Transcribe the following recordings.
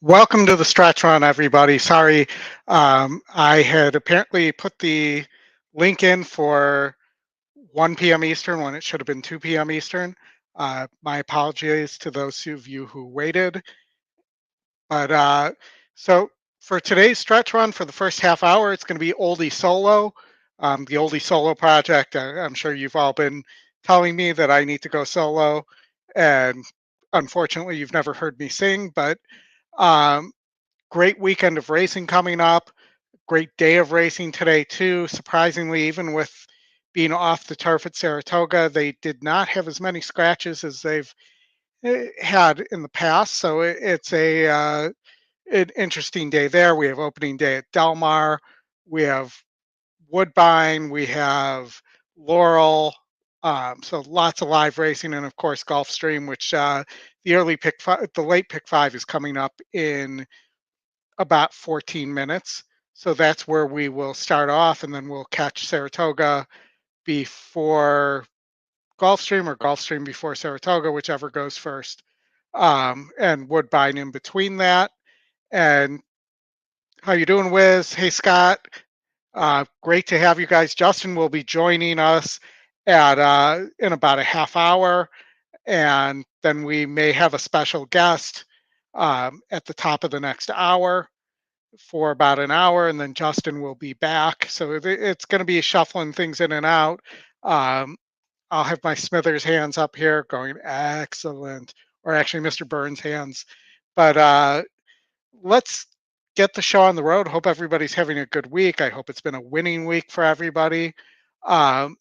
Welcome to the stretch run, everybody. Sorry, I had apparently put the link in for 1 p.m. Eastern when it should have been 2 p.m. Eastern. My apologies to those of you who waited. But so for today's stretch run for the first half hour, it's going to be Oldy solo. The Oldy solo project. I'm sure you've all been telling me that I need to go solo, and unfortunately, you've never heard me sing, but. Um, Great weekend of racing coming up. Great day of racing today, too. Surprisingly, even with being off the turf at Saratoga, they did not have as many scratches as they've had in the past. So it's an interesting day there. We have opening day at Del Mar. We have Woodbine. We have Laurel. So lots of live racing, and of course Gulfstream, which the early pick five, the late pick five is coming up in about 14 minutes. So that's where we will start off, and then we'll catch Saratoga before Gulfstream or Gulfstream before Saratoga, whichever goes first, and Woodbine in between that. And how you doing, Wiz? Hey, Scott. Great to have you guys. Justin will be joining us at in about a half hour, and then we may have a special guest at the top of the next hour for about an hour, and then Justin will be back. So it's going to be shuffling things in and out. Um, I'll have my Smithers hands up here going, excellent, or actually Mr. Burns' hands. But let's get the show on the road. Hope everybody's having a good week. I hope it's been a winning week for everybody. Um,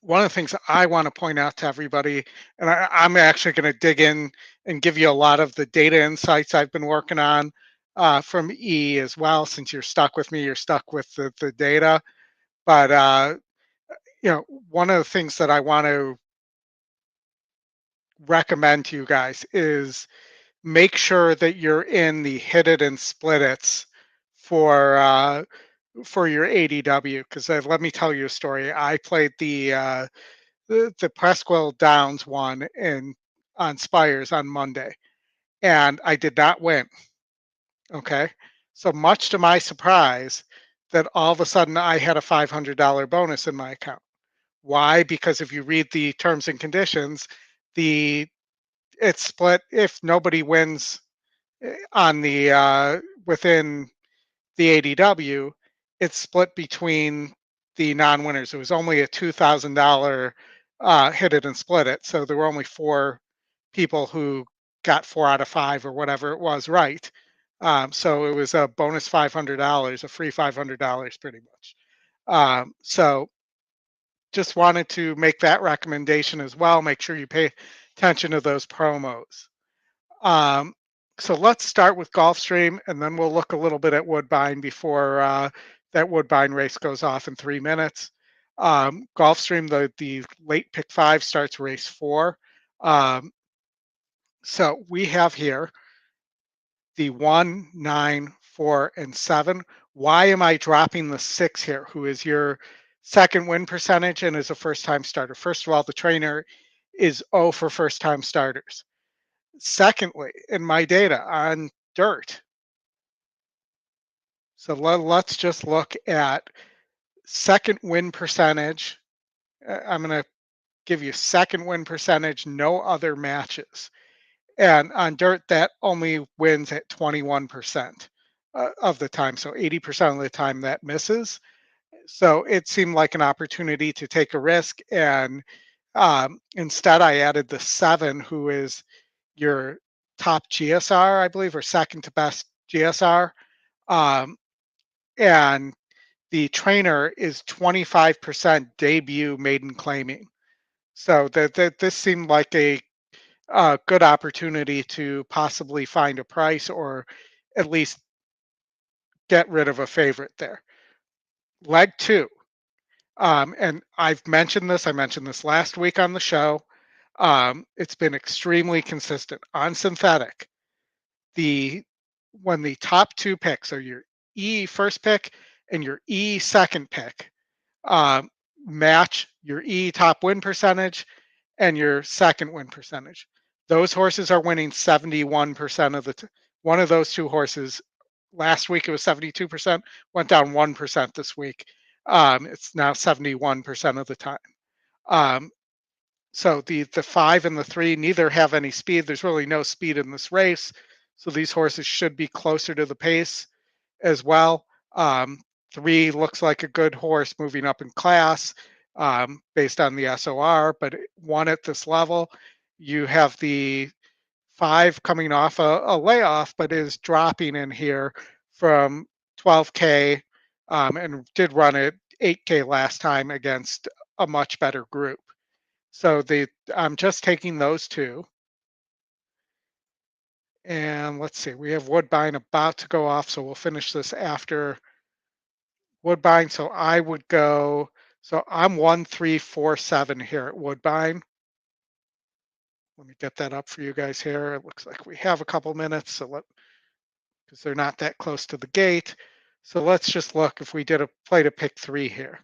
One of the things that I want to point out to everybody, and I'm actually going to dig in and give you a lot of the data insights I've been working on from E as well. Since you're stuck with me, you're stuck with the data. But one of the things that I want to recommend to you guys is make sure that you're in the hit it and split it's for your ADW. Because let me tell you a story. I played the Presquill Downs one in on Spires on Monday, and I did not win. Okay, so much to my surprise, that all of a sudden I had a $500 bonus in my account. Why? Because if you read the terms and conditions, the it's split if nobody wins on the within the ADW, it's split between the non-winners. It was only a $2,000 hit it and split it, so there were only four people who got 4 out of 5 or whatever it was right. So it was a bonus $500, a free $500 pretty much. So just wanted to make that recommendation as well. Make sure you pay attention to those promos. Um, so let's start with Gulfstream, and then we'll look a little bit at Woodbine before that Woodbine race goes off in 3 minutes. Gulfstream, the late pick five starts race 4. Um, so we have here the 1, 9, 4, and 7. Why am I dropping the 6 here? Who is your second win percentage and is a first-time starter? First of all, the trainer is O for first-time starters. Secondly, in my data on dirt, so let's just look at second win percentage. I'm going to give you second win percentage, no other matches. And on dirt, that only wins at 21% of the time. So 80% of the time that misses. So it seemed like an opportunity to take a risk. And instead, I added the 7, who is your top GSR, I believe, or second to best GSR. Um, and the trainer is 25% debut maiden claiming. So that this seemed like a good opportunity to possibly find a price or at least get rid of a favorite there. Leg 2. And I've mentioned this. I mentioned this last week on the show. It's been extremely consistent on synthetic. When the top 2 picks are your E first pick and your E second pick, match your E top win percentage and your second win percentage. Those horses are winning 71% of the One of those two horses, last week it was 72%, went down 1% this week. It's now 71% of the time. Um, so the 5 and the 3 neither have any speed. There's really no speed in this race. So these horses should be closer to the pace as well. 3 looks like a good horse moving up in class based on the SOR, but 1 at this level, you have the 5 coming off a layoff, but is dropping in here from 12K and did run it 8K last time against a much better group. So I'm just taking those two. And let's see, we have Woodbine about to go off, so we'll finish this after Woodbine. So I would go, so I'm 1-3-4-7 here at Woodbine. Let me get that up for you guys here. It looks like we have a couple minutes, so because they're not that close to the gate. So let's just look if we did a play to pick 3 here.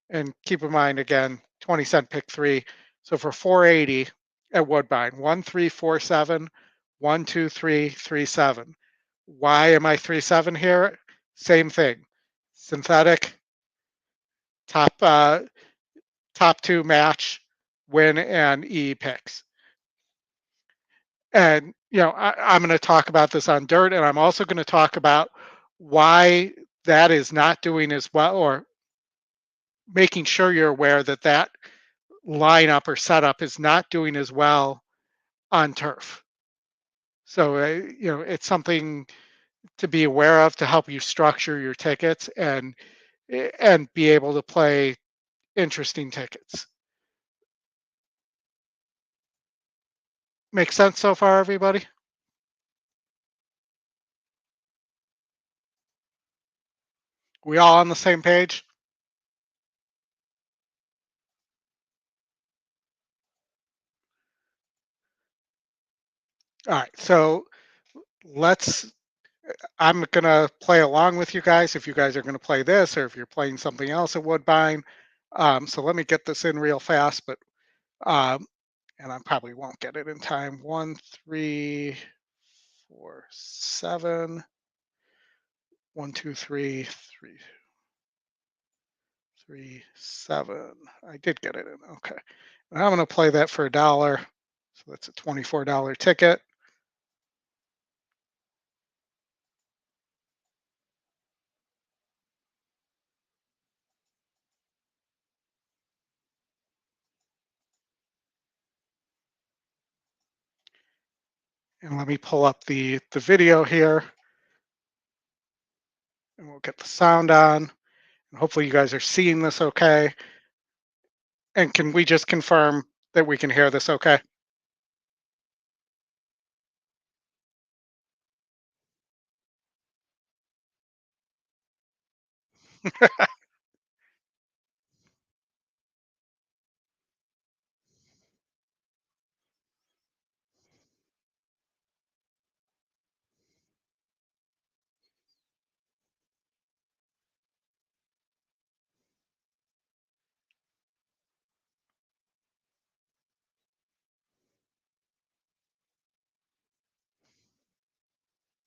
And keep in mind again, 20-cent pick 3. So for 480 at Woodbine, 1-3-4-7, 1-2-3-3-7. Why am I 3-7 here? Same thing. Synthetic, top 2 match, win and E picks. And I'm going to talk about this on dirt, and I'm also going to talk about why that is not doing as well, or making sure you're aware that that lineup or setup is not doing as well on turf. So it's something to be aware of to help you structure your tickets and be able to play interesting tickets. Make sense so far, everybody? We all on the same page? All right, so I'm going to play along with you guys if you guys are going to play this or if you're playing something else at Woodbine. So let me get this in real fast, but and I probably won't get it in time. 1-3-4-7, 1-2-3-3-7. I did get it in. Okay. And I'm going to play that for $1. So that's a $24 ticket. And let me pull up the video here and we'll get the sound on. And hopefully you guys are seeing this okay. And can we just confirm that we can hear this okay?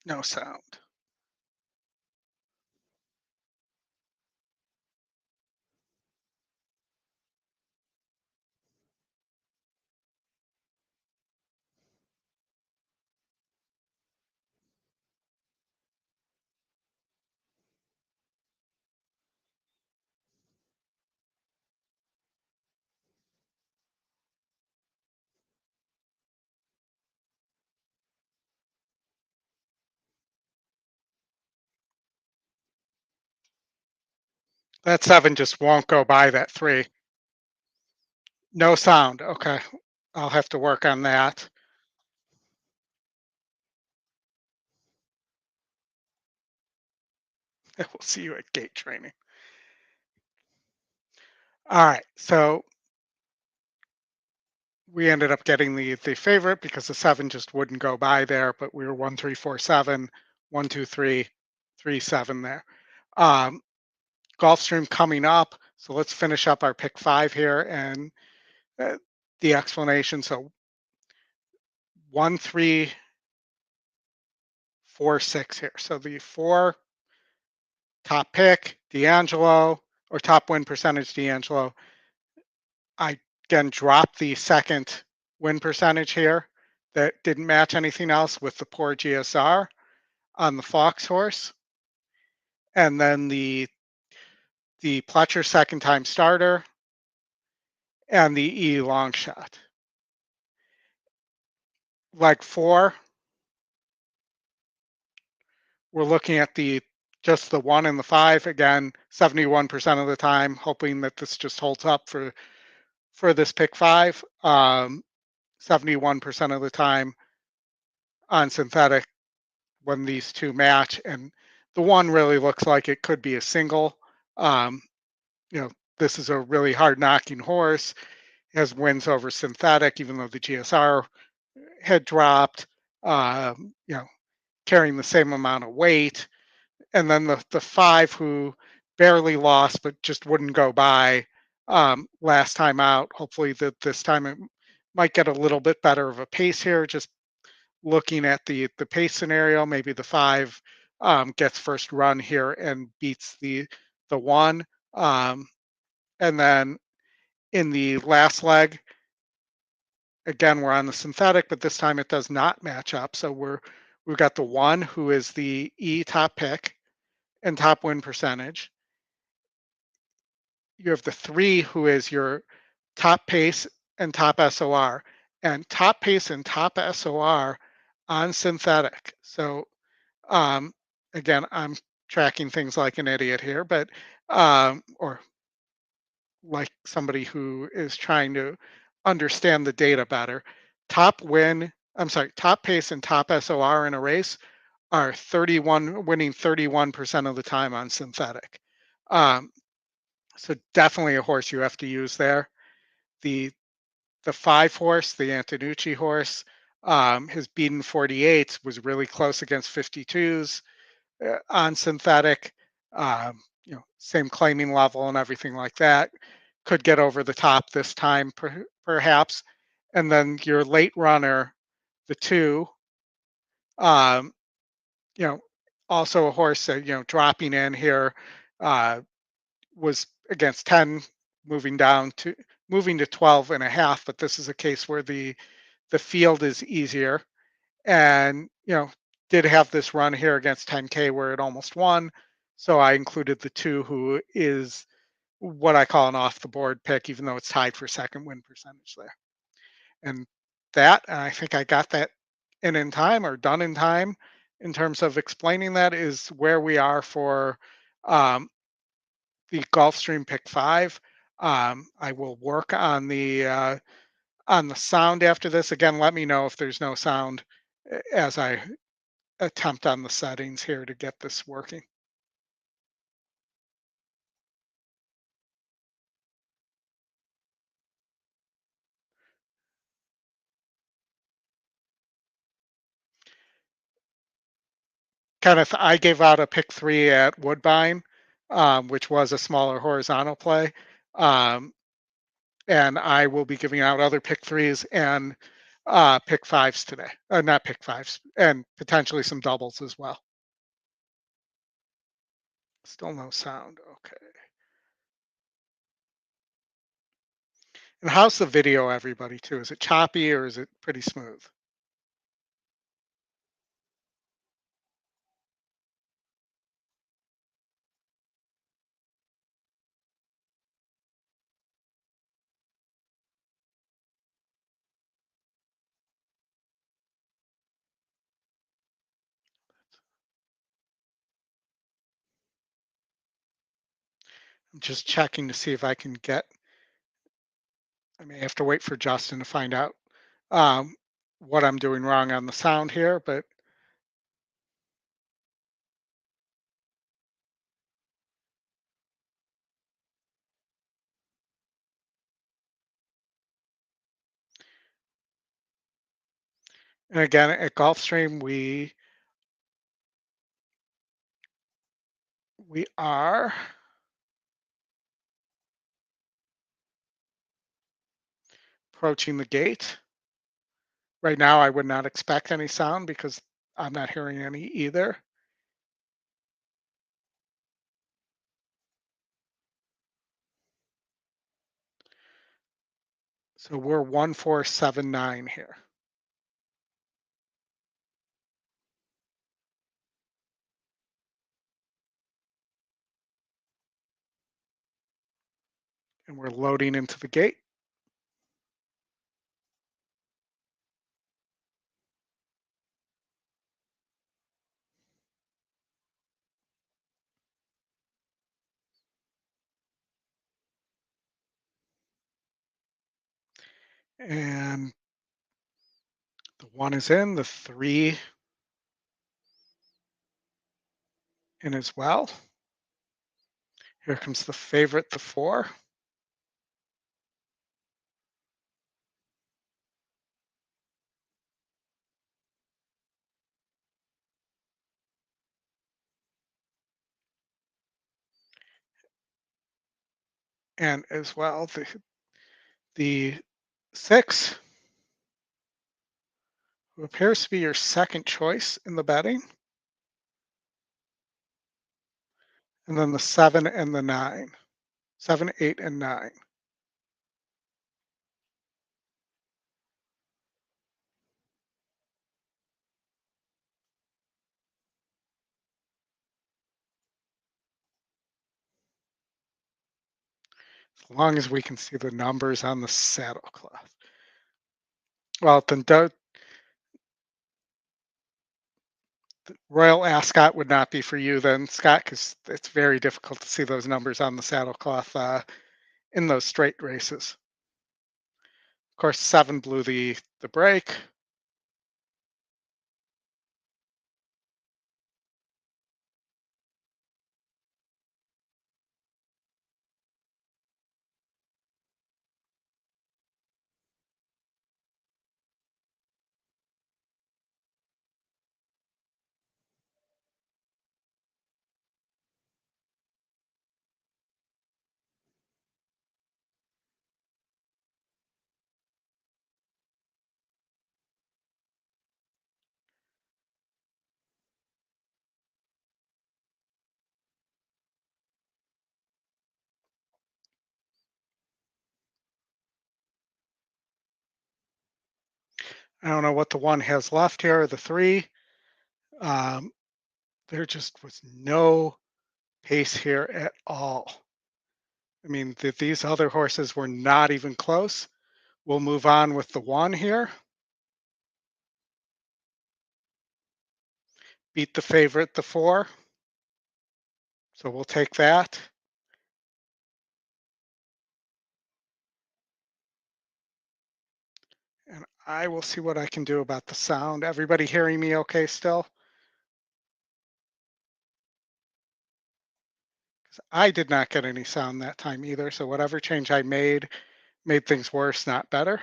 No sound. That 7 just won't go by that 3. No sound. Okay. I'll have to work on that. We'll see you at gate training. All right. So we ended up getting the favorite because the 7 just wouldn't go by there, but we were 1-3-4-7, 1-2-3-3-7 there. Gulfstream coming up. So let's finish up our pick 5 here and the explanation. So 1-3 4-6 here. So the 4 top pick, D'Angelo, or top win percentage, D'Angelo. I again dropped the second win percentage here that didn't match anything else with the poor GSR on the Fox horse. And then the Pletcher second time starter and the E long shot. Leg 4, we're looking at just the 1 and the 5 again, 71% of the time, hoping that this just holds up for this pick 5. 71% of the time on synthetic when these two match, and the 1 really looks like it could be a single. Um, you know, this is a really hard knocking horse. It has wins over synthetic, even though the GSR had dropped. You know, carrying the same amount of weight. And then the 5 who barely lost but just wouldn't go by last time out. Hopefully that this time it might get a little bit better of a pace here. Just looking at the pace scenario, maybe the 5 gets first run here and beats the 1. And then in the last leg, again we're on the synthetic, but this time it does not match up. So we've got the 1 who is the E top pick and top win percentage. You have the 3 who is your top pace and top SOR, and top pace and top SOR on synthetic. So um, again, I'm tracking things like an idiot here, but or like somebody who is trying to understand the data better. Top win, I'm sorry, top pace and top SOR in a race are 31 winning 31% of the time on synthetic. Um, so definitely a horse you have to use there. The the 5 horse, the Antonucci horse, his beaten 48s was really close against 52s on synthetic. You know, same claiming level and everything like that. Could get over the top this time, perhaps. And then your late runner, the 2, um, you know, also a horse that, you know, dropping in here, uh, was against 10, moving down to moving to 12 and a half, but this is a case where the field is easier, and you know, did have this run here against 10K where it almost won. So I included the 2 who is what I call an off the board pick, even though it's tied for second win percentage there. And that, I think I got that in time or done in time in terms of explaining that, is where we are for um, the Gulfstream Pick 5. I will work on the sound after this. Again, let me know if there's no sound as I attempt on the settings here to get this working. Kenneth, I gave out a pick 3 at Woodbine, which was a smaller horizontal play. Um, and I will be giving out other pick 3s and pick 5s today. Not pick 5s, and potentially some doubles as well. Still no sound. Okay. And how's the video, everybody, too? Is it choppy or is it pretty smooth? I'm just checking to see if I can get, I may have to wait for Justin to find out um, what I'm doing wrong on the sound here, but and again at Gulfstream we are approaching the gate. Right now I would not expect any sound because I'm not hearing any either. So we're 1479 here. And we're loading into the gate. And the 1 is in, the 3 in as well. Here comes the favorite, the 4. And as well, the 6, who appears to be your second choice in the betting. And then the 7 and the 9. 7, 8, and 9. As long as we can see the numbers on the saddle cloth. Well, then Royal Ascot would not be for you then, Scott, because it's very difficult to see those numbers on the saddle cloth in those straight races. Of course, 7 blew the break. I don't know what the 1 has left here, the 3. Um, there just was no pace here at all. I mean, these other horses were not even close. We'll move on with the 1 here. Beat the favorite, the 4. So we'll take that. And I will see what I can do about the sound. Everybody hearing me okay still? 'Cause I did not get any sound that time either. So whatever change I made things worse, not better.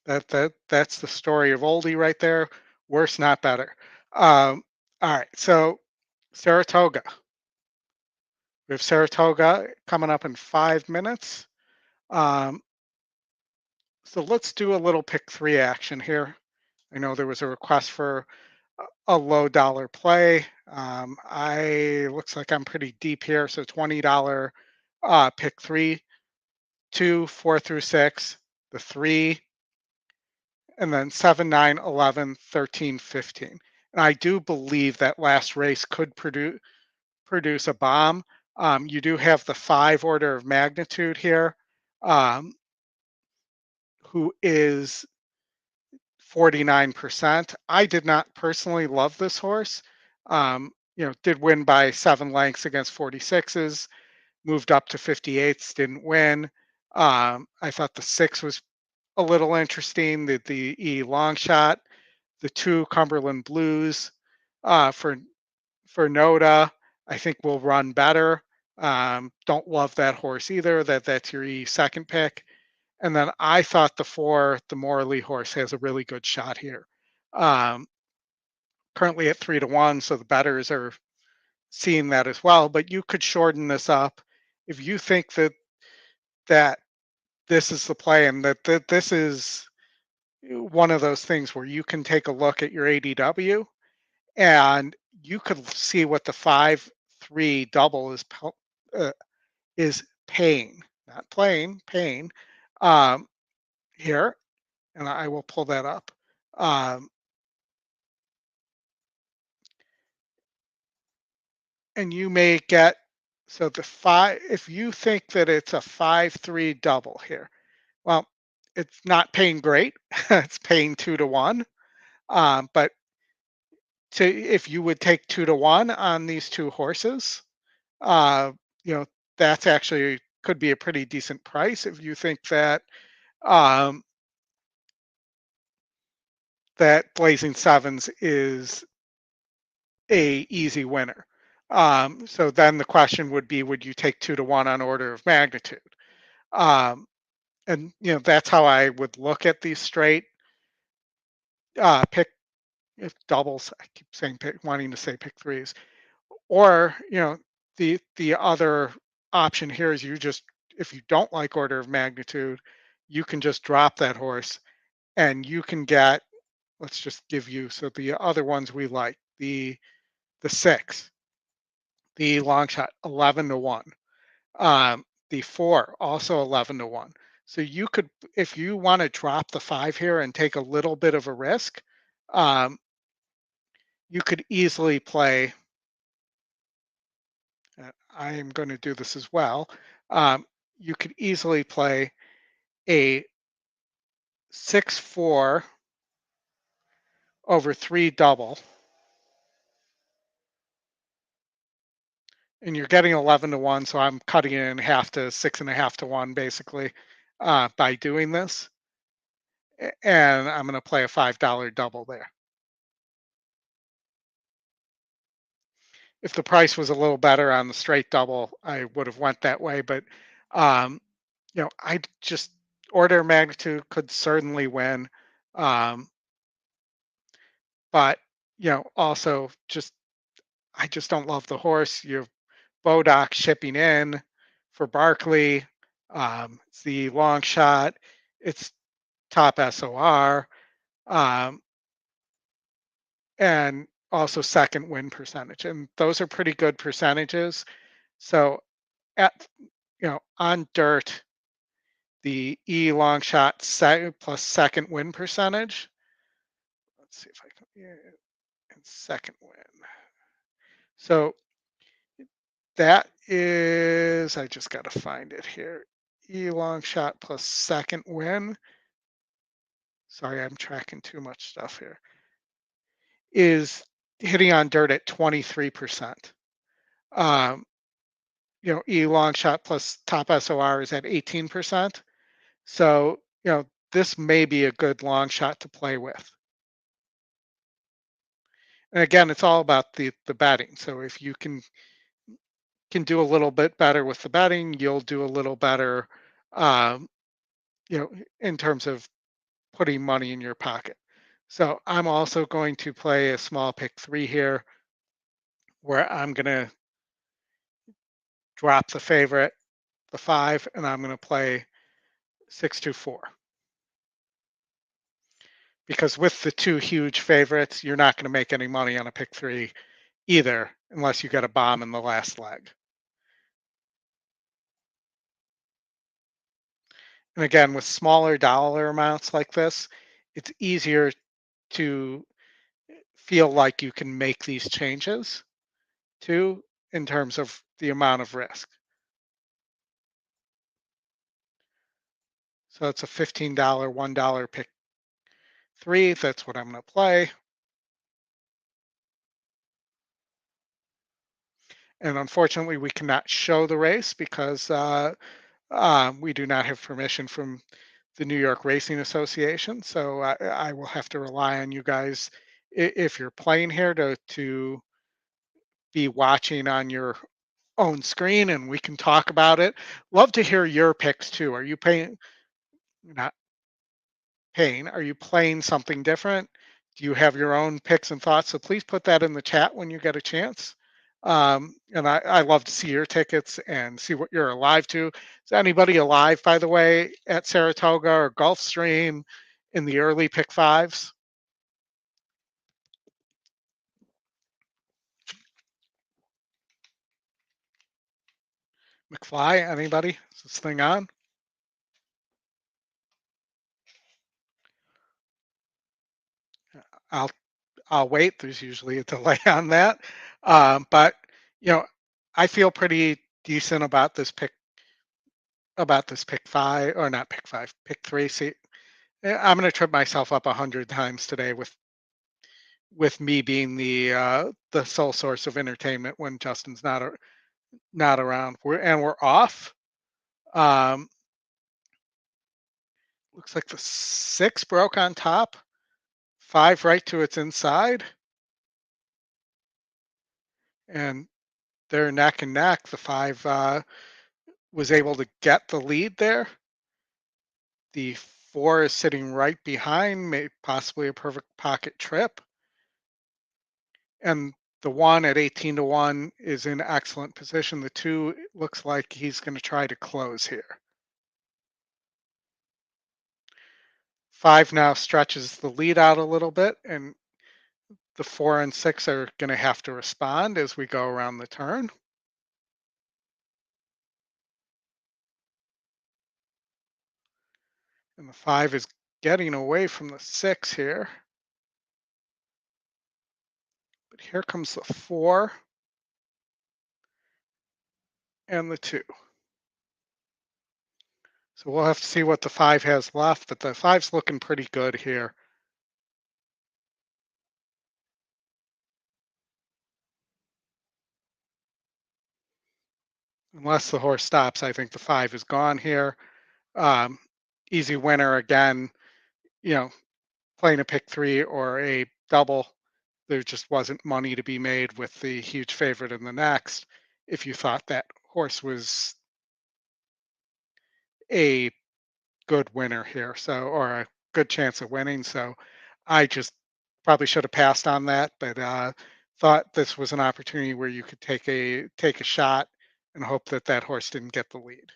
That's the story of Oldy right there. Worse, not better. All right, so Saratoga. We have Saratoga coming up in 5 minutes. Um, so let's do a little pick 3 action here. I know there was a request for a low dollar play. I looks like I'm pretty deep here, so $20 pick 3, 2, 4 through 6, the 3, and then 7, 9, 11, 13, 15. And I do believe that last race could produce a bomb. You do have the 5 order of magnitude here, um, who is 49%. I did not personally love this horse. Did win by 7 lengths against 46s, moved up to 58s, didn't win. I thought the 6 was a little interesting. The E long shot, the 2 Cumberland Blues for Noda, I think will run better. Don't love that horse either. That's your E second pick. And then I thought the 4, the Morley horse, has a really good shot here. Um, Currently at 3-1, so the bettors are seeing that as well. But you could shorten this up if you think that that this is the play, and that this is one of those things where you can take a look at your ADW and you could see what the 5-3 double uh, is paying, not playing, paying um, here, and I will pull that up. Um, and you may get, so the five, if you think that it's a 5-3 double here, well, it's not paying great. It's paying 2 to 1. But if you would take 2 to 1 on these two horses, uh, you know, that's actually could be a pretty decent price if you think that um, that Blazing Sevens is a easy winner. So then the question would be, would you take 2 to 1 on order of magnitude? Um, and that's how I would look at these straight pick if doubles. I keep saying pick, wanting to say pick threes, or the other option here is you just, if you don't like order of magnitude, you can just drop that horse and you can get, let's just give you, so the other ones we like, the 6, the long shot 11 to 1, the 4 also 11 to 1. So you could, if you want to drop the 5 here and take a little bit of a risk, um, you could easily play, I am going to do this as well. Um, you could easily play a 6-4 over 3 double, and you're getting 11 to 1. So I'm cutting it in half to 6.5 to 1, basically, by doing this. And I'm going to play a $5 double there. If the price was a little better on the straight double, I would have went that way. But um, I just, order of magnitude could certainly win. Um, but also just, I just don't love the horse. You have Bodock shipping in for Barkley. It's the long shot. It's top SOR, and also second win percentage, and those are pretty good percentages. So at on dirt, the E long shot plus second win percentage. Let's see if I can, yeah, and second win. So that is, I just got to find it here. E long shot plus second win. Sorry, I'm tracking too much stuff here. Is hitting on dirt at 23%. Um, E long shot plus top SOR is at 18%. So, this may be a good long shot to play with. And again, it's all about the betting. So if you can do a little bit better with the betting, you'll do a little better, um, in terms of putting money in your pocket. So I'm also going to play a small pick 3 here, where I'm going to drop the favorite, the 5, and I'm going to play 6-2-4. Because with the two huge favorites, you're not going to make any money on a pick 3 either, unless you get a bomb in the last leg. And again, with smaller dollar amounts like this, it's easier to feel like you can make these changes too, in terms of the amount of risk. So it's a $15, $1 pick 3. That's what I'm going to play. And unfortunately, we cannot show the race because we do not have permission from the New York Racing Association. So I will have to rely on you guys, if you're playing here, to be watching on your own screen, and we can talk about it. Love to hear your picks too. Are you paying? Not paying. Are you playing something different? Do you have your own picks and thoughts? So please put that in the chat when you get a chance. And I love to see your tickets and see what you're alive to. Is anybody alive, by the way, at Saratoga or Gulfstream in the early pick fives? McFly, anybody? Is this thing on? I'll I'll wait. There's usually a delay on that. But you know, I feel pretty decent about this pick five, or not pick five, pick three. See, I'm going to trip myself up 100 times today with me being the sole source of entertainment when Justin's not around. We're off. Um, looks like the 6 broke on top, 5 right to its inside, and they're neck and neck. The 5 was able to get the lead there. The 4 is sitting right behind, possibly a perfect pocket trip. And the 1 at 18-1 is in excellent position. The 2 looks like he's going to try to close here. 5 now stretches the lead out a little bit, and the 4 and 6 are going to have to respond as we go around the turn. And the 5 is getting away from the 6 here. But here comes the 4 and the 2. So we'll have to see what the 5 has left, but the 5's looking pretty good here. Unless the horse stops, I think the 5 is gone here. Easy winner again, you know, playing a pick 3 or a double. There just wasn't money to be made with the huge favorite in the next if you thought that horse was a good winner here, so, or a good chance of winning. So I just probably should have passed on that, but thought this was an opportunity where you could take a shot and hope that that horse didn't get the lead.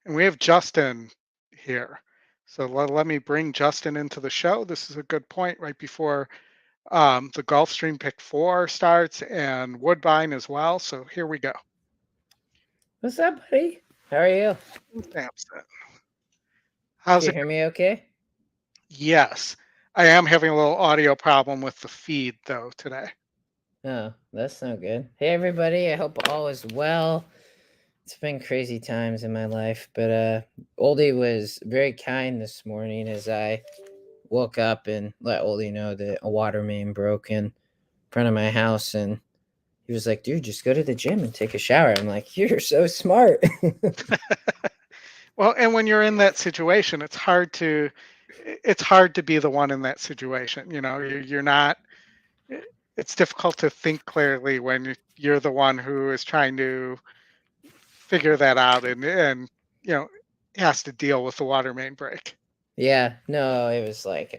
And we have Justin here. So let me bring Justin into the show. This is a good point right before the Gulfstream pick 4 starts and Woodbine as well. So here we go. What's up, buddy? How are you? Samson. How's Can it? you hear me okay? Yes. I am having a little audio problem with the feed though today. Oh, that's no good. Hey, everybody. I hope all is well. It's been crazy times in my life, but Oldy was very kind this morning as I woke up and let Oldy know that a water main broke in front of my house, and he was like, "Dude, just go to the gym and take a shower." I'm like, "You're so smart." Well, and when you're in that situation, it's hard to be the one in that situation. You know, you're not. It's difficult to think clearly when you're the one who is trying to figure that out and you know has to deal with the water main break. Yeah, no, it was like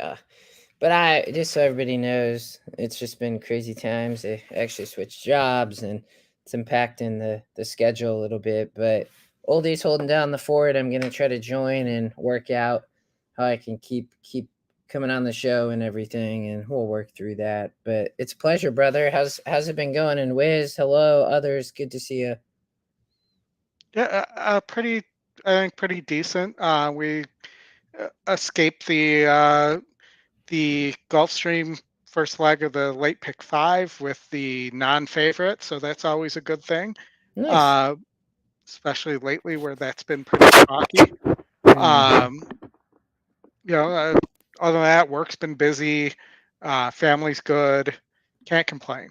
but I just so everybody knows, it's just been crazy times. I actually switched jobs and it's impacting the schedule a little bit. But Oldie's holding down the fort. I'm gonna try to join and work out how I can keep coming on the show and everything, and we'll work through that. But it's a pleasure, brother. How's it been going? And Wiz, hello, others, good to see you. Yeah, pretty. I think pretty decent. We escaped the Gulfstream first leg of the late pick 5 with the non-favorite, so that's always a good thing. Nice. Uh, Especially lately where that's been pretty chalky. Mm, Um, you know, other than that, work's been busy. Family's good. Can't complain.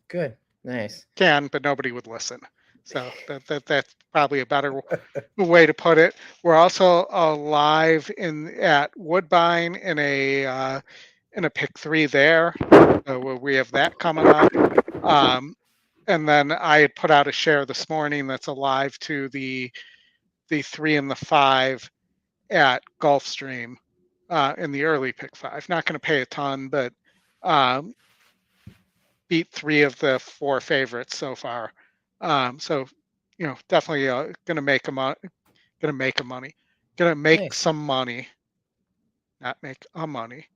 good. Nice. Can, but nobody would listen. So that's probably a better way to put it. We're also live at Woodbine in a pick 3 there. So we have that coming up. And then I had put out a share this morning that's alive to the 3 and the 5 at Gulfstream. in the early pick 5. Not going to pay a ton, but um, beat 3 of the 4 favorites so far. So, definitely going to make a going to make a money. Going to make Nice. some money, not make a money.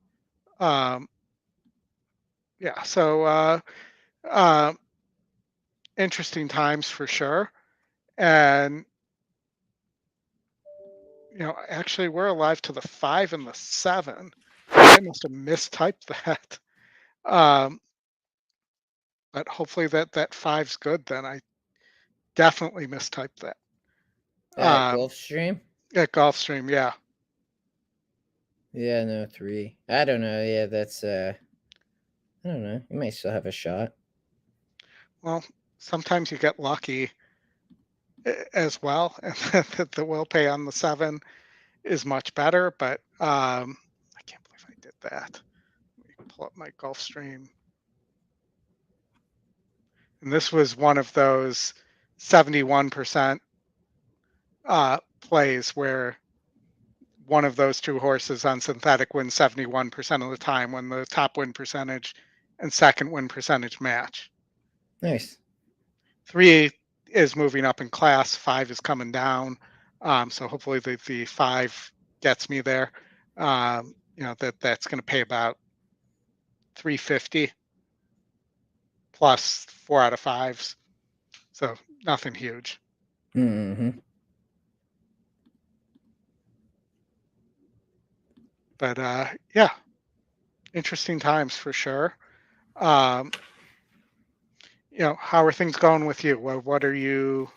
Um, yeah. So uh, interesting times for sure. And actually, we're alive to the 5 and the 7. I must have mistyped that. Um, but hopefully that 5's good. Then I definitely mistyped that. At Um, Gulfstream? at Gulfstream, yeah. Yeah, no, 3. I don't know. Yeah, that's I don't know. You might still have a shot. Well, sometimes you get lucky as well, and the will pay on the 7 is much better. But I can't believe I did that. Let me pull up my Gulfstream. And this was one of those 71% plays where one of those 2 horses on synthetic wins 71% of the time when the top win percentage and second win percentage match. Nice. 3 is moving up in class, 5 is coming down. So hopefully the 5 gets me there. That's going to pay about 350 plus 4 out of 5s. So nothing huge. Mm-hmm. But yeah, interesting times for sure. Um, how are things going with you? What are you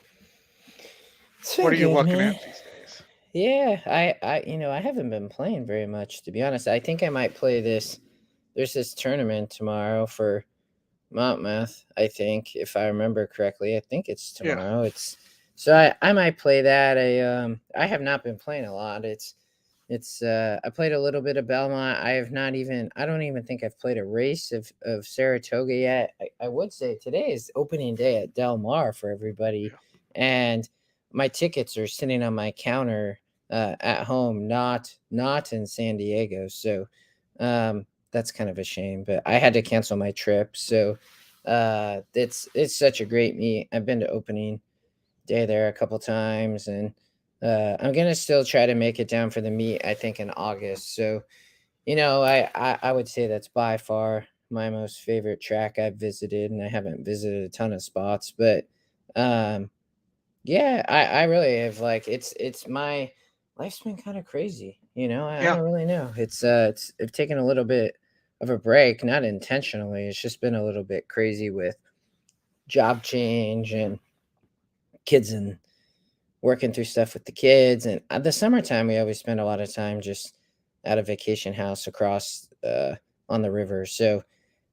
It's what been are you good, looking man. at these days? Yeah, I haven't been playing very much, to be honest. I think I might play this. There's this tournament tomorrow for Monmouth, I think, if I remember correctly. I think it's Yeah, tomorrow. It's so I might play that. I have not been playing a lot. It's I played a little bit of Belmont. I don't even think I've played a race of Saratoga yet. I would say today is opening day at Del Mar for everybody, yeah, and my tickets are sitting on my counter at home, not in San Diego. So that's kind of a shame, but I had to cancel my trip. So it's such a great meet. I've been to opening day there a couple times, and I'm gonna still try to make it down for the meet. I think in August. So I would say that's by far my most favorite track I've visited, and I haven't visited a ton of spots, but um, yeah, I really have like it's my life's been kind of crazy. I yeah, don't really know. It's I've taken a little bit of a break, not intentionally. It's just been a little bit crazy with job change and kids and working through stuff with the kids. And the summertime, we always spend a lot of time just at a vacation house across on the river. So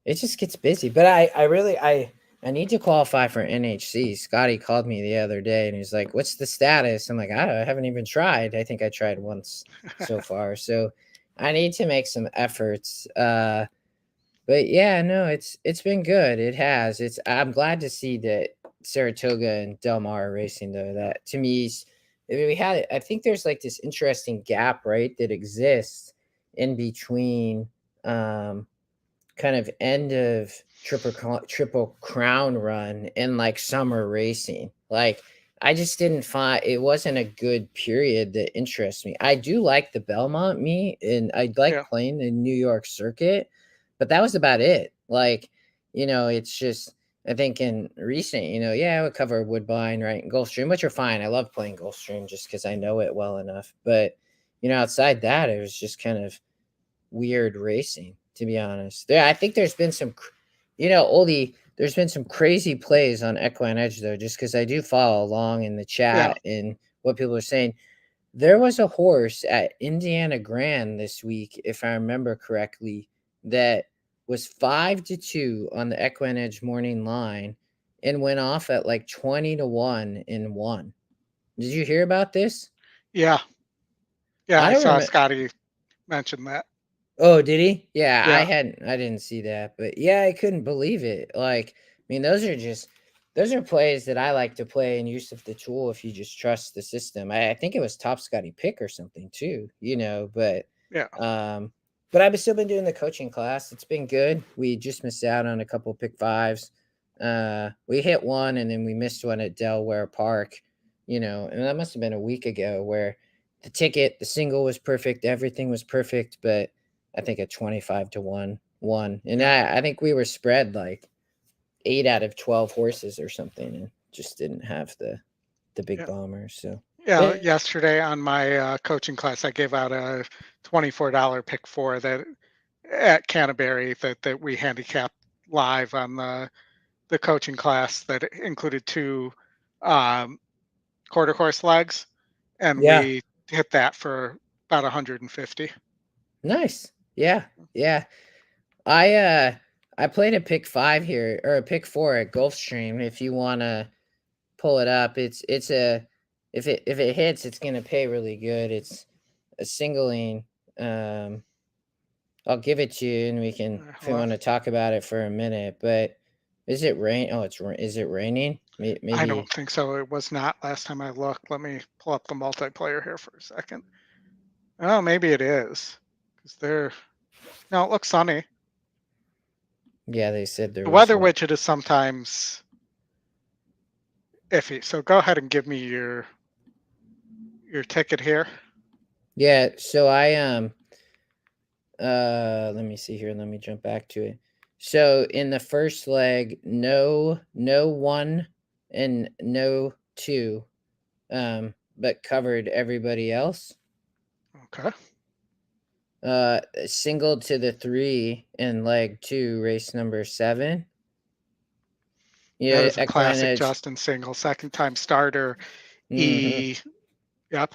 it just gets busy. But I need to qualify for NHC. Scotty called me the other day and he's like, "What's the status?" I'm like, I haven't even tried. I think I tried once so far. So I need to make some efforts. But yeah, no, it's been good. It has. I'm glad to see that Saratoga and Del Mar are racing though. That to me is I mean, we had I think there's like this interesting gap, right, that exists in between kind of end of triple crown run and like summer racing. Like I just didn't find it wasn't a good period that interests me. I do like the Belmont meet and I like yeah, playing the New York circuit, but that was about it. Like, it's just I think in recent, yeah, I would cover Woodbine, right? And Gulfstream, which are fine. I love playing Gulfstream just because I know it well enough. But outside that, it was just kind of weird racing, to be honest. I think there's been some, Oldy, there's been some crazy plays on EquinEdge though, just because I do follow along in the yeah, chat and what people are saying. There was a horse at Indiana Grand this week, if I remember correctly, that was 5-2 on the EquinEdge morning line and went off at like 20-1 and won. Did you hear about this? yeah, yeah. I I don't saw remember. Scotty mention that. Oh, did he? Yeah, Yeah, I didn't see that, but yeah, I couldn't believe it. Like, I mean, those are plays that I like to play and use of the tool if you just trust the system. I think it was Top Scotty Pick or something too, but Yeah. But I've still been doing the coaching class. It's been good. We just missed out on a couple pick fives. We hit one and then we missed one at Delaware Park, and that must have been a week ago where the single was perfect, everything was perfect, but I think a 25 to 1 won. And Yeah. I think we were spread like 8 out of 12 horses or something and just didn't have the big Yeah. bombers. So Yeah. but Yesterday on my coaching class, I gave out a $24 pick four that at Canterbury that we handicapped live on the coaching class that included two um, quarter horse legs, and yeah, we hit that for about 150. nice. Yeah. Yeah. I uh I played a pick five here or a pick four at Gulfstream. If you wanna pull it up, it's a if it hits, it's gonna pay really good. It's a singling. Um, I'll give it to you, and we can if we Hold on. want to talk about it for a minute. But is it rain? Oh, is it raining? I don't Maybe. think so. It was not last time I looked. Let me pull up the multiplayer here for a second. Oh, maybe it is. Because they're no, it looks sunny. Yeah, they said there The was weather one. widget is sometimes iffy. So go ahead and give me your ticket here. Yeah, so let me see here. Let me jump back to it. So in the first leg, no one and no two, but covered everybody else. Okay. Single to the 3 in leg 2, race number 7. That Yeah, is a classic EquinEdge. Justin single, second time starter. Mm-hmm. E. Yep.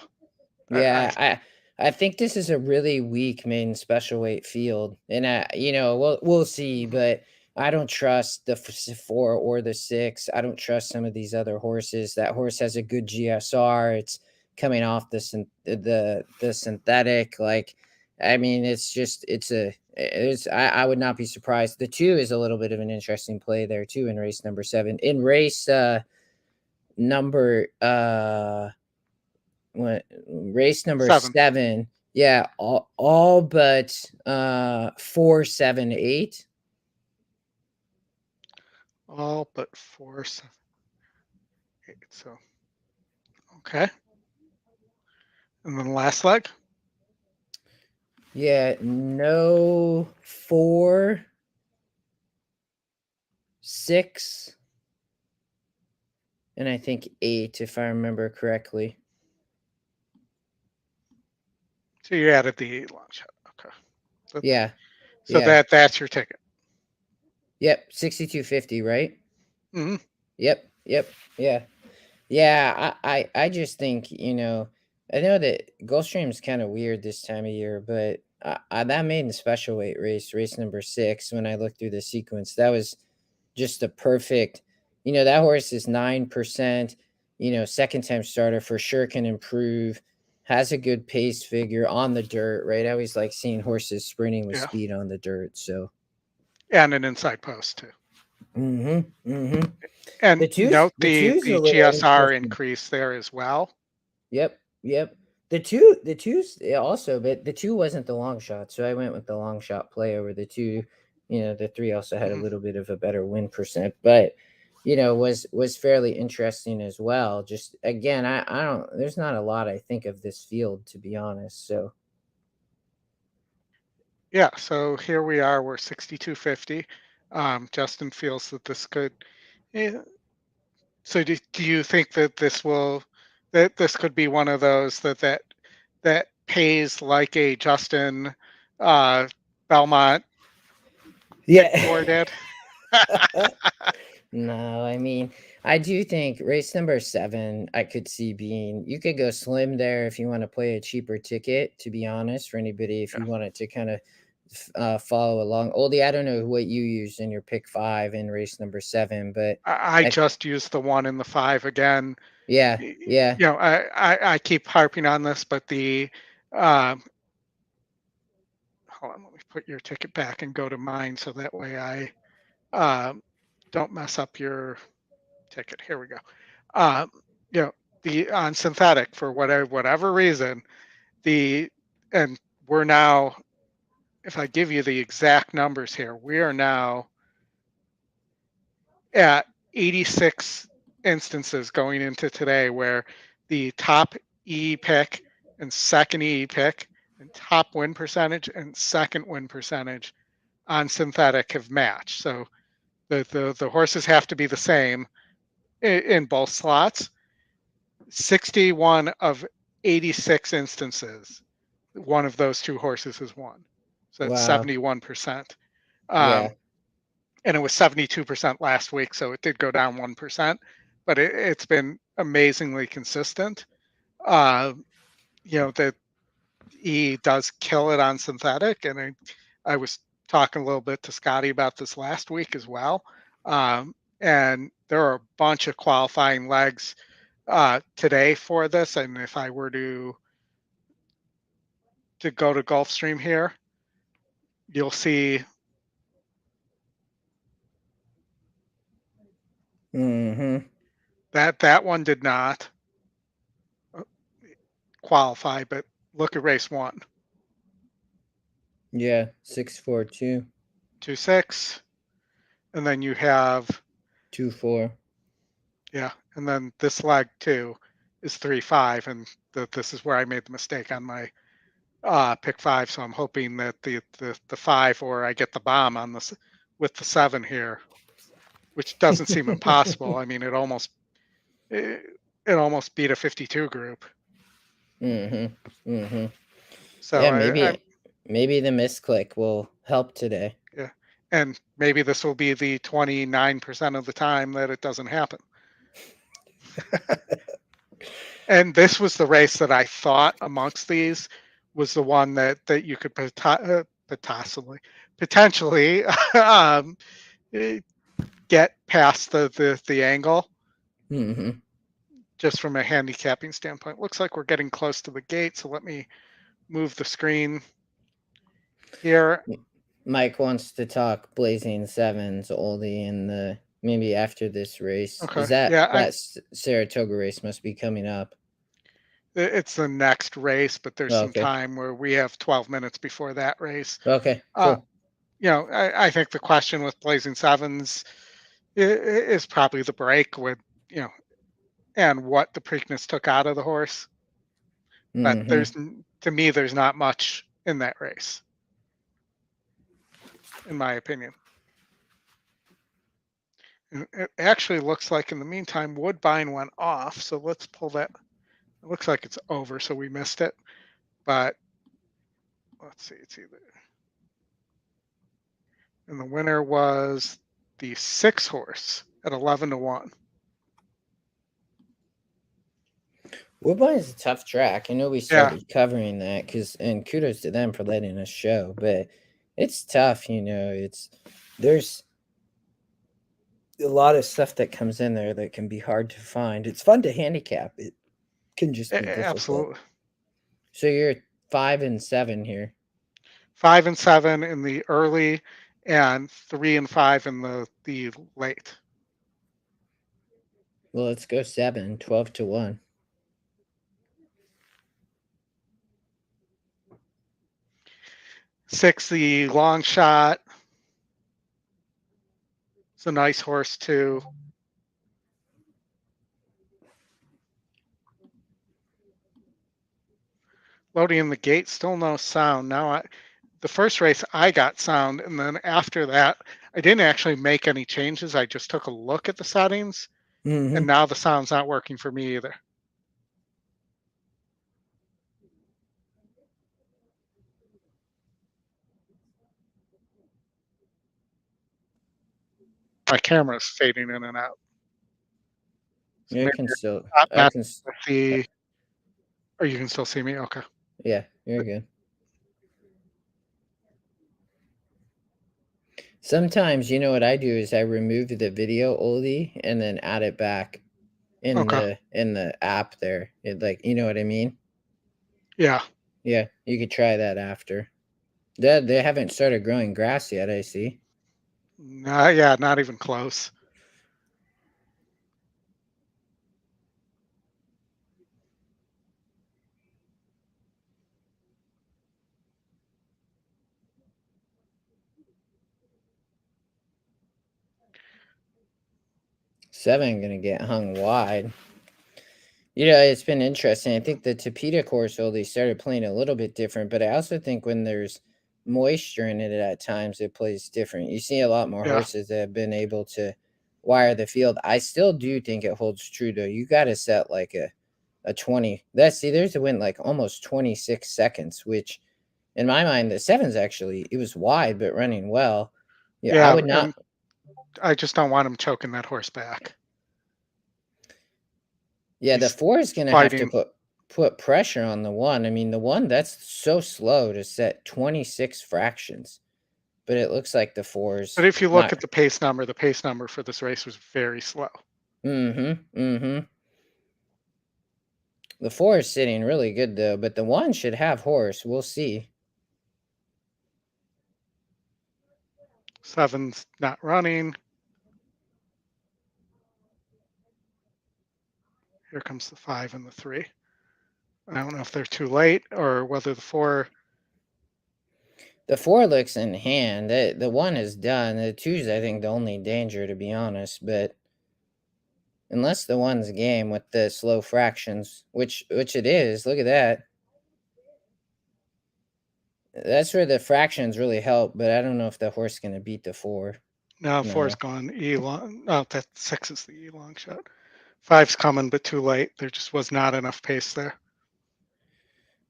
I Yeah, I think this is a really weak main special weight field, and we'll see, mhm. but I don't trust the 4 or the 6. I don't trust some of these other horses. That horse has a good GSR. It's coming off the synthetic. Like, I mean, I would not be surprised. The 2 is a little bit of an interesting play there too in race number 7. In race number what race number Seven. 7, yeah, all but 4, 7, 8. All but 4, 7, 8. So okay. And then the last leg. Yeah, no 4, 6, and I think 8 if I remember correctly. So you added the long shot. Okay. So, Yeah, so yeah, that's your ticket. yep, 6250, right? Hmm. Yep, yeah. Yeah, I just think, I know that Gulfstream's kind of weird this time of year, but that made in special weight race number 6, when I looked through the sequence, that was just the perfect, that horse is 9%, second time starter for sure, can improve, has a good pace figure on the dirt, right? I always like seeing horses sprinting with Yeah. speed on the dirt. So, And an inside post too. mm-hmm. And note The two's a the little GSR interesting. increase there as well. Yep. The two's also, but the 2 wasn't the long shot, so I went with the long shot play over the 2. The 3 also had a Hmm. little bit of a better win percent, but was fairly interesting as well. Just again, I don't. There's not a lot I think of this field, to be honest. So Yeah. So here we are. We're 6250. Justin feels that this could. Yeah. So do you think that this could be one of those that pays like a Justin uh, Belmont pick yeah. four did? No, I mean, I do think race number 7, I could see being, you could go slim there if you want to play a cheaper ticket, to be honest, for anybody, if Yeah. you wanted to kind of follow along. Oldie, I don't know what you used in your pick 5 in race number 7, but I I, just used the one and the five again. yeah, yeah, I keep harping on this, but the um, hold on, let me put your ticket back and go to mine so that way I um, don't mess up your ticket. Here we go. Um, you know, the on synthetic for whatever reason, the and we're now, if I give you the exact numbers here, we are now at 86 instances going into today where the top E pick and second E pick and top win percentage and second win percentage on synthetic have matched. So the horses have to be the same in both slots. 61 of 86 instances, one of those two horses has won. So that's Wow. 71%. Yeah. And it was 72% last week, so it did go down 1%, but it's been amazingly consistent. That he does kill it on synthetic, and I was talking a little bit to Scotty about this last week as well. And there are a bunch of qualifying legs today for this, and if I were to go to Gulfstream here, you'll see that one did not qualify, but look at race 1. Yeah. 6-4-2. 2-6, and then you have 2-4. yeah, and then this leg 2 is 3-5, and this is where I made the mistake on my pick 5. So I'm hoping that the 5, or I get the bomb on this with the 7 here, which doesn't seem impossible. I mean, it almost beat a 52 group. So Yeah, I maybe the misclick will help today. yeah, and maybe this will be the 29% of the time that it doesn't happen. And this was the race that I thought amongst these was the one that you could potentially get past the angle just from a handicapping standpoint. Looks like we're getting close to the gate, so let me move the screen here. Mike wants to talk Blazing Sevens, Oldy, in the maybe after this race. Okay, Is that yeah, Saratoga race must be coming up? it's the next race, but there's some Okay. time where we have 12 minutes before that race. Okay. Cool. I think the question with Blazing Sevens is probably the break with, and what the Preakness took out of the horse. But to me, there's not much in that race, in my opinion. And it actually looks like in the meantime, Woodbine went off. So let's pull that. It looks like it's over, so we missed it. But let's see, it's either. And the winner was the 6 horse at 11-1. Woodbine is a tough track. I know we started covering that and kudos to them for letting us show, but it's tough. There's a lot of stuff that comes in there that can be hard to find. It's fun to handicap. It can just be difficult. Absolutely. So you're 5 and 7 here. 5 and 7 in the early, and 3 and 5 in the late. Well, let's go 7, 12-1. 6, the long shot. It's a nice horse too. Loading in the gate, still no sound. Now the first race I got sound, and then after that, I didn't actually make any changes. I just took a look at the settings, and now the sound's not working for me either. My camera's fading in and out. So you can still. Or you can still see me. Okay. Yeah, you're good. Sometimes, what I do is I remove the video Oldy and then add it back in the app there. You know what I mean? Yeah. Yeah, you could try that after. They haven't started growing grass yet, I see. Yeah, not even close. 7 going to get hung wide. It's been interesting. I think the Tapeta course Oldy started playing a little bit different, but I also think when there's moisture in it at times, it plays different. You see a lot more horses that have been able to wire the field. I still do think it holds true, though. You got to set like a 20. There's a win like almost 26 seconds, which in my mind, the 7's actually, it was wide, but running well. Yeah, I would not. I just don't want him choking that horse back. Yeah, the 4 is going to have to put pressure on the 1. I mean, the 1, that's so slow to set 26 fractions. But it looks like the 4's. But if you look at the pace number for this race was very slow. The 4 is sitting really good, though. But the 1 should have horse. We'll see. 7's not running. Here comes the 5 and the 3. I don't know if they're too late or whether the 4. The 4 looks in hand. The 1 is done. The 2's, I think, the only danger, to be honest. But unless the 1's game with the slow fractions, which it is, look at that. That's where the fractions really help, but I don't know if the horse is going to beat the 4. No, 4's gone E long. Oh, that 6 is the E long shot. 5's coming, but too late. There just was not enough pace there.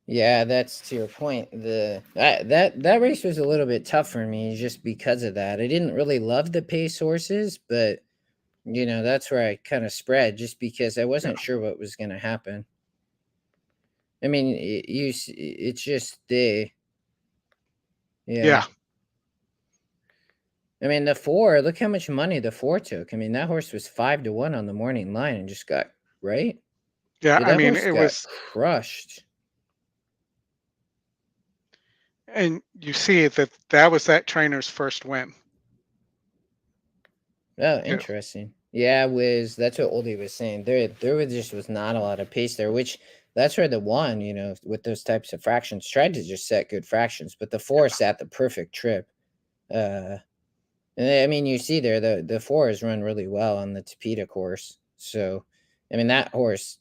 Yeah, that's to your point. That race was a little bit tough for me just because of that. I didn't really love the pace horses, but that's where I kind of spread just because I wasn't sure what was going to happen. I mean, it's just yeah. I mean, the 4, look how much money the 4 took. I mean, that horse was 5-1 on the morning line and just got right. Yeah, I mean, it was crushed. And you see that was that trainer's first win. Oh, interesting. Yeah, that's what Oldy was saying. There was not a lot of pace there, which that's where the 1, with those types of fractions, tried to just set good fractions, but the 4 sat the perfect trip. And I mean, you see there, the 4 has run really well on the Tapeta course. So, I mean, that horse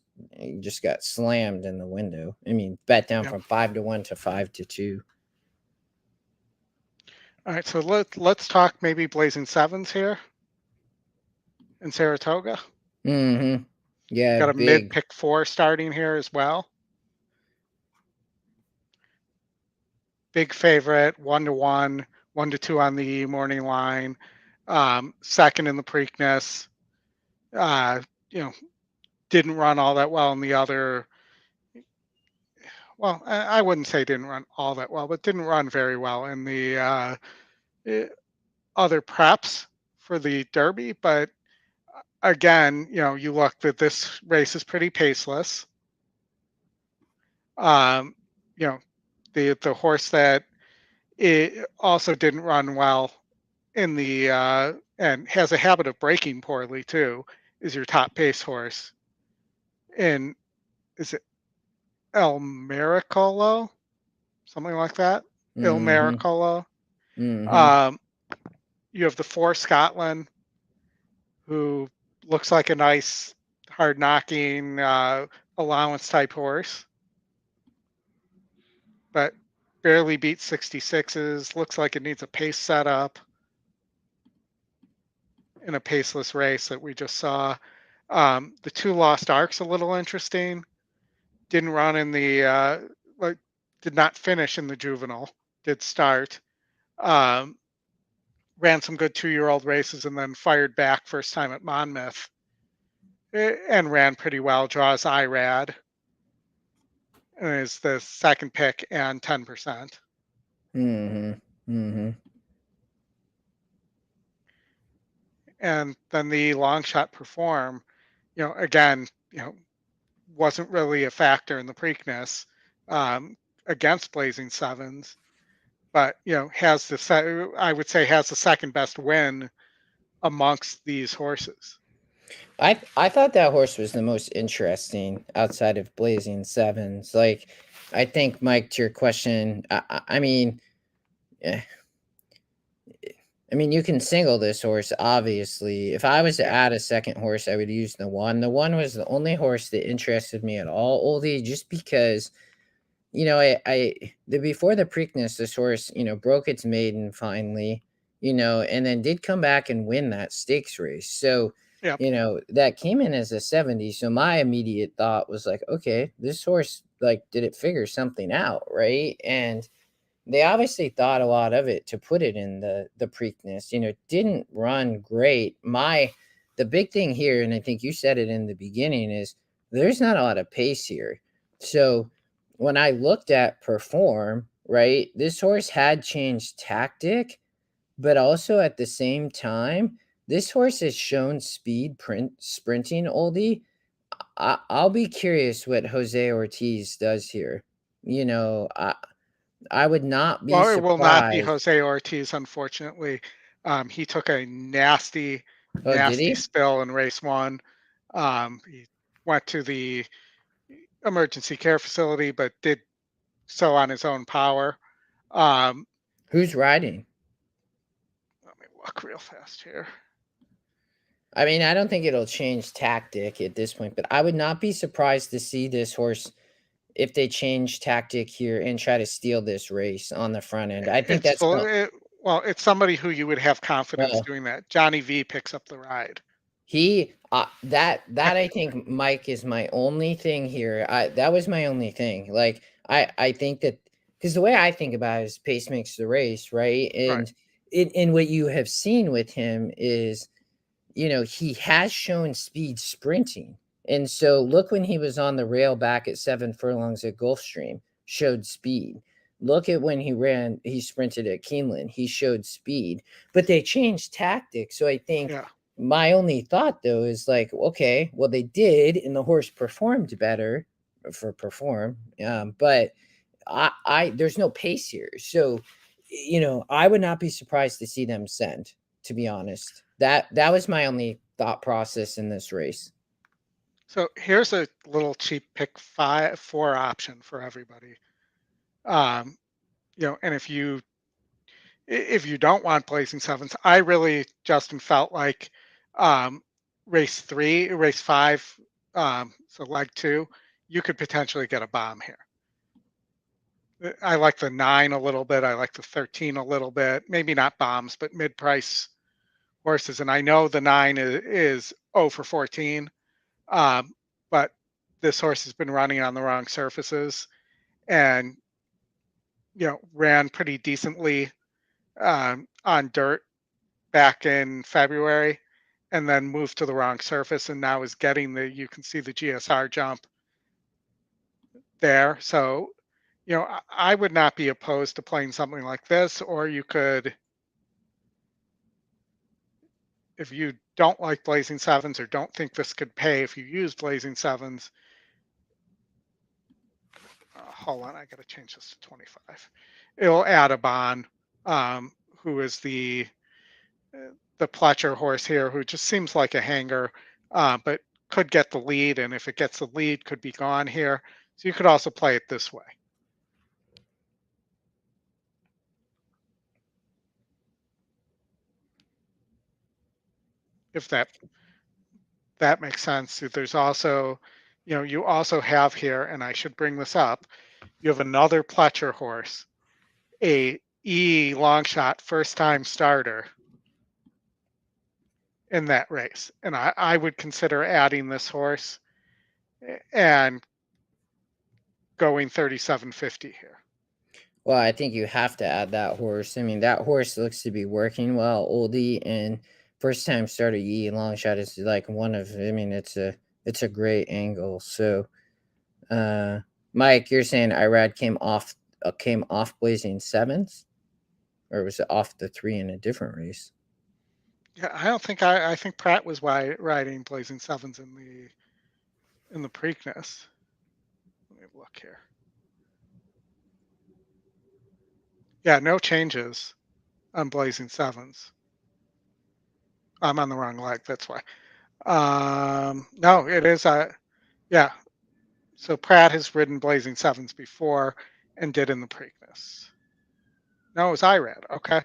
just got slammed in the window. I mean, bet down from 5-1 to 5-2. All right, so let's talk maybe Blazing 7s here in Saratoga. Yeah, got a mid pick 4 starting here as well. Big favorite, 1-1, 1-2 on the morning line, second in the Preakness. Didn't run all that well in the other. Well, I wouldn't say didn't run all that well, but didn't run very well in the other preps for the Derby. But again, you look that this race is pretty paceless. The horse that it also didn't run well in the and has a habit of breaking poorly too is your top pace horse. And is it El Miracolo? Something like that. Il Miracolo. You have the 4 Scotland, who looks like a nice hard knocking allowance type horse, but barely beats 66s. Looks like it needs a pace setup in a paceless race that we just saw. The 2 Lost Ark's a little interesting. Didn't run in the did not finish in the juvenile. Did start. Ran some good 2-year-old races and then fired back first time at Monmouth and ran pretty well. Draws IRAD and is the second pick and 10%. And then the long shot Perform, again, wasn't really a factor in the Preakness against Blazing 7s, but has the second best win amongst these horses. I thought that horse was the most interesting outside of Blazing 7s. Like, I think, Mike, to your question, I mean, I mean, you can single this horse, obviously. If I was to Yeah. add a second horse, I would use the one. The one was the only horse that interested me at all, Oldie, just because, before the Preakness, this horse, broke its maiden finally, and then did come back and win that stakes race. So, Yep. that came in as a 70. So my immediate thought was like, okay, this horse, like, did it figure something out, right? And they obviously thought a lot of it to put it in the Preakness. Didn't run great. The big thing here, and I think you said it in the beginning, is there's not a lot of pace here. So when I looked at perform, right, this horse had changed tactic, but also at the same time, this horse has shown speed sprinting, Oldie. I'll be curious what Jose Ortiz does here. I would not be Well, it will not be surprised. Jose Ortiz, unfortunately. He took a nasty, Oh, did nasty he? spill in race one. He went to the emergency care facility, but did so on his own power. Um, Who's riding? Let me look real fast here. I mean, I don't think it'll change tactic at this point, but I would not be surprised to see this horse if they change tactic here and try to steal this race on the front end. I think It's that's full- it, well, it's somebody who you would have confidence well, doing that. Johnny V picks up the ride. that I think, Mike, is my only thing here. That was my only thing. Like, I think that, because the way I think about it is pace makes the race, right? Right. And in what you have seen with him is, he has shown speed sprinting. And so look, when he was on the rail back at 7 furlongs at Gulfstream, showed speed. Look at when he sprinted at Keeneland, he showed speed, but they changed tactics. So I think Yeah. my only thought, though, is like, okay, well, they did, and the horse performed better for perform. But there's no pace here. So, I would not be surprised to see them send, to be honest. That was my only thought process in this race. So here's a little cheap pick 4 option for everybody. Um, and if you don't want Blazing Sevens, I really, Justin, felt like um, race 5, so leg 2, you could potentially get a bomb here. I like the 9 a little bit. I like the 13 a little bit. Maybe not bombs, but mid-price horses. And I know the 9 is 0 for 14, um, but this horse has been running on the wrong surfaces and ran pretty decently on dirt back in February, and then moved to the wrong surface, and now is getting you can see the GSR jump there. So, I would not be opposed to playing something like this, or you could, if you don't like Blazing Sevens or don't think this could pay if you use Blazing Sevens. Hold on, I got to change this to 25. It'll add a Bond, who is the Pletcher horse here, who just seems like a hanger, but could get the lead, and if it gets the lead, could be gone here. So you could also play it this way. If that makes sense. There's also, you also have here, and I should bring this up, you have another Pletcher horse, a E long shot first time starter in that race. And I would consider adding this horse and going 37.50 here. Well, I think you have to add that horse. I mean, that horse looks to be working well, Oldie, and first time starter Yi long shot is like one of. I mean, it's a great angle. So, uh, Mike, you're saying Irad came off Blazing Sevens, or was it off the 3 in a different race? Yeah, I don't think I think Pratt was riding Blazing Sevens in the Preakness. Let me look here. Yeah, no changes on Blazing Sevens. I'm on the wrong leg, that's why. No, it is yeah. So Pratt has ridden Blazing Sevens before and did in the Preakness. No, it was Irad. Okay.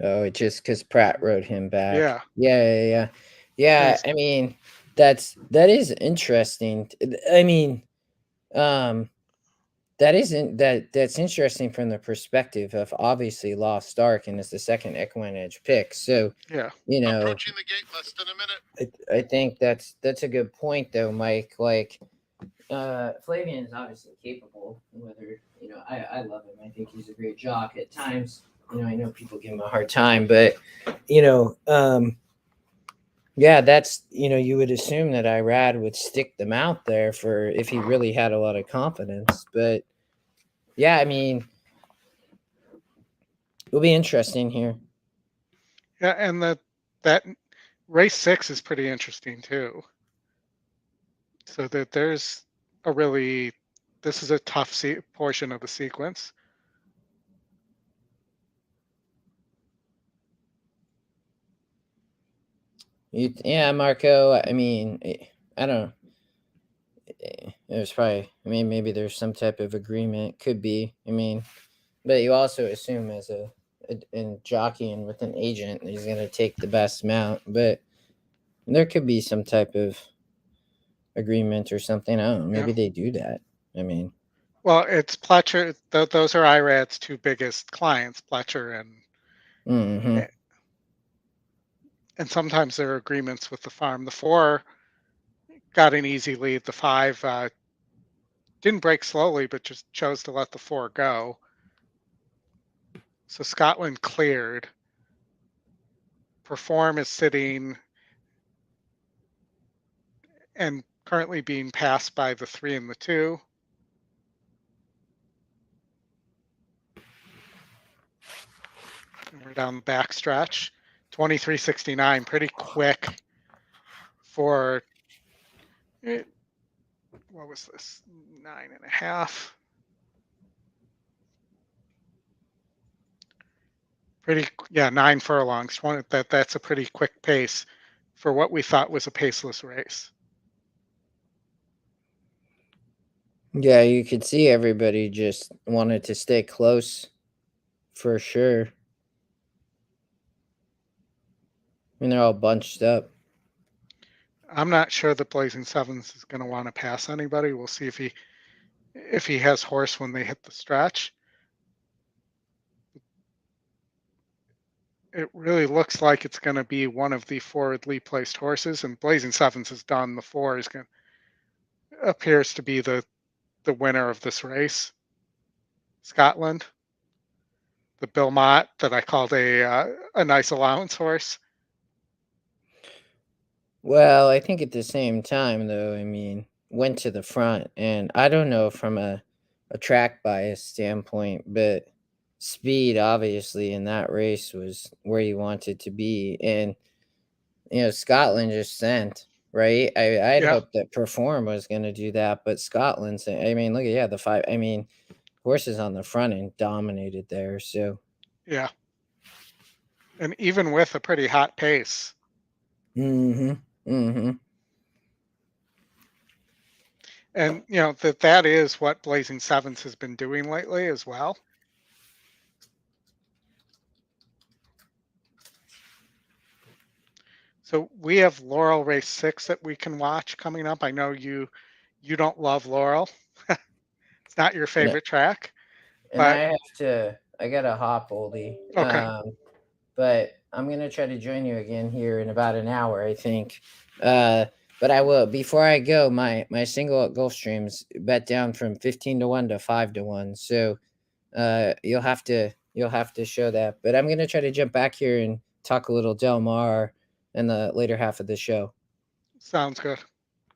Oh, it just because Pratt wrote him back. Yeah. Yeah. I mean, that is interesting. I mean, um, that's interesting from the perspective of obviously Lost Ark and is the second EquinEdge pick. So Yeah. you know, Approaching the gate less than a minute. I think that's a good point though, Mike. Like, Flavian is obviously capable. Whether I love him. I think he's a great jock. At times, I know people give him a hard time, but you know, yeah, that's you would assume that Irad would stick them out there for if he really had a lot of confidence. But yeah, I mean, it'll be interesting here. Yeah, and that race 6 is pretty interesting too. So that there's a really this is a tough portion of the sequence. Yeah, Marco. I mean, I don't. There's probably. I mean, maybe there's some type of agreement. Could be. I mean, but you also assume as in jockeying with an agent, he's gonna take the best mount. But there could be some type of agreement or something. I don't know. Maybe Yeah. they do that. I mean, Well, it's Pletcher. Those are Irad's two biggest clients, Pletcher mm-hmm. and sometimes there are agreements with the farm. The 4 got an easy lead. The 5 didn't break slowly, but just chose to let the 4 go. So Scotland cleared. Perform is sitting and currently being passed by the 3 and the 2. And we're down the back stretch. 23.69, pretty quick for what was this? 9.5. Pretty, yeah, 9 furlongs. That's a pretty quick pace for what we thought was a paceless race. Yeah, you could see everybody just wanted to stay close for sure. I mean, they're all bunched up. I'm not sure that Blazing Sevens is going to want to pass anybody. We'll see if he has horse when they hit the stretch. It really looks like it's going to be one of the forwardly placed horses, and Blazing Sevens is done. The 4 is appears to be the winner of this race. Scotland, the Bill Mott that I called a nice allowance horse. Well, I think at the same time, though, I mean, went to the front, and I don't know from a track bias standpoint, but speed obviously in that race was where you wanted to be, and Scotland just sent right. I'd Yeah, hoped that Perform was going to do that, but Scotland sent. I mean, look at the 5. I mean, horses on the front end dominated there. So yeah, and even with a pretty hot pace. mm-hmm. And that is what Blazing Sevens has been doing lately as well. So we have Laurel race 6 that we can watch coming up. I know you don't love Laurel. It's not your favorite track, And but I got to hop, Oldy. okay. But I'm gonna try to join you again here in about an hour, I think. But I will before I go. My single at Gulfstream's bet down from 15-1 to 5-1. So you'll have to show that. But I'm gonna try to jump back here and talk a little Del Mar in the later half of the show. Sounds good.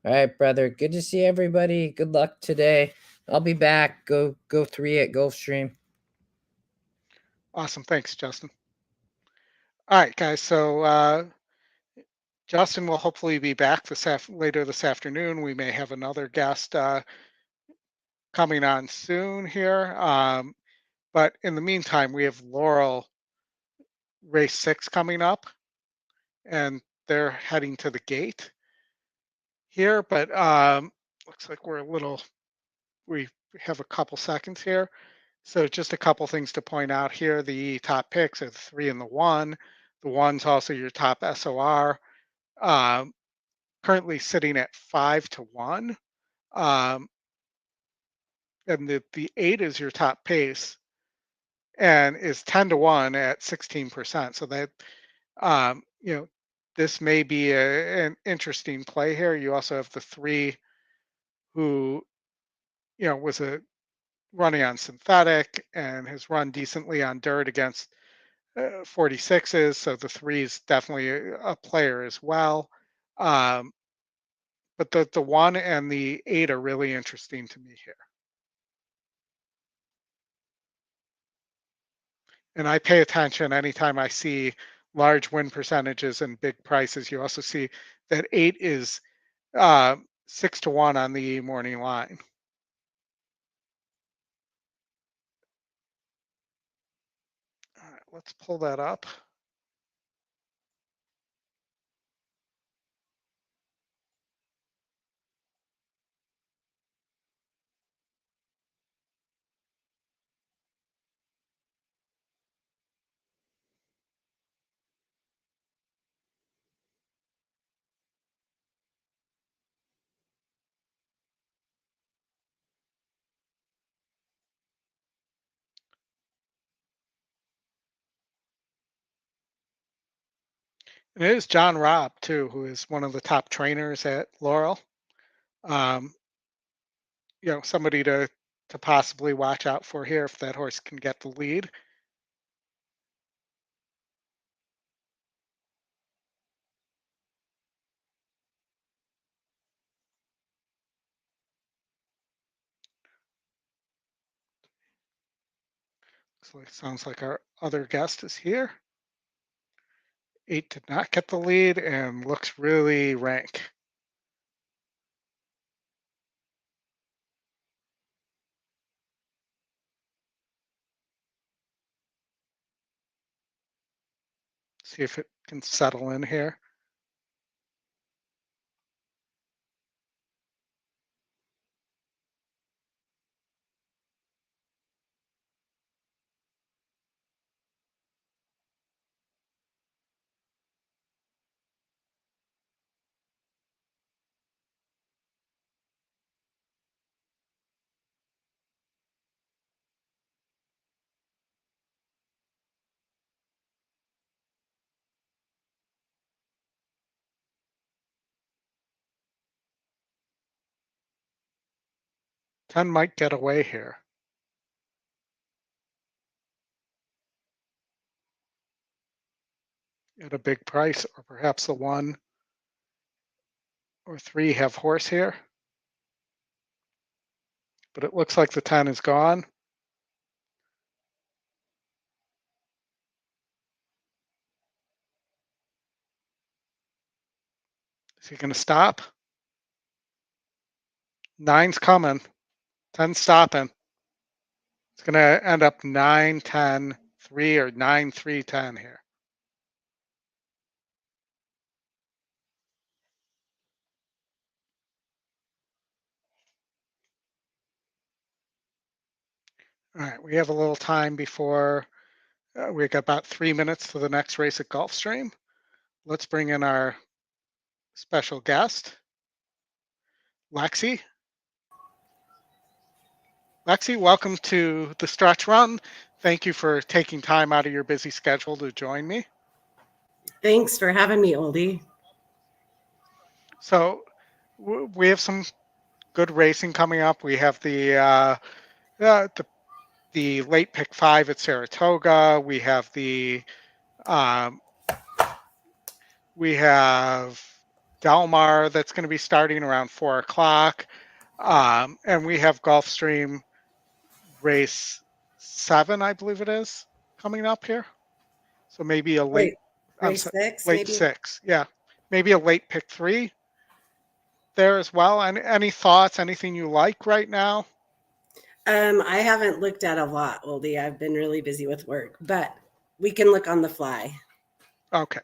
All right, brother. Good to see everybody. Good luck today. I'll be back. Go 3 at Gulfstream. Awesome. Thanks, Justin. All right, guys. So Justin will hopefully be back later this afternoon. We may have another guest coming on soon here. But in the meantime, we have Laurel race 6 coming up, and they're heading to the gate here. But looks like we have a couple seconds here. So just a couple things to point out here. The top picks are the 3 and the 1. The 1's also your top SOR. Um, currently sitting at 5-1. Um, and the 8 is your top pace and is 10-1 at 16%. So that, you know, this may be an interesting play here. You also have the 3 who, you know, was running on synthetic and has run decently on dirt against 46s. So the 3 is definitely a player as well. But the 1 and the 8 are really interesting to me here. And I pay attention anytime I see large win percentages and big prices. You also see that 8 is 6-1 on the morning line. All right, let's pull that up. And it is John Robb too, who is one of the top trainers at Laurel. Um, you know, somebody to possibly watch out for here if that horse can get the lead. So it sounds like our other guest is here. 8 did not get the lead and looks really rank. See if it can settle in here. Ten might get away here at a big price, or perhaps the 1 or 3 have horse here. But it looks like the 10 is gone. Is he going to stop? 9's coming. 10's stopping. It's going to end up 9-10-3 or 9-3-10 here. All right, we have a little time before we got about 3 minutes to the next race at Gulfstream. Let's bring in our special guest, Lexi. Lexi, welcome to the Stretch Run. Thank you for taking time out of your busy schedule to join me. Thanks for having me, Oldy. So we have some good racing coming up. We have the late pick 5 at Saratoga. We have we have Delmar that's going to be starting around 4 o'clock. And we have Gulfstream race 7, I believe it is, coming up here. So maybe a late race 6, late maybe? 6. Yeah, maybe a late pick 3 there as well. And any thoughts? Anything you like right now? I haven't looked at a lot, Oldy. I've been really busy with work, but we can look on the fly. Okay.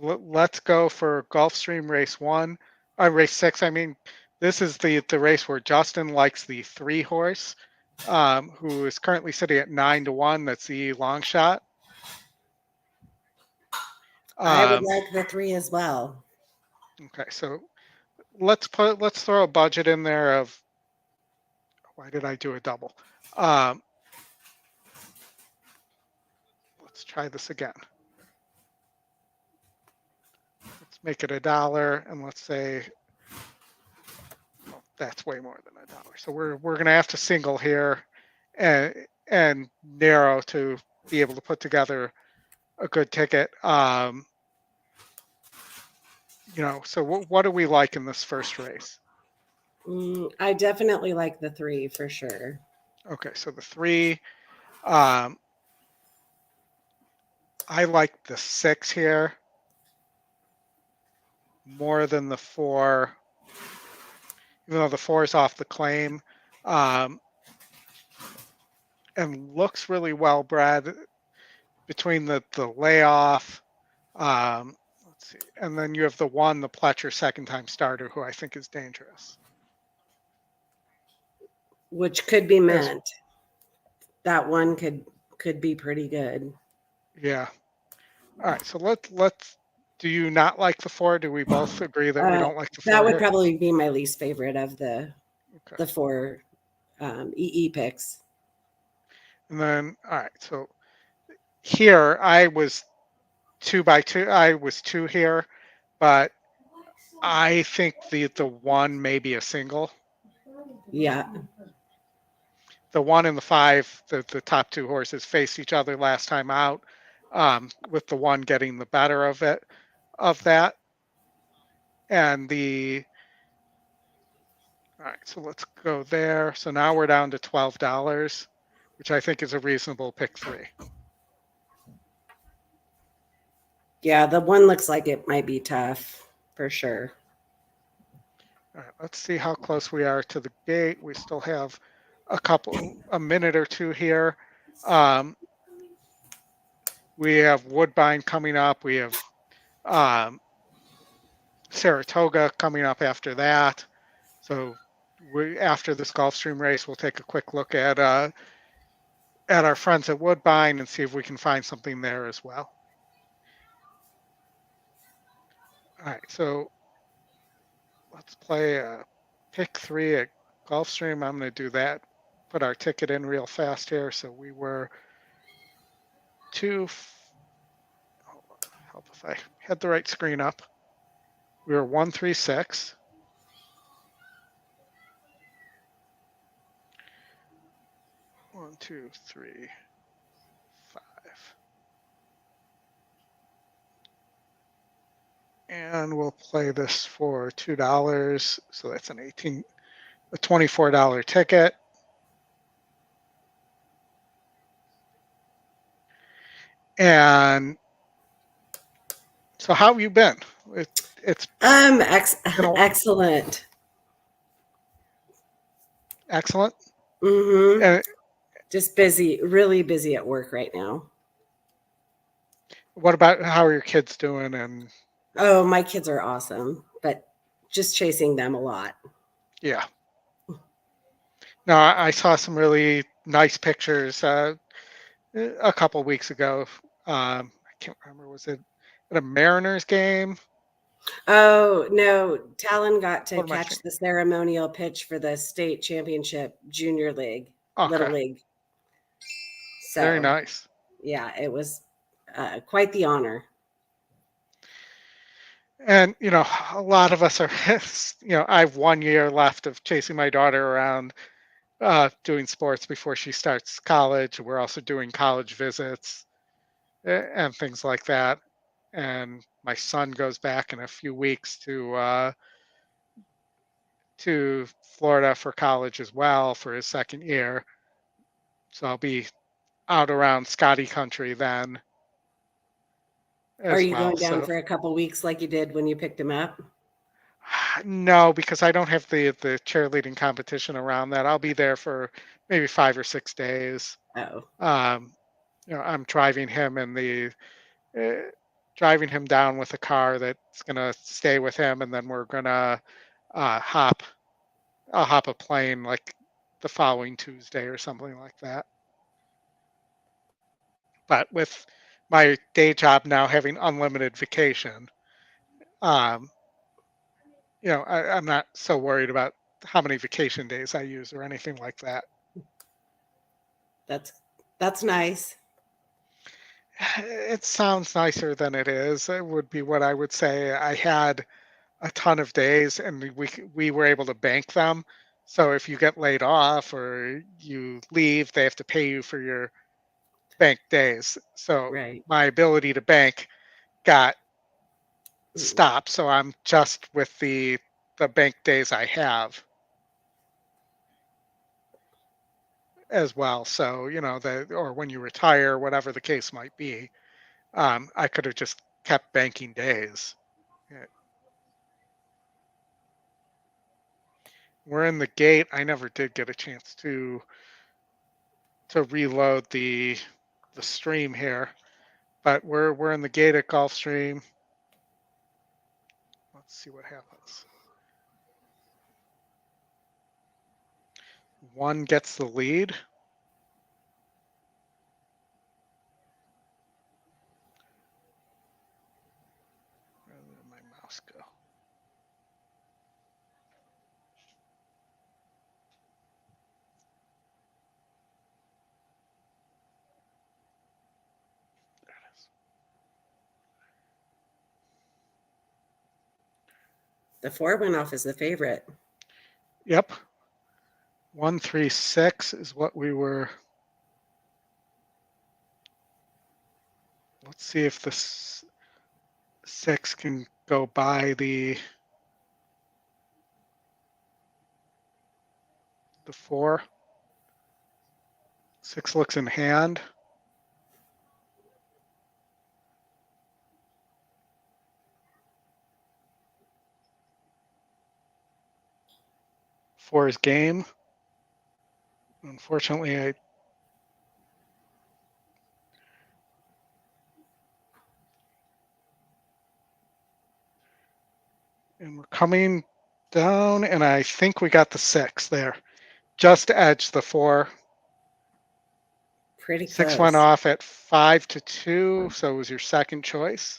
Let's go for Gulfstream race 1. Race 6. I mean, this is the race where Justin likes the 3 horse. who is currently sitting at 9-1. That's the long shot. I would like the 3 as well. Okay, so let's throw a budget in there of, why did I do a double? Let's try this again. Let's make it $1, and let's say, well, that's way more than $1. So we're gonna have to single here and narrow to be able to put together a good ticket. So what do we like in this first race? I definitely like the 3 for sure. Okay, so the 3, I like the 6 here more than the 4, even though the 4 is off the claim, and looks really well bred between the layoff. Let's see, and then you have the 1, the Pletcher second time starter, who I think is dangerous. Which could be meant. That one could be pretty good. Yeah. All right. So let's. Do you not like the 4? Do we both agree that we don't like the 4? That would probably be my least favorite of the 4 EE picks. And then, all right. So here I was 2 by 2. I was 2 here, but I think the 1 may be a single. Yeah. The 1 and the 5, the top 2 horses faced each other last time out, with the 1 getting the better of that. And all right, so let's go there. So now we're down to $12, which I think is a reasonable pick 3. Yeah, the 1 looks like it might be tough for sure. All right, let's see how close we are to the gate. We still have a minute or 2 here. We have Woodbine coming up. We have Saratoga coming up after that. So after this Gulfstream race, we'll take a quick look at our friends at Woodbine and see if we can find something there as well. All right, so let's play a pick 3 at Gulfstream. I'm going to do that. Put our ticket in real fast here. So we were 2. Hold on, help if I had the right screen up. We were 136. One, 2, 3, 5. And we'll play this for $2. So that's a $24 ticket. And so how have you been? It's excellent. Excellent. Mm-hmm. Just busy, really busy at work right now. What about how are your kids doing? And oh, my kids are awesome, but just chasing them a lot. Yeah. No, I saw some really nice pictures a couple weeks ago. I can't remember. Was it at a Mariners game? Oh, no. Talon got to What am I catch thinking? the ceremonial pitch for the state championship junior league, little league. So, very nice. Yeah, it was quite the honor. And, a lot of us are, I have 1 year left of chasing my daughter around doing sports before she starts college. We're also doing college visits and things like that. And my son goes back in a few weeks to Florida for college as well for his second year. So I'll be out around Scotty country then. Are you going down for a couple weeks like you did when you picked him up? No, because I don't have the cheerleading competition around that. I'll be there for maybe 5 or 6 days. Oh. I'm driving him driving him down with a car that's gonna stay with him, and then we're gonna I'll hop a plane like the following Tuesday or something like that. But with my day job now having unlimited vacation, I'm not so worried about how many vacation days I use or anything like that. That's nice. It sounds nicer than it is. It would be what I would say. I had a ton of days, and we were able to bank them. So if you get laid off or you leave, they have to pay you for your bank days. So Right. my ability to bank got stopped. So I'm just with the bank days I have as well. So or when you retire, whatever the case might be, I could have just kept banking days. Yeah. We're in the gate. I never did get a chance to reload the stream here, but we're in the gate at Gulfstream. Let's see what happens. One gets the lead. Where did my mouse go? There it is. The 4 went off as the favorite. Yep. 136 is what we were. Let's see if this 6 can go by the 4. 6 looks in hand. Four is game. Unfortunately, and we're coming down, and I think we got the 6 there. Just edged the 4. Pretty 6 close. went off at 5-2, so it was your second choice.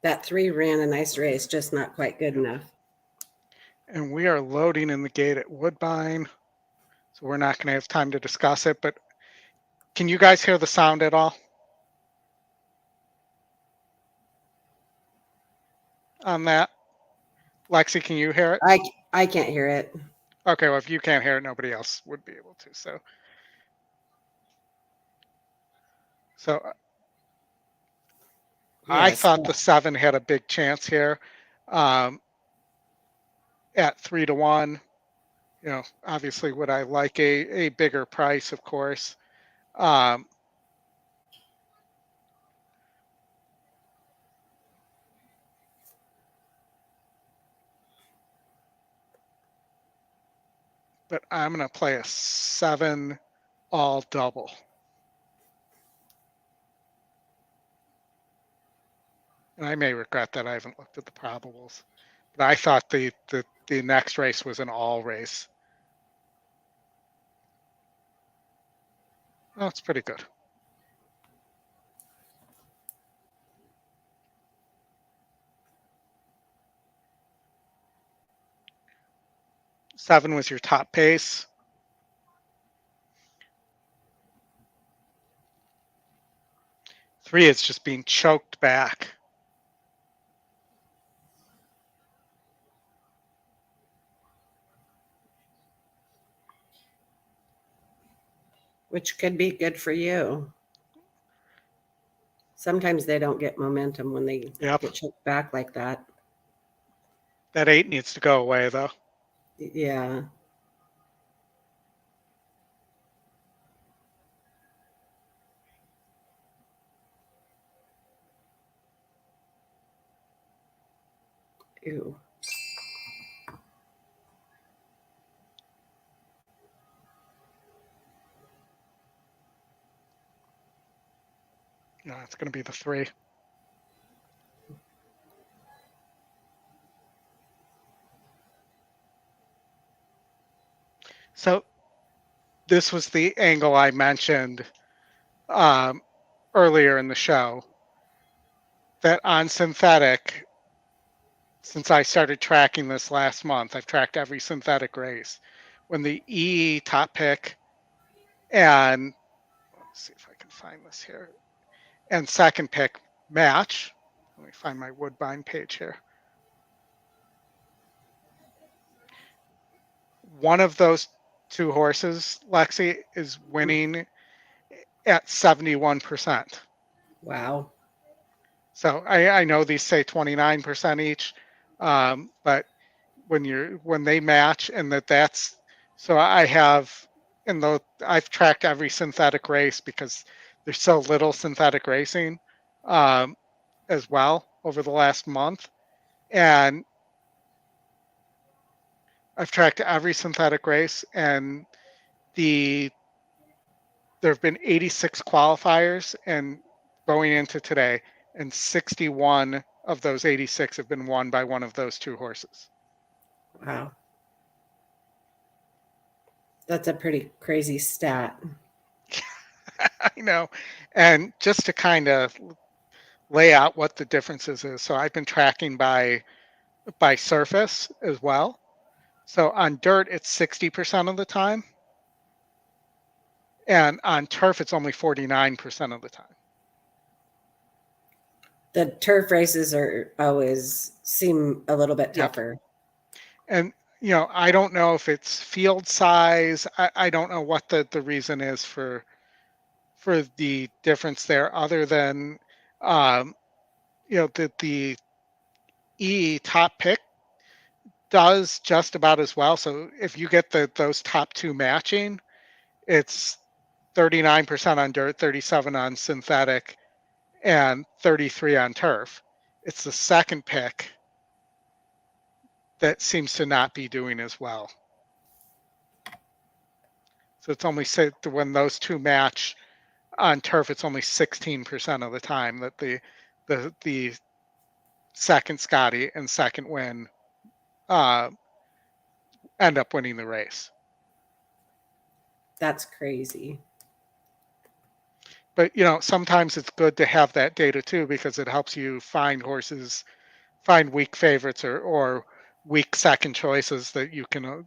That 3 ran a nice race, just not quite good enough. And we are loading in the gate at Woodbine, so we're not going to have time to discuss it, but can you guys hear the sound at all on that? Lexi, can you hear it? I can't hear it. Okay, well, if you can't hear it, nobody else would be able to. So I Yes, thought the 7 had a big chance here at 3-1. Obviously, would I like a bigger price, of course. But I'm going to play a 7 all double. And I may regret that I haven't looked at the probables. But I thought the next race was an all race. Oh, it's pretty good. Seven was your top pace. Three is just being choked back. which could be good for you. Sometimes they don't get momentum when they Yep. get choked back like that. That 8 needs to go away, though. Yeah. Ew. That's going to be the 3. So this was the angle I mentioned earlier in the show, that on synthetic, since I started tracking this last month, I've tracked every synthetic race. When the E top pick and let's see if I can find this here, and second pick match. Let me find my Woodbine page here. One of those 2 horses, Lexi, is winning at 71%. Wow. So I know these say 29% each, but when they match, and that's, so I have, and though I've tracked every synthetic race because there's so little synthetic racing as well over the last month, and I've tracked every synthetic race, and there have been 86 qualifiers, and going into today, and 61 of those 86 have been won by one of those 2 horses. Wow. That's a pretty crazy stat. I know. And just to kind of lay out what the differences is, so I've been tracking by surface as well. So on dirt, it's 60% of the time. And on turf, it's only 49% of the time. The turf races are always seem a little bit tougher. And, I don't know if it's field size. I don't know what the reason is for the difference there, other than, the E top pick does just about as well. So if you get those top 2 matching, it's 39% on dirt, 37 on synthetic, and 33 on turf. It's the second pick that seems to not be doing as well. So it's only when those 2 match on turf, it's only 16% of the time that the second Scotty and second win end up winning the race. That's crazy. But sometimes it's good to have that data too, because it helps you find horses, find weak favorites or weak second choices that you can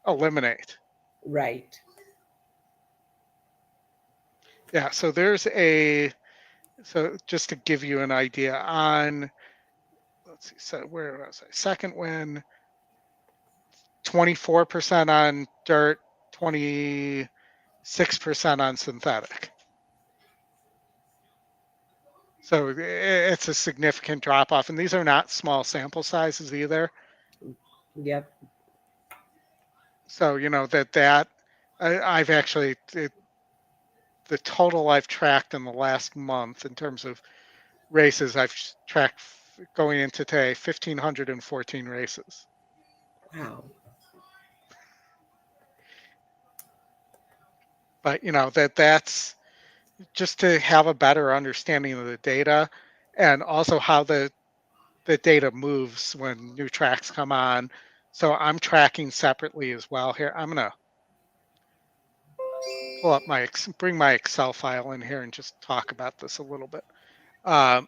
eliminate. Right. Yeah, so so just to give you an idea on, let's see, so where was I? Second win, 24% on dirt, 26% on synthetic. So it's a significant drop off, and these are not small sample sizes either. Yep. So I've actually, the total I've tracked in the last month in terms of races, I've tracked going into today 1,514 races. Wow. But that's just to have a better understanding of the data, and also how the data moves when new tracks come on. So I'm tracking separately as well here. I'm gonna pull up bring my Excel file in here and just talk about this a little bit. And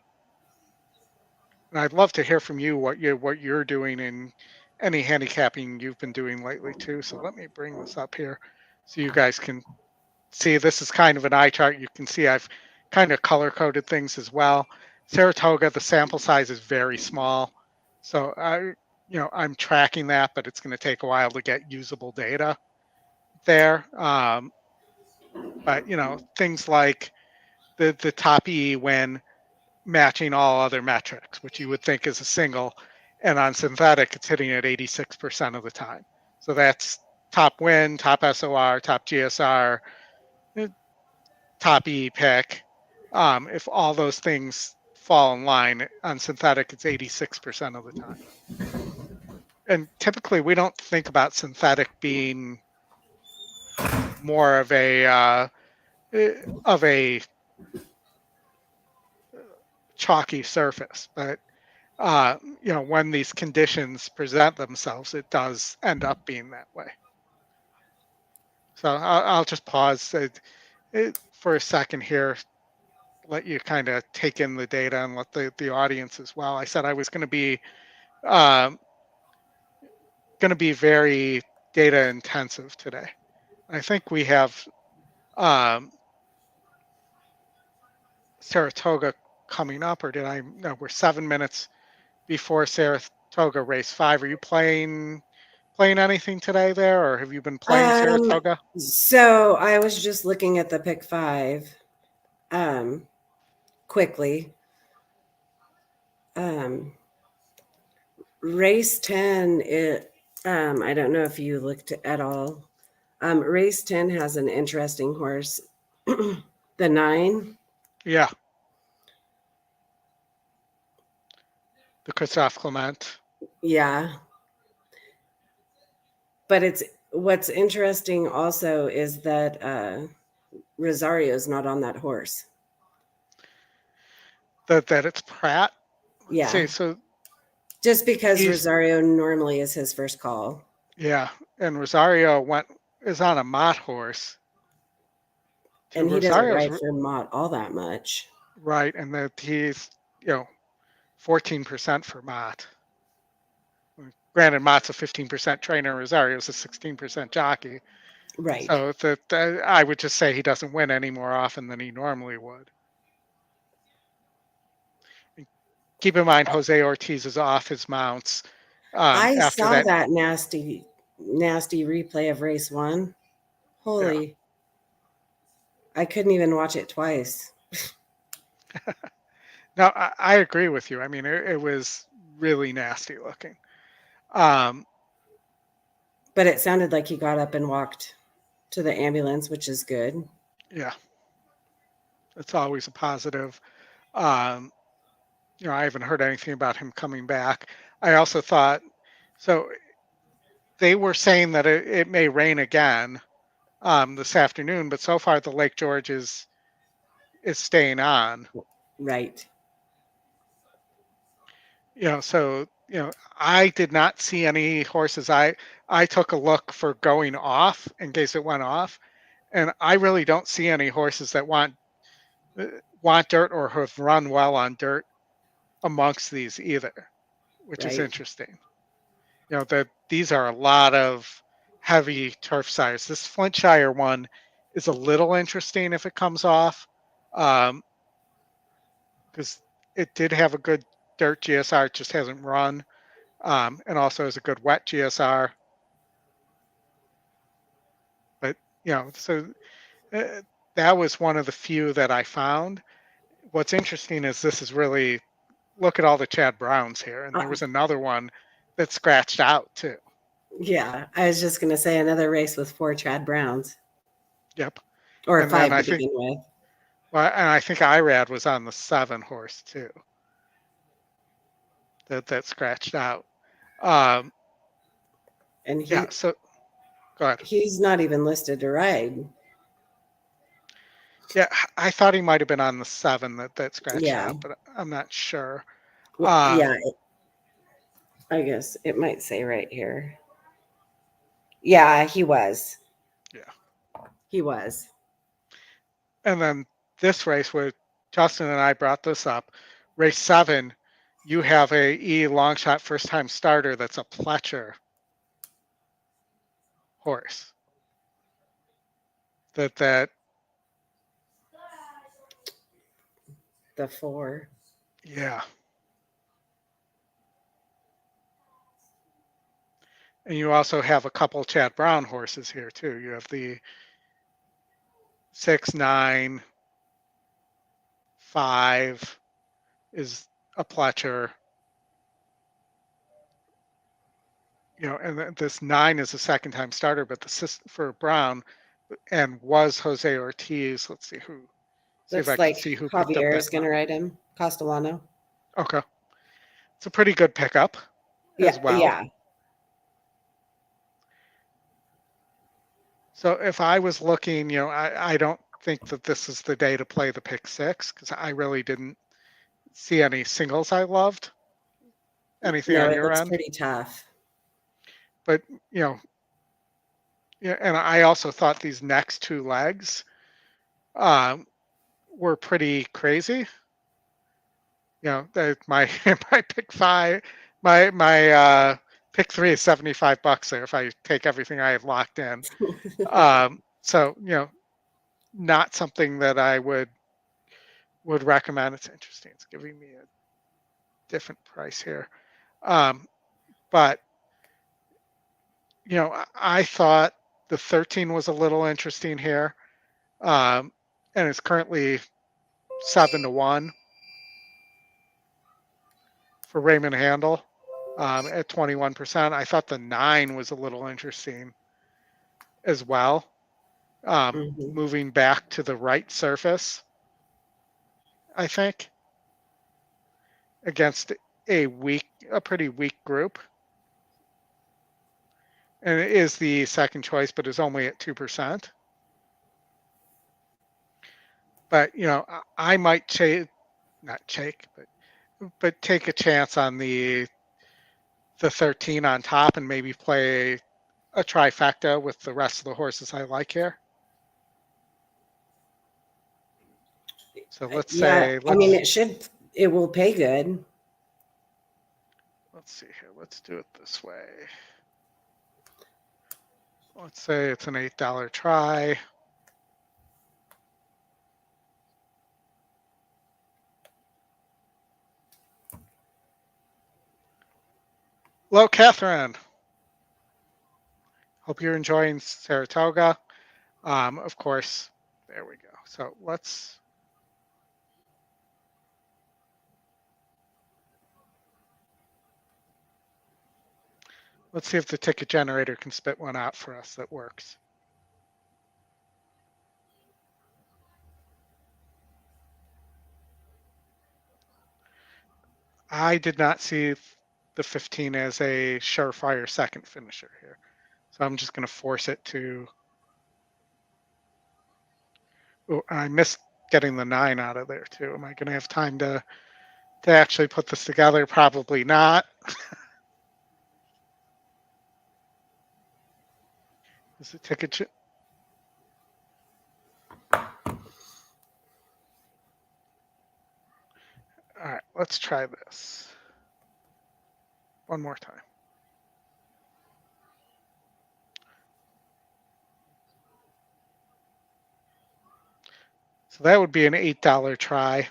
I'd love to hear from you what you're doing in any handicapping you've been doing lately too. So let me bring this up here so you guys can see. This is kind of an eye chart. You can see I've kind of color coded things as well. Saratoga, the sample size is very small, so I'm tracking that, but it's going to take a while to get usable data there. But things like the top E when matching all other metrics, which you would think is a single, and on synthetic, it's hitting at 86% of the time. So that's top win, top SOR, top GSR, top E pick. If all those things fall in line, on synthetic, it's 86% of the time. And typically, we don't think about synthetic being more of a chalky surface, but you know, when these conditions present themselves, it does end up being that way. So I'll just pause it for a second here, let you kind of take in the data and let the audience as well. I said I was um, going to be very data intensive today. I think we have Saratoga coming up, or did I? No, we're 7 minutes before Saratoga race 5. Are you playing anything today there, or have you been playing Saratoga? So I was just looking at the pick 5 quickly. Race 10, I don't know if you looked at all. Race 10 has an interesting horse, the 9. Yeah. The Christophe Clement. Yeah. But what's interesting also is that Rosario's not on that horse. That it's Pratt. Yeah. See, so just because Rosario normally is his first call. Yeah, and Rosario is on a Mott horse. And he doesn't ride for Mott all that much. Right, and that he's 14% for Mott. Granted, Mott's a 15% trainer, Rosario's a 16% jockey. Right. So I would just say he doesn't win any more often than he normally would. Keep in mind, Jose Ortiz is off his mounts. I saw that nasty replay of race 1. Holy. Yeah. I couldn't even watch it twice. No, I agree with you. I mean, it was really nasty looking. But it sounded like he got up and walked to the ambulance, which is good. Yeah. It's always a positive. I haven't heard anything about him coming back. I also thought, so they were saying that it may rain again this afternoon, but so far the Lake George is staying on. Right. So I did not see any horses. I took a look for going off in case it went off, and I really don't see any horses that want dirt or have run well on dirt amongst these either, which is interesting. That these are a lot of heavy turf sires. This Flintshire one is a little interesting if it comes off, because it did have a good dirt GSR, it just hasn't run, and also has a good wet GSR. But so that was one of the few that I found. What's interesting is this is really, look at all the Chad Browns here, and there was another one that scratched out too. Yeah, I was just going to say another race with 4 Chad Browns. Yep. Or and 5 to begin with. Well, and I think Irad was on the 7 horse too. That scratched out. And so go ahead. He's not even listed to ride. Yeah, I thought he might have been on the 7 that scratched out, but I'm not sure. Well, I guess it might say right here. Yeah, he was. Yeah. He was. And then this race where Justin and I brought this up, race 7, you have a E long shot first time starter that's a Pletcher horse. That the 4. Yeah. And you also have a couple Chad Brown horses here too. You have the 6, 9, 5 is a Pletcher. And this 9 is a second time starter, but for Brown and was Jose Ortiz. Let's see who. Looks like Javier is going to ride him. Castellano. Okay. It's a pretty good pickup as well. Yeah. So if I was looking, I don't think that this is the day to play the pick 6 because I really didn't see any singles I loved. Anything No, on it your looks end? pretty tough. But, you know, yeah, and I also thought these next two legs were pretty crazy. You know, my my pick five, my pick three is $75 there if I take everything I have locked in. So you know, not something that I would recommend. It's interesting. It's giving me a different price here, but you know, I thought the 13 was a little interesting here, and it's currently 7-1 for Raymond Handel at 21%. I thought the 9 was a little interesting as well, moving back to the right surface, I think, against a pretty weak group. And it is the second choice, but is only at 2%. But, you know, I might but take a chance on the 13 on top and maybe play a trifecta with the rest of the horses I like here. So let's say, I mean, it will pay good. Let's see here. Let's do it this way. Let's say it's an $8 try. Hello, Catherine. Hope you're enjoying Saratoga. Of course, there we go. So let's see if the ticket generator can spit one out for us that works. I did not see the 15 as a surefire second finisher here. So I'm just going to force it to. Oh, I missed getting the 9 out of there too. Am I going to have time to actually put this together? Probably not. Is the ticket? All right, let's try this one more time. So that would be an $8 try.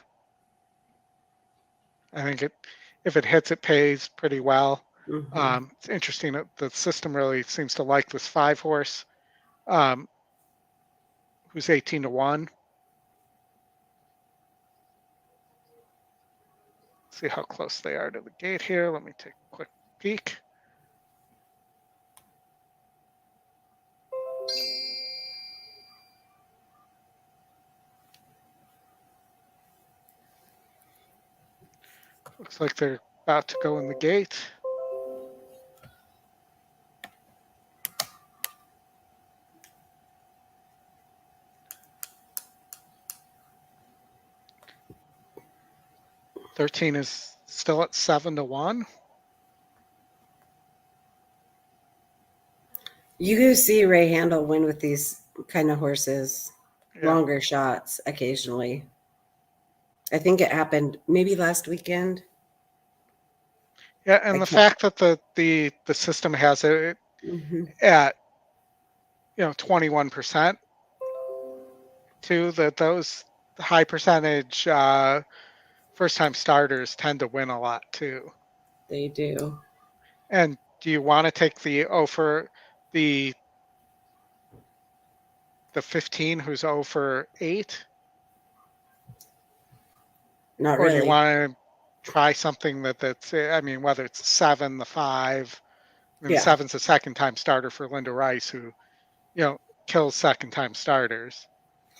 I think if it hits, it pays pretty well. It's interesting that the system really seems to like this 5 horse, who's 18-1. See how close they are to the gate here. Let me take a quick peek. Looks like they're about to go in the gate. $13 is still at 7-1. You go see Ray Handel win with these kind of horses, longer shots occasionally. I think it happened maybe last weekend. Yeah, and the fact that the system has it at 21% too, that those high percentage first time starters tend to win a lot too. They do. And do you want to take the for the 15 who's 0 for 8? Not or really. Do you want to try something that's, I mean, whether it's 7, the 5, and 7's a second time starter for Linda Rice, who, kills second time starters.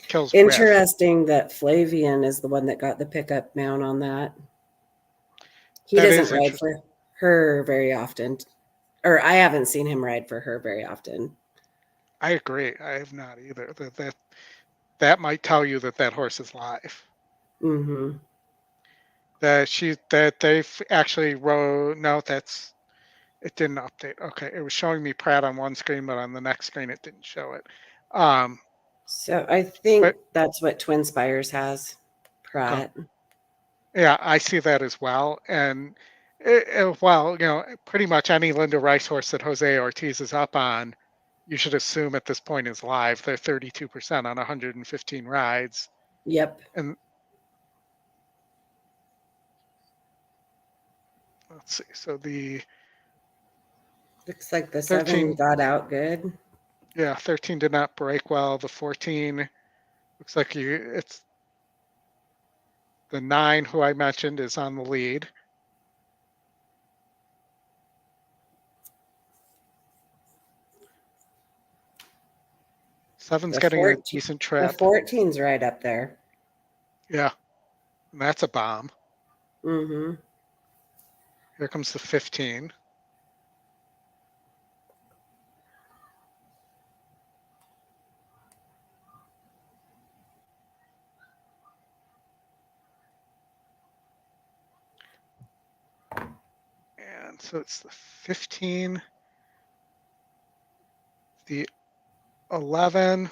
Kills Interesting that Flavian is the one that got the pickup mount on that. He doesn't ride for her very often. Or I haven't seen him ride for her very often. I agree. I have not either. That might tell you that horse is live. that they've actually wrote. No, it didn't update. Okay, it was showing me Pratt on one screen, but on the next screen it didn't show it. So I think But that's what Twin Spires has, Pratt. yeah, I see that as well. And well, pretty much any Linda Rice horse that Jose Ortiz is up on, you should assume at this point is live. They're 32% on 115 rides. Yep. And let's see. So the Looks like the 13 7 got out good. Yeah, 13 did not break well. The 14 looks like it's the 9 who I mentioned is on the lead. Seven's The getting a 14 decent The trip. 14's right up there. Yeah, and that's a bomb. Mm-hmm. Here comes the 15. And so it's the 15, the 11,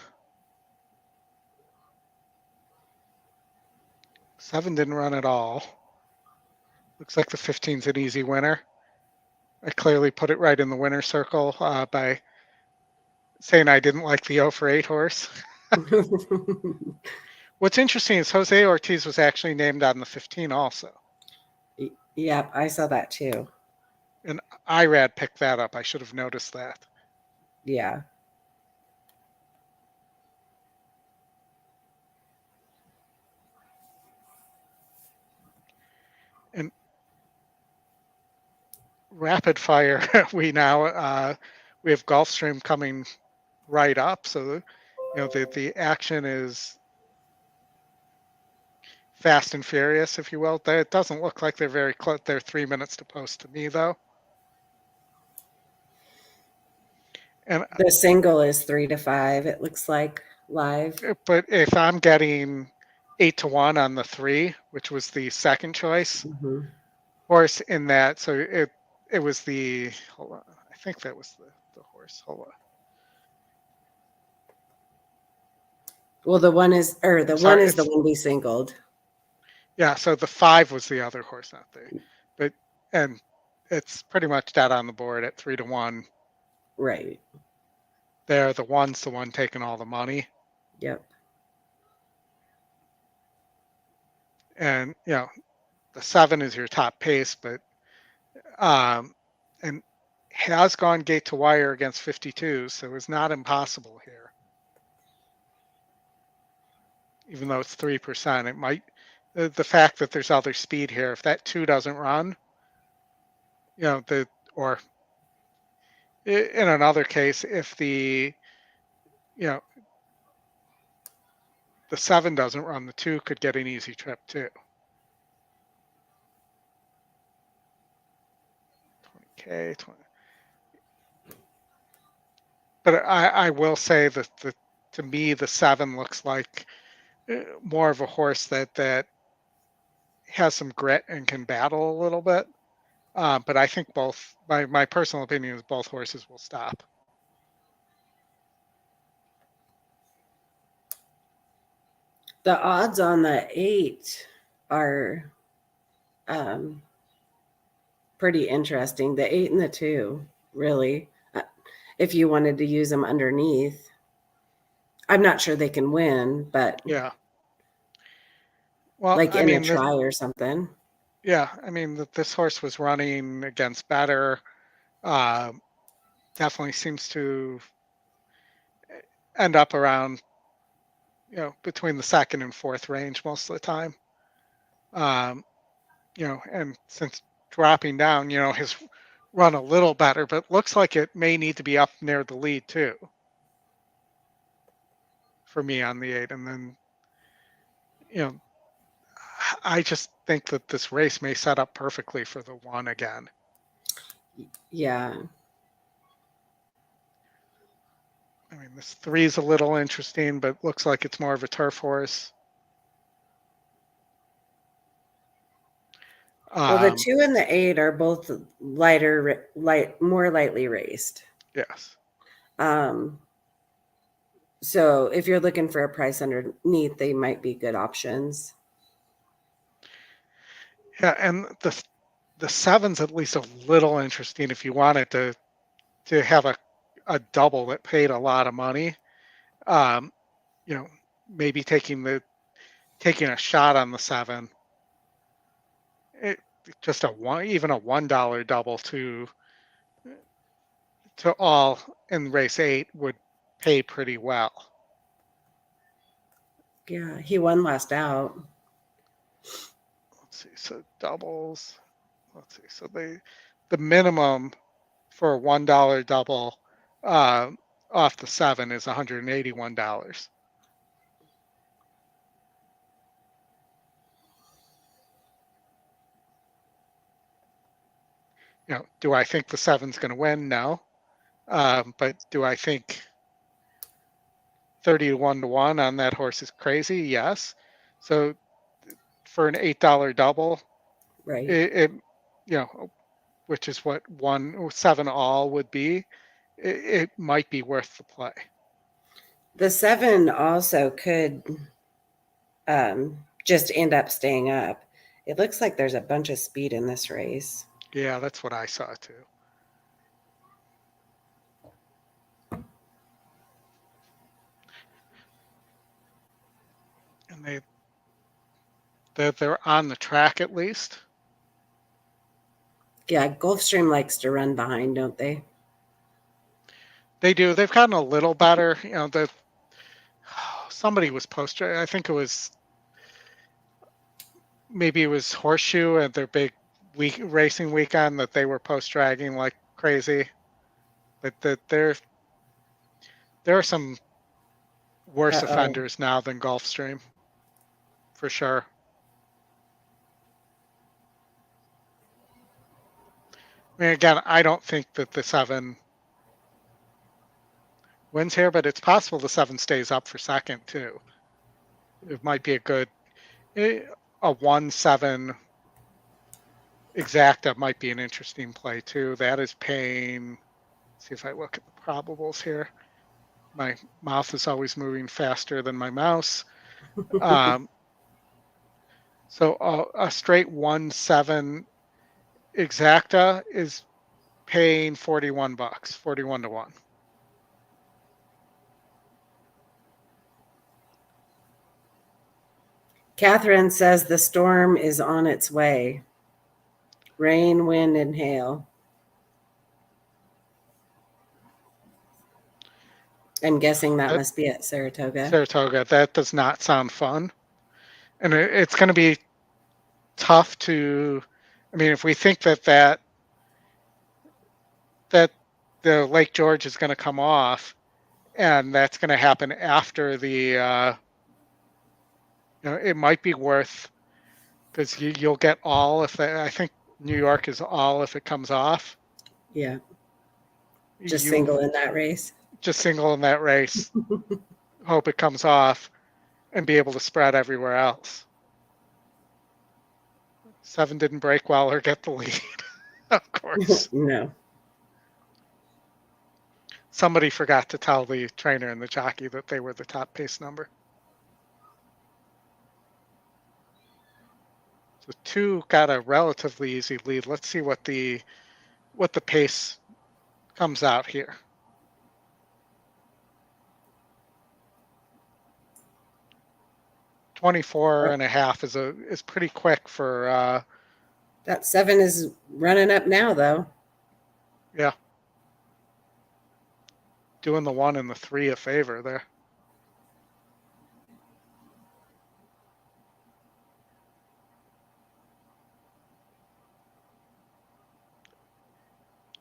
7 didn't run at all. Looks like the 15's an easy winner. I clearly put it right in the winner circle by saying I didn't like the 0 for 8 horse. What's interesting is Jose Ortiz was actually named on the 15 also. Yep, I saw that too. And IRAD picked that up. I should have noticed that. Yeah. And rapid fire, we have Gulfstream coming right up. So, the action is fast and furious, if you will. It doesn't look like they're very close. They're 3 minutes to post to me, though. And the single is 3 to 5. It looks like live. But if I'm getting 8 to 1 on the 3, which was the second choice horse in that, so it was the, hold on, I think that was the horse. Hold on. Well, the one is the one we singled. Yeah, so the 5 was the other horse, not the, and it's pretty much dead on the board at 3 to 1. Right. There, the 1's the one taking all the money. Yep. And the 7 is your top pace, but and has gone gate to wire against 52, so it's not impossible here. Even though it's 3%, it might. The fact that there's other speed here, if that 2 doesn't run, or in another case, if the 7 doesn't run, the 2 could get an easy trip too. 20K, 20. But I will say that to me, the 7 looks like more of a horse that has some grit and can battle a little bit. But I think my personal opinion is both horses will stop. The odds on the 8 are pretty interesting. The 8 and the 2, really. If you wanted to use them underneath. I'm not sure they can win, but yeah. Well, like in a try or something. Yeah, I mean, this horse was running against better. Definitely seems to end up around, between the 2nd and 4th range most of the time. And since dropping down, has run a little better, but looks like it may need to be up near the lead too. For me on the 8, and then, I just think that this race may set up perfectly for the 1 again. Yeah. I mean, this 3 is a little interesting, but looks like it's more of a turf horse. Well, the 2 and the 8 are both more lightly raced. Yes. So if you're looking for a price underneath, they might be good options. Yeah, and the 7's at least a little interesting if you wanted to have a double that paid a lot of money. You know, maybe taking a shot on the 7. Just even a $1 double to all in race 8 would pay pretty well. Yeah, he won last out. Let's see, so doubles. Let's see, so the minimum for a $1 double off the 7 is $181. You know, do I think the 7's going to win? No. But do I think 31 to 1 on that horse is crazy? Yes. So for an $8 double, Right. it you know, which is what 7 all would be, it might be worth the play. The 7 also could just end up staying up. It looks like there's a bunch of speed in this race. Yeah, that's what I saw too. And they're on the track at least. Yeah, Gulfstream likes to run behind, don't they? They do. They've gotten a little better. You know, somebody was posting. I think it was Horseshoe at their big racing weekend that they were post dragging like crazy. But there are some worse offenders now than Gulfstream, for sure. I mean, again, I don't think that the 7 wins here, but it's possible the 7 stays up for second too. It might be a 1-7 exacta might be an interesting play too. That is paying. See if I look at the probables here. My mouth is always moving faster than my mouse. So a straight 1-7 exacta is paying $41, 41 to 1. Catherine says the storm is on its way. Rain, wind, and hail. I'm guessing that must be at Saratoga. Saratoga. That does not sound fun. And it's going to be tough to, I mean, if we think that the Lake George is going to come off, and that's going to happen after the, it might be worth, because you'll get all if I think New York is all if it comes off. Yeah. Just single in that race. Just single in that race. Hope it comes off and be able to spread everywhere else. 7 didn't break well or get the lead, of course. No. Somebody forgot to tell the trainer and the jockey that they were the top pace number. So 2 got a relatively easy lead. Let's see what the pace comes out here. 24.5 is pretty quick for. That 7 is running up now, though. Yeah. Doing the 1 and the 3 a favor there.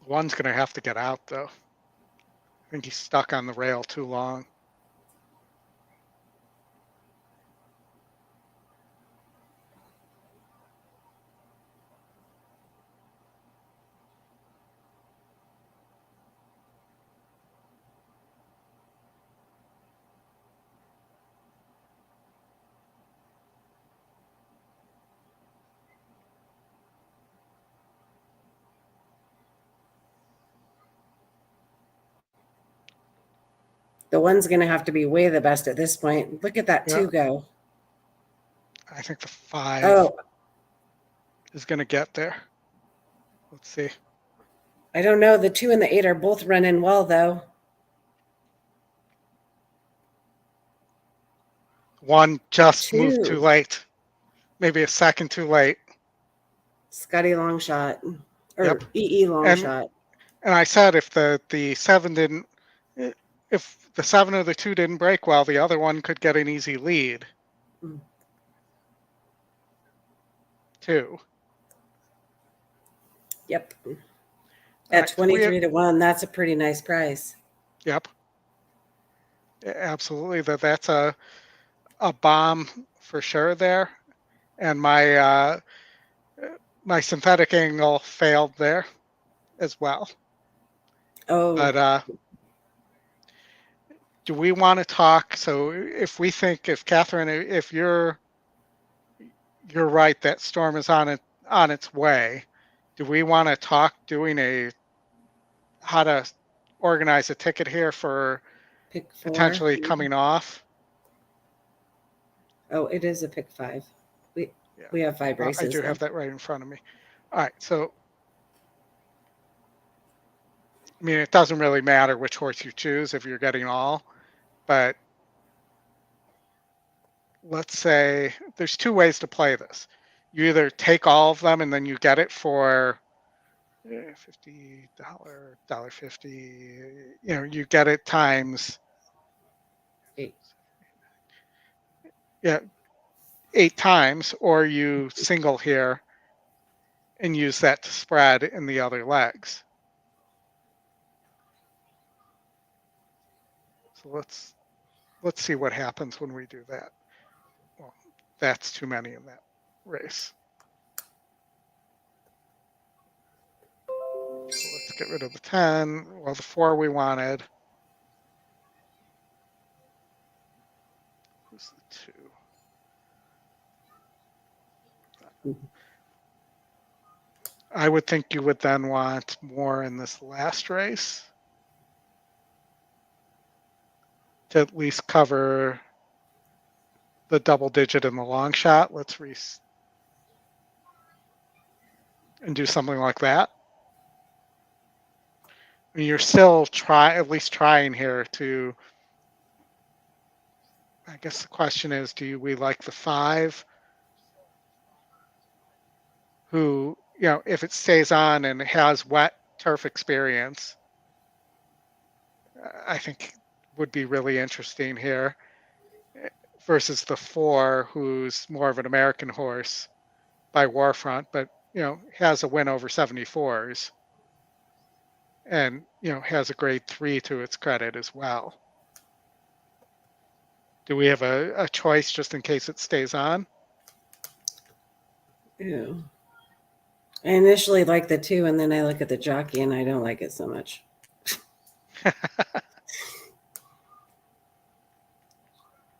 One's going to have to get out, though. I think he's stuck on the rail too long. The one's going to have to be way the best at this point. Look at that Yeah. 2 go. I think the 5 Oh, is going to get there. Let's see. I don't know. The 2 and the 8 are both running well, though. 1 just moved 2. too late. Maybe a second too late. Scotty long shot. Or Yep. EE long And- shot. And I said if the 7 didn't, if the 7 or the 2 didn't break well, the other one could get an easy lead. Mm. 2. Yep. All At right, 23 to 1, that's a pretty nice price. Yep. Absolutely. That's a bomb for sure there. And my synthetic angle failed there as well. Oh, But do we want to talk? So if Catherine, if you're right, that storm is on its way. Do we want to talk doing how to organize a ticket here for pick 4. potentially coming off? Oh, it is a pick 5. Yeah. We have 5 races. I do though. have that right in front of me. All right, so I mean, it doesn't really matter which horse you choose if you're getting all, but let's say there's 2 ways to play this. You either take all of them and then you get it for $50, $1.50. You get it times 8. 8 times, or you single here and use that to spread in the other legs. So let's see what happens when we do that. Well, that's too many in that race. So let's get rid of the 10. Well, the 4 we wanted. Who's the 2? I would think you would then want more in this last race to at least cover the double digit in the long shot. Let's and do something like that. I mean, you're still at least trying here to. I guess the question is, do we like the 5? Who, if it stays on and has wet turf experience, I think would be really interesting here, versus the 4, who's more of an American horse by Warfront, but has a win over 74s, and has a grade 3 to its credit as well. Do we have a choice just in case it stays on? Yeah. I initially like the 2, and then I look at the jockey, and I don't like it so much.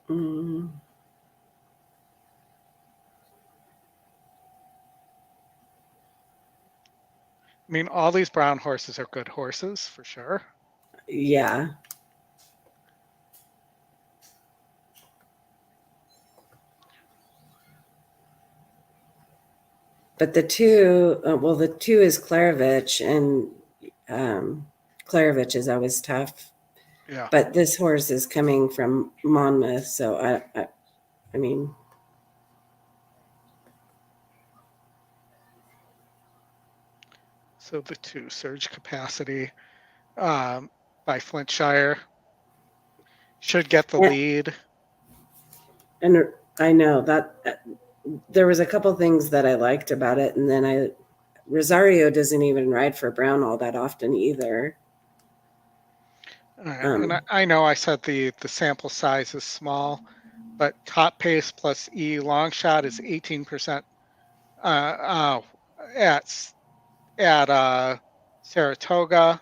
Mm. I mean, all these brown horses are good horses for sure. Yeah. But the 2, the 2 is Klarovich, and Klarovich is always tough. Yeah. But this horse is coming from Monmouth, so I mean. So the 2, Surge Capacity by Flintshire, should get the lead. And I know that there was a couple things that I liked about it, and then Rosario doesn't even ride for Brown all that often either. And I know I said the sample size is small, but top pace plus E long shot is 18% at Saratoga.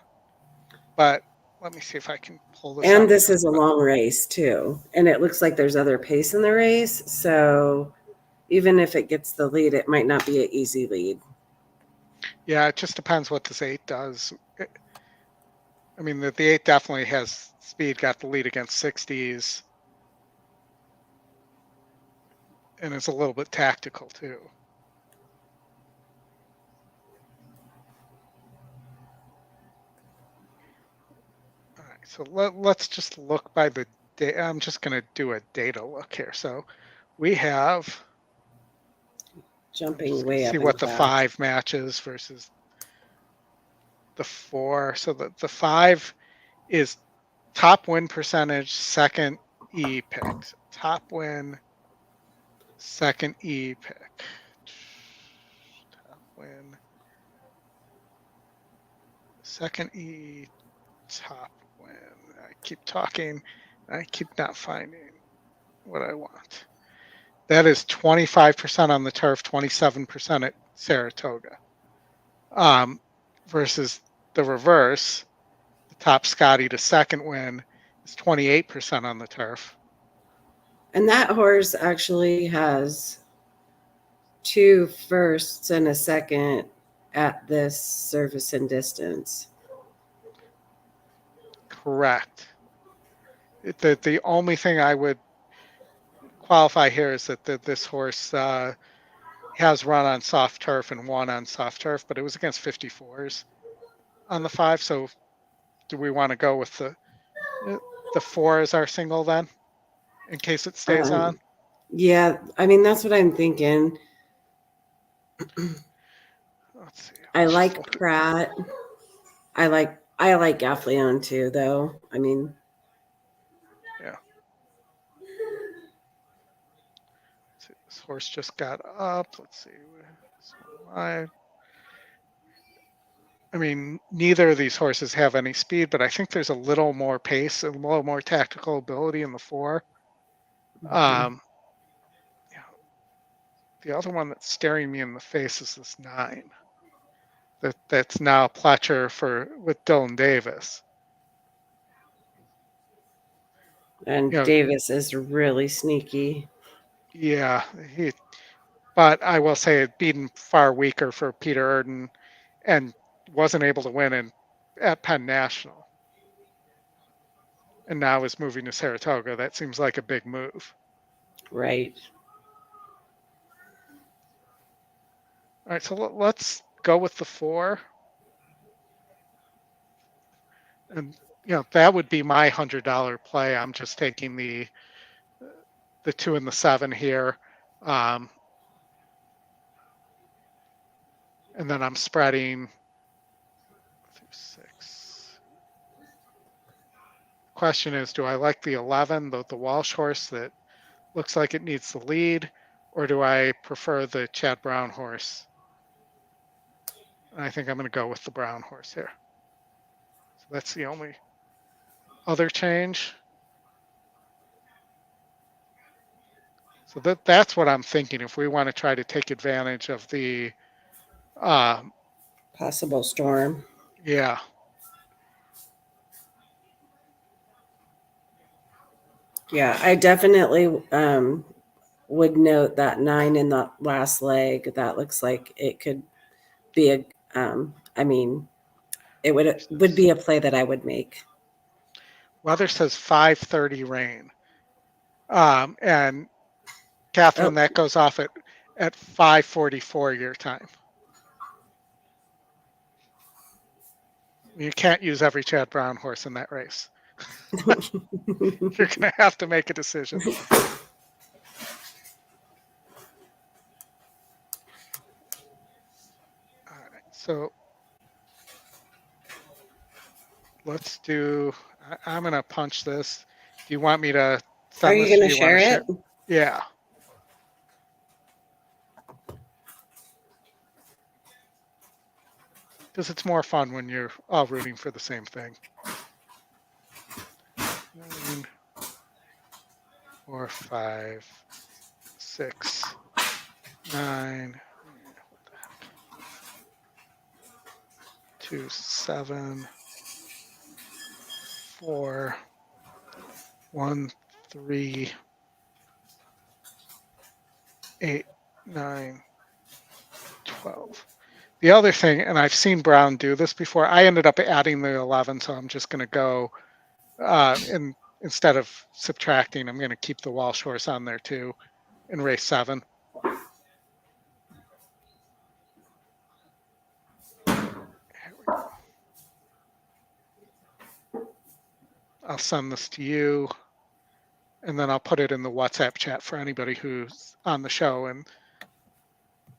But let me see if I can pull this. And this is a long race too, and it looks like there's other pace in the race. So even if it gets the lead, it might not be an easy lead. Yeah, it just depends what this 8 does. I mean, the 8 definitely has speed, got the lead against 60s, and it's a little bit tactical too. All right, so let's just look by the data. I'm just going to do a data look here. So we have, Jumping way see up in what the class. 5 matches versus the 4. So the 5 is top win percentage, second E pick. So top win, second E pick. Top win, second E, top win. I keep talking. I keep not finding what I want. That is 25% on the turf, 27% at Saratoga. Versus the reverse, the top Scotty to second win is 28% on the turf. And that horse actually has 2 firsts and a second at this surface and distance. Correct. The only thing I would qualify here is that this horse has run on soft turf and won on soft turf, but it was against 54s on the 5. So do we want to go with the 4 as our single then, in case it stays on? Yeah, I mean, that's what I'm thinking. Let's see. I like Pratt. I like Gaffleon too, though. I mean, yeah. See, this horse just got up. Let's see. I mean, neither of these horses have any speed, but I think there's a little more pace, a little more tactical ability in the 4. Yeah. The other one that's staring me in the face is this 9. That's now Pletcher with Dylan Davis. and Davis is really sneaky. Yeah, but I will say it beaten far weaker for Peter Erden and wasn't able to win at Penn National. And now is moving to Saratoga. That seems like a big move. Right. All right, so let's go with the 4. And that would be my $100 play. I'm just taking the 2 and the 7 here. And then I'm spreading through 6. Question is, do I like the 11, the Walsh horse that looks like it needs the lead, or do I prefer the Chad Brown horse? And I think I'm going to go with the Brown horse here. So that's the only other change. So that's what I'm thinking. If we want to try to take advantage of the possible storm. Yeah. Yeah, I definitely would note that 9 in the last leg. That looks like it could be a. I mean, it would be a play that I would make. Weather says 5:30 rain. And Catherine, that goes off at 5:44 your time. You can't use every Chad Brown horse in that race. You're going to have to make a decision. All right, so let's do, I'm going to punch this. Do you want me to send Are you going to share it? Yeah. Because it's more fun when you're all rooting for the same thing. 9, 4, 5, 6, 9, 2, 7, 4, 1, 3, 8, 9, 12. The other thing, and I've seen Brown do this before, I ended up adding the 11, so I'm just going to go, and instead of subtracting, I'm going to keep the Walsh horse on there too in race 7. I'll send this to you, and then I'll put it in the WhatsApp chat for anybody who's on the show and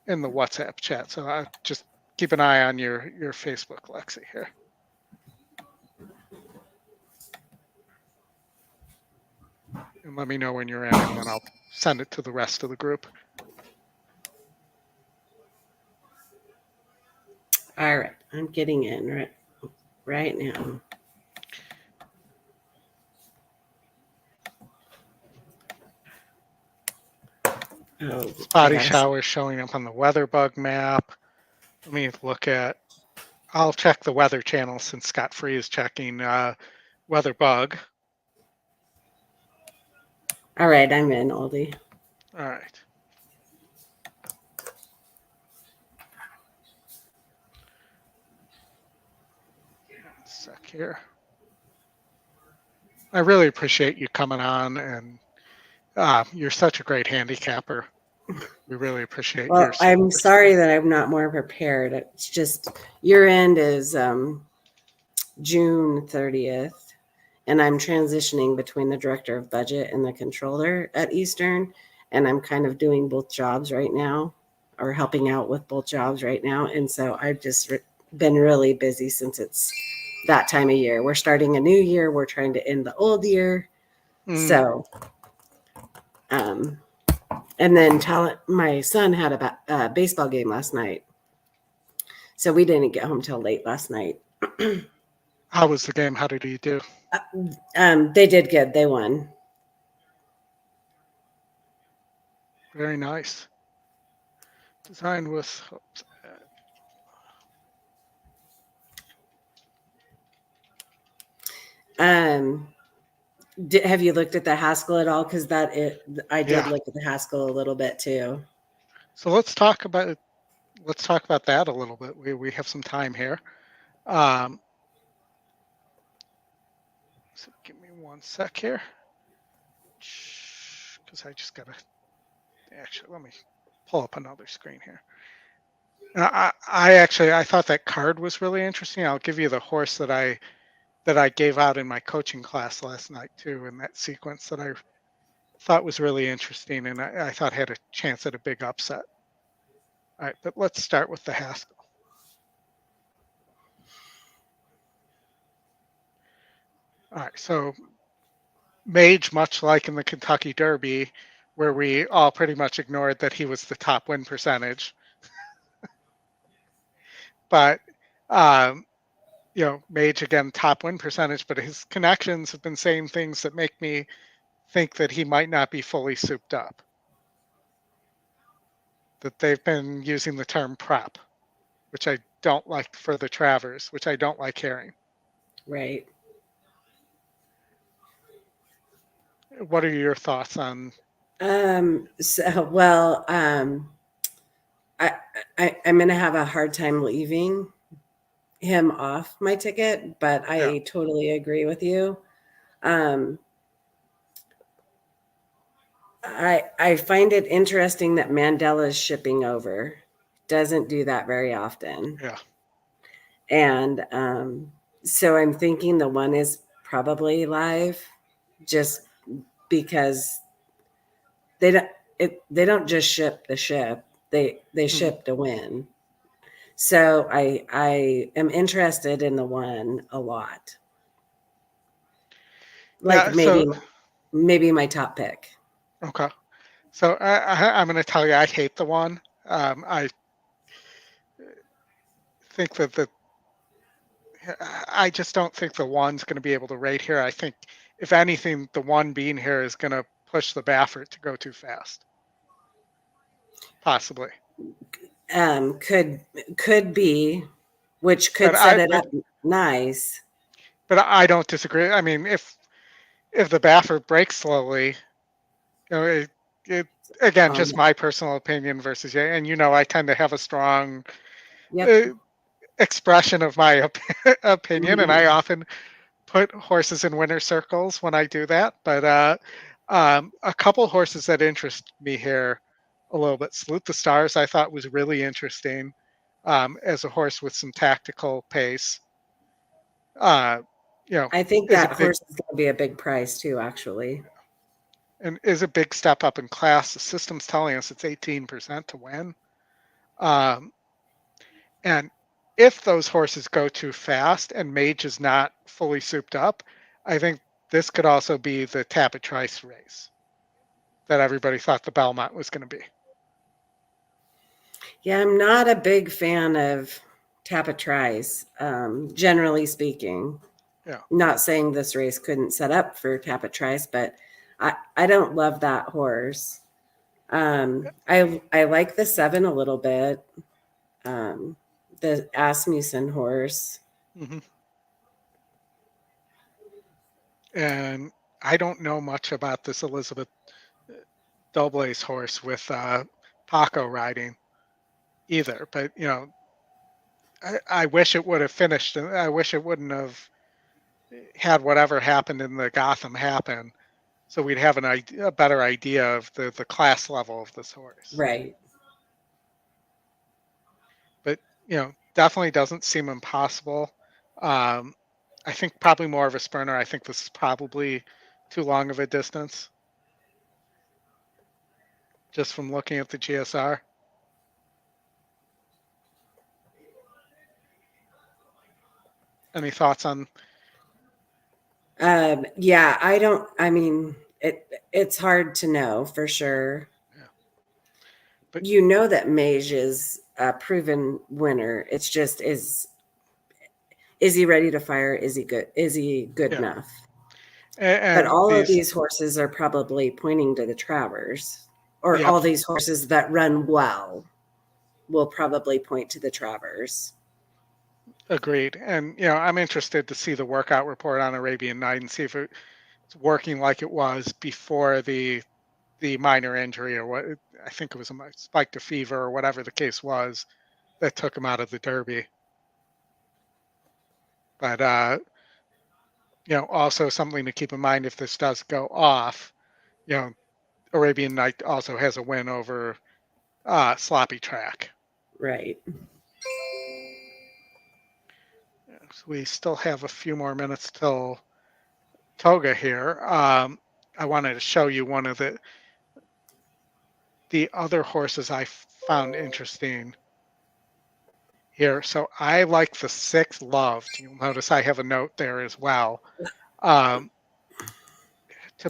in the WhatsApp chat. So I just keep an eye on your Facebook, Lexi, here. And let me know when you're in, and then I'll send it to the rest of the group. All right, I'm getting in right now. Oh, Spotty showers showing up on the weather bug map. Let me look at, I'll check the weather channel since Scott Free is checking weather bug. All right, I'm in, Oldy. All right. One sec here. I really appreciate you coming on, and you're such a great handicapper. We really appreciate Well, your support. I'm sorry that I'm not more prepared. It's just year end is June 30th, and I'm transitioning between the director of budget and the controller at Eastern, and I'm kind of doing both jobs right now, or helping out with both jobs right now. And so I've just been really busy since it's that time of year. We're starting a new year. We're trying to end the old year. So, and then my son had a baseball game last night. So we didn't get home till late last night. How was the game? How did he do? They did good. They won. Very nice. Designed with. Have you looked at the Haskell at all? Because I did look at the Haskell a little bit too. So let's talk about that a little bit. We have some time here. So give me one sec here, because I just gotta actually let me pull up another screen here. I thought that card was really interesting. I'll give you the horse that I gave out in my coaching class last night too, in that sequence that I thought was really interesting, and I thought had a chance at a big upset. All right, but let's start with the Haskell. All right, so Mage, much like in the Kentucky Derby, where we all pretty much ignored that he was the top win percentage. But, Mage, again, top win percentage, but his connections have been saying things that make me think that he might not be fully souped up. That they've been using the term prep, which I don't like for the Travers, which I don't like hearing. Right. What are your thoughts on? I'm going to have a hard time leaving him off my ticket, but I totally agree with you. I find it interesting that Mandela's shipping over. Doesn't do that very often. Yeah. And so I'm thinking the one is probably live, just because they don't just ship the ship. They ship to win. So I am interested in the one a lot. Like maybe my top pick. Okay. So I'm going to tell you, I hate the one. I think that I just don't think the one's going to be able to rate here. I think, if anything, the one being here is going to push the Baffert to go too fast. Possibly. Could be, which could set it up nice. But I don't disagree. I mean, if the Baffert breaks slowly, it again, just my personal opinion versus, and I tend to have a strong expression of my opinion, and I often put horses in winner circles when I do that. But a couple horses that interest me here a little bit. Salute the Stars, I thought was really interesting as a horse with some tactical pace. I think that horse is going to be a big prize too, actually. And is a big step up in class. The system's telling us it's 18% to win. And if those horses go too fast and Mage is not fully souped up, I think this could also be the Tapit Trice race that everybody thought the Belmont was going to be. Yeah, I'm not a big fan of Tapit Trice, generally speaking. Yeah. Not saying this race couldn't set up for Tapit Trice, but I don't love that horse. I like the 7 a little bit. The Asmussen horse. Mm-hmm. And I don't know much about this Elizabeth Doblay's horse with Paco riding either, but I wish it would have finished. I wish it wouldn't have had whatever happened in the Gotham happen, so we'd have a better idea of the class level of this horse. Right. But definitely doesn't seem impossible. I think probably more of a sprinter. I think this is probably too long of a distance, just from looking at the GSR. Any thoughts on? Yeah, I mean, it's hard to know for sure. Yeah. But that Mage is a proven winner. It's just is he ready to fire? Is he good? Is he good enough? But all of these horses are probably pointing to the Travers, or all these horses that run well will probably point to the Travers. Agreed. And, I'm interested to see the workout report on Arabian Night and see if it's working like it was before the minor injury, or what I think it was a spike to fever or whatever the case was that took him out of the Derby. But, also something to keep in mind if this does go off, Arabian Night also has a win over Sloppy Track. Right. So we still have a few more minutes till Toga here. I wanted to show you one of the other horses I found interesting here. So I like the 6 Loved. You'll notice I have a note there as well, to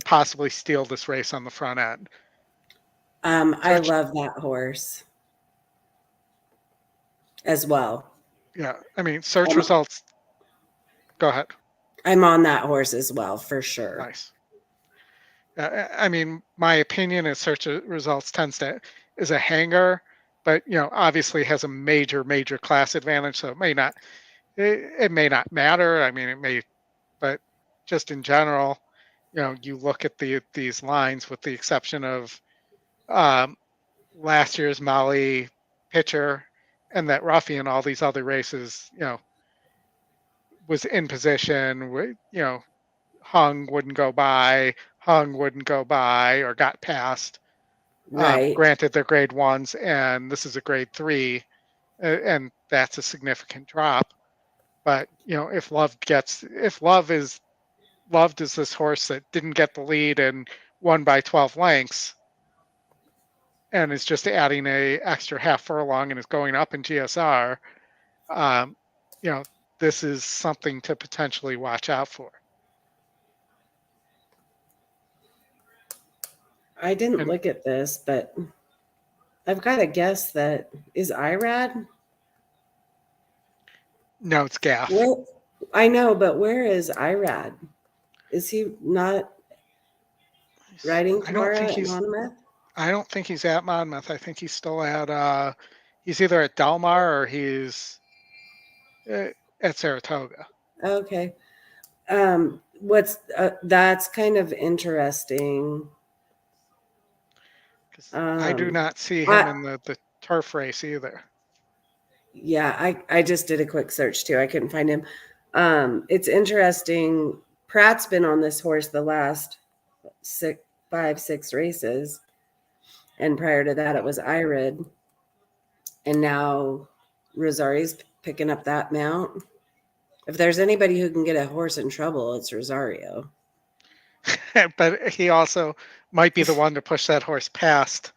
possibly steal this race on the front end. I love that horse as well. Yeah, I mean, search results. Go ahead. I'm on that horse as well, for sure. Nice. I mean, my opinion is search results is a hanger, but obviously has a major class advantage, so it may not matter. I mean, it may, but just in general, you look at these lines, with the exception of last year's Molly Pitcher and that Ruffian, all these other races, was in position, hung, wouldn't go by, or got past. Right. Granted, they're grade 1s, and this is a grade 3, and that's a significant drop. But if Loved is this horse that didn't get the lead and won by 12 lengths, and is just adding a extra half furlong and is going up in GSR, this is something to potentially watch out for. I didn't look at this, but I've got to guess that is Irad. No, it's Gaff. Well, I know, but where is Irad? Is he not riding tomorrow at Monmouth? I don't think he's at Monmouth. I think he's still at he's either at Delmar or he's at Saratoga. Okay. That's kind of interesting. I do not see him in the turf race either. Yeah, I just did a quick search too. I couldn't find him. It's interesting. Pratt's been on this horse the last 5-6 races, and prior to that, it was Irid, and now Rosario's picking up that mount. If there's anybody who can get a horse in trouble, it's Rosario. But he also might be the one to push that horse past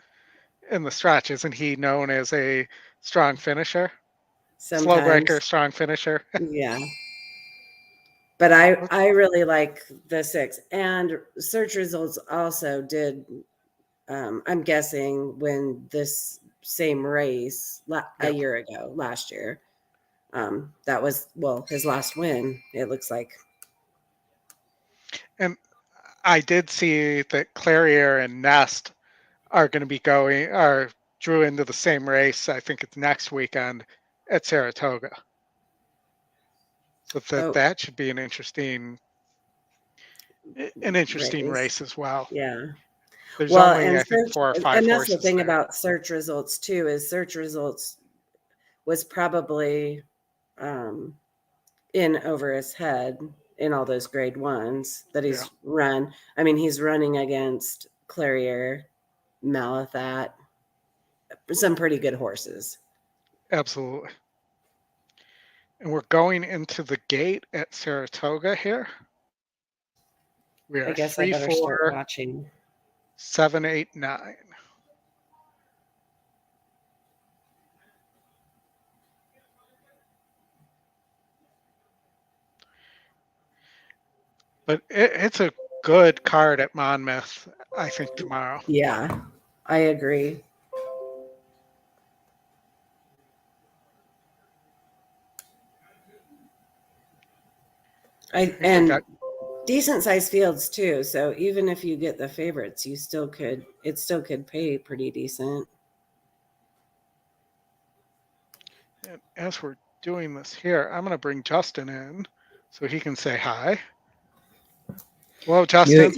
in the stretch. Isn't he known as a strong finisher? Slow breaker, strong finisher. Yeah. But I really like the 6. And search results also did, I'm guessing, win this same race a year ago, last year. That was, well, his last win, it looks like. And I did see that Clarier and Nest are going to be drew into the same race. I think it's next weekend at Saratoga. So that should be an interesting race as well. Yeah. There's only, I think, 4 or 5 and that's horses the thing there. about search results too, is search results was probably in over his head in all those grade 1s that he's run. I mean, he's running against Clarier, Malathat, some pretty good horses. Absolutely. And we're going into the gate at Saratoga here. We are I guess 3, I better 4, start watching. 7, 8, 9. But it's a good card at Monmouth, I think, tomorrow. Yeah, I agree. And decent sized fields too. So even if you get the favorites, it still could pay pretty decent. And as we're doing this here, I'm going to bring Justin in so he can say hi. Hello, Justin.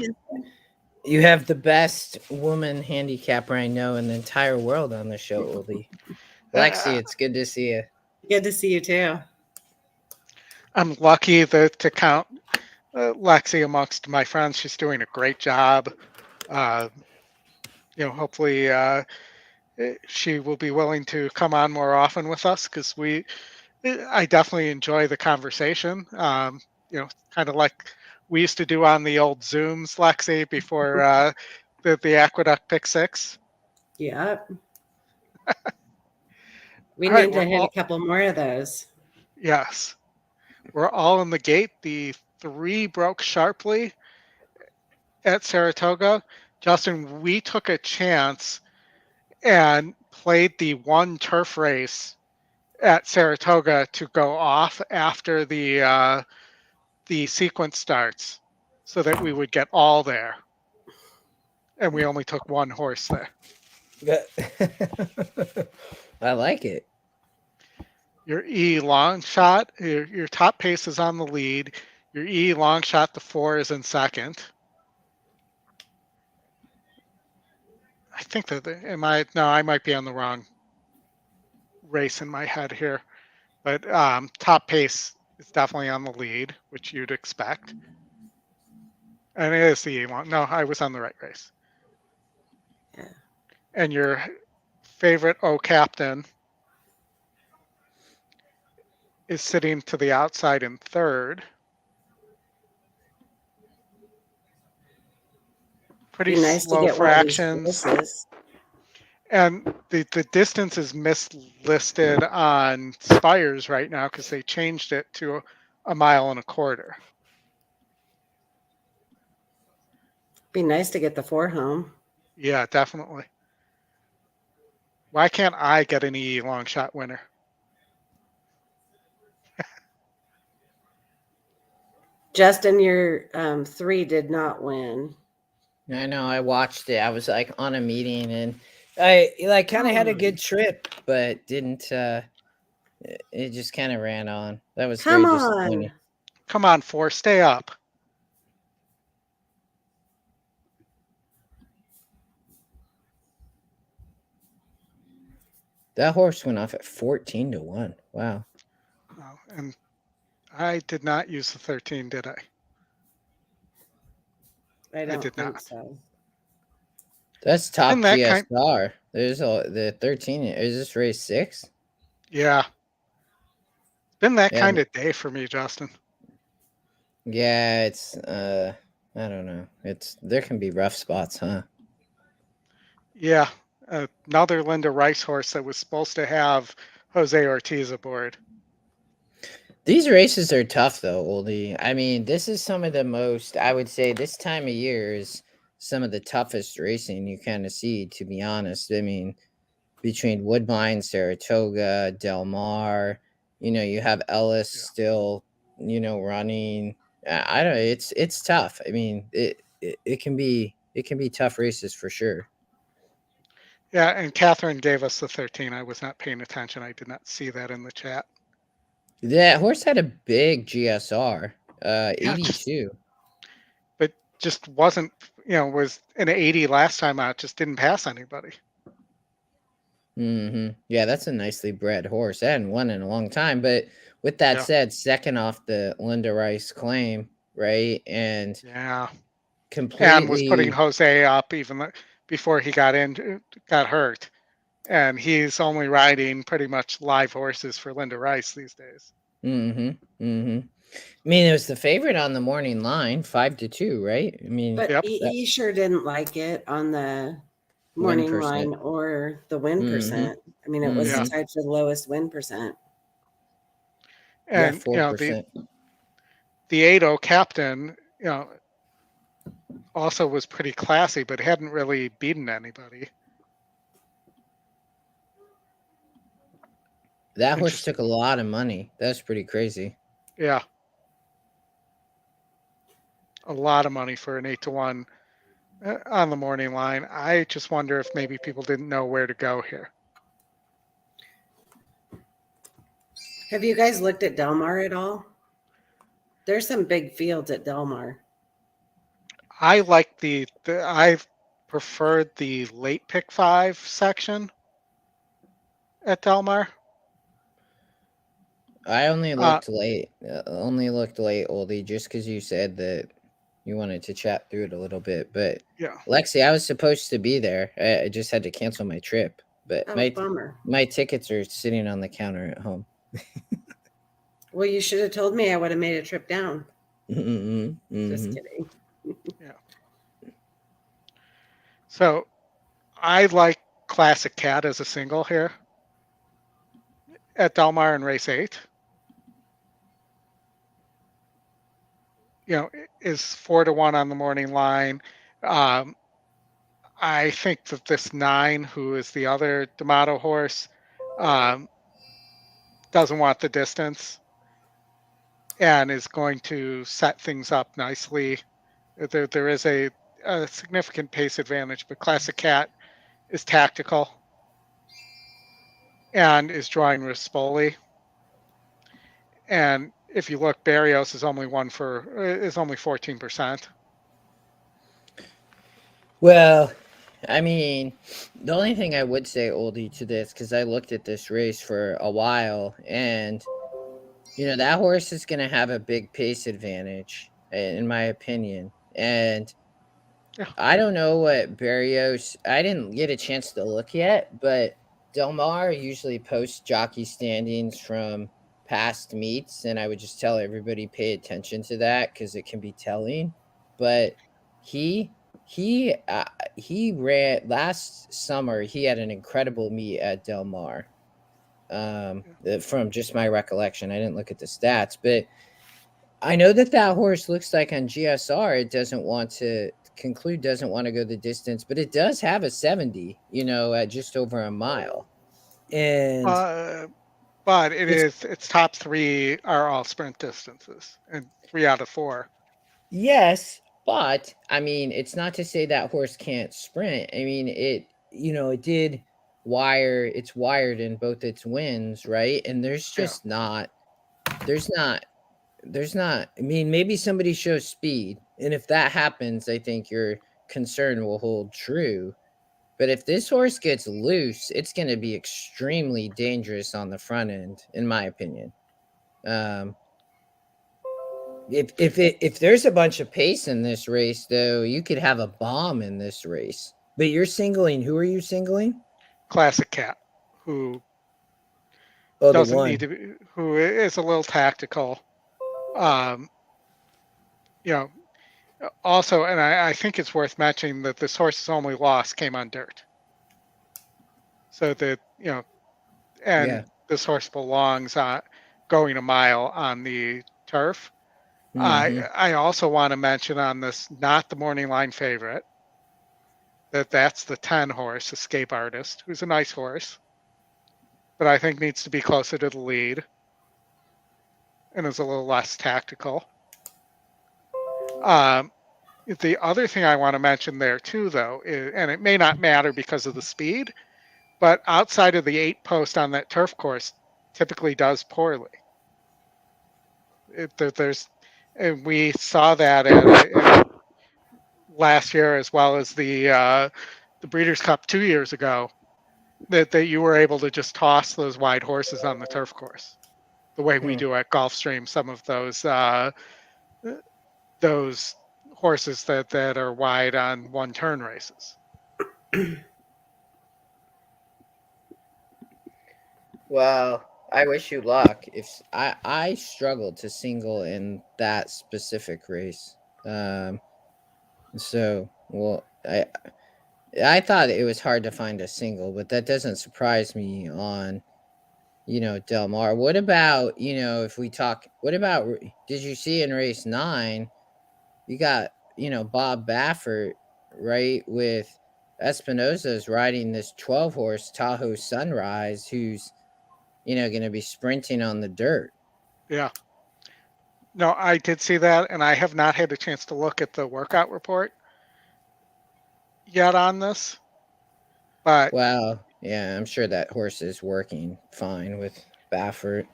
You have the best woman handicapper I know in the entire world on the show, Oldy. Lexi, it's good to see you. Good to see you too. I'm lucky to count Lexi amongst my friends. She's doing a great job. Hopefully she will be willing to come on more often with us, because I definitely enjoy the conversation. Kind of like we used to do on the old Zooms, Lexi, before the Aqueduct Pick 6. Yep. We need to hit a couple more of those. Yes. We're all in the gate. The 3 broke sharply at Saratoga. Justin, we took a chance and played the 1 turf race at Saratoga to go off after the sequence starts, so that we would get all there. And we only took 1 horse there. I like it. Your E long shot, your top pace is on the lead. Your E long shot, the 4 is in second. I think that I might be on the wrong race in my head here, but top pace is definitely on the lead, which you'd expect. And it is the E long. No, I was on the right race. Yeah. And your favorite O captain is sitting to the outside in 3rd. Pretty nice slow fractions. And the distance is mislisted on Spires right now because they changed it to 1.25 miles. Be nice to get the 4 home. Yeah, definitely. Why can't I get an E long shot winner? Justin, your 3 did not win. I know. I watched it. I was like on a meeting, and I kind of had a good trip, but didn't. It just kind of ran on. That was Come very on. disappointing. Come on, 4, stay up. That horse went off at 14-1. Wow. Oh, and I did not use the 13, did I? I don't did think not. so. That's top Isn't that kind? GSR. There's the 13. Is this race 6? Yeah. Been that Yeah. kind of day for me, Justin. Yeah, it's I don't know. There can be rough spots, huh? Yeah. Another Linda Rice horse that was supposed to have Jose Ortiz aboard. These races are tough though, Oldie. I mean, this is some of the most, I would say this time of year is some of the toughest racing you kind of see, to be honest. I mean, between Woodbine, Saratoga, Del Mar, you have Ellis still, running. I don't know. It's tough. I mean, it can be tough races for sure. Yeah, and Catherine gave us the 13. I was not paying attention. I did not see that in the chat. That horse had a big GSR, 82. But just wasn't, was an 80 last time out, just didn't pass anybody. Mm-hmm. Yeah, that's a nicely bred horse. I hadn't won in a long time. But with that said, second off the Linda Rice claim, right? And completely. And was putting Jose up even before he got hurt. And he's only riding pretty much live horses for Linda Rice these days. Mm-hmm. Mm-hmm. I mean, it was the favorite on the morning line, 5-2, right? I mean, but he sure didn't like it on the morning line or the win percent. I mean, it was tied for the lowest win percent. And 4%. The 8-0 captain, also was pretty classy, but hadn't really beaten anybody. That horse took a lot of money. That's pretty crazy. Yeah. A lot of money for an 8-1 on the morning line. I just wonder if maybe people didn't know where to go here. Have you guys looked at Del Mar at all? There's some big fields at Del Mar. I like I preferred the late pick 5 section at Del Mar. I only looked late. Oldie, just because you said that you wanted to chat through it a little bit. But Lexi, I was supposed to be there. I just had to cancel my trip. But bummer. My tickets are sitting on the counter at home. Well, you should have told me. I would have made a trip down. Mm-hmm. Just kidding. So I like Classic Cat as a single here at Del Mar in race 8. Is 4-1 on the morning line. I think that this 9, who is the other D'Amato horse, doesn't want the distance and is going to set things up nicely. There is a significant pace advantage, but Classic Cat is tactical and is drawing Rispoli. And if you look, Barrios is only 14%. Well, I mean, the only thing I would say, Oldie, to this, because I looked at this race for a while, and that horse is going to have a big pace advantage, in my opinion. And I don't know what Barrios. I didn't get a chance to look yet, but Del Mar usually posts jockey standings from past meets, and I would just tell everybody pay attention to that because it can be telling. But he ran last summer. He had an incredible meet at Del Mar. From just my recollection, I didn't look at the stats, but I know that horse looks like on GSR it doesn't want to go the distance, but it does have a 70, at just over a mile. And but its top 3 are all sprint distances, and 3 out of 4. Yes, but I mean, it's not to say that horse can't sprint. I mean, it did wire. It's wired in both its wins, right? And there's not. I mean, maybe somebody shows speed, and if that happens, I think your concern will hold true. But if this horse gets loose, it's going to be extremely dangerous on the front end, in my opinion. If there's a bunch of pace in this race, though, you could have a bomb in this race. But you're singling. Who are you singling? Classic Cat, who Oh, doesn't need to be, who is a little tactical. Also, and I think it's worth mentioning that this horse's only loss came on dirt. So that, this horse belongs going a mile on the turf. Mm-hmm. I also want to mention on this, not the morning line favorite, that's the 10 horse, Escape Artist, who's a nice horse, but I think needs to be closer to the lead and is a little less tactical. The other thing I want to mention there too, though, and it may not matter because of the speed, but outside of the 8 post on that turf course, typically does poorly. And we saw that at last year, as well as the Breeders' Cup 2 years ago, that you were able to just toss those wide horses on the turf course, the way we do at Gulfstream. Some of those horses that are wide on one turn races. Well, I wish you luck. If I struggled to single in that specific race, I thought it was hard to find a single, but that doesn't surprise me on, Del Mar. What about, if we talk, did you see in race 9, you got, Bob Baffert, right, with Espinosa's riding this 12 horse Tahoe Sunrise, who's, going to be sprinting on the dirt. Yeah. No, I did see that, and I have not had a chance to look at the workout report yet on this. But well, yeah, I'm sure that horse is working fine with Baffert.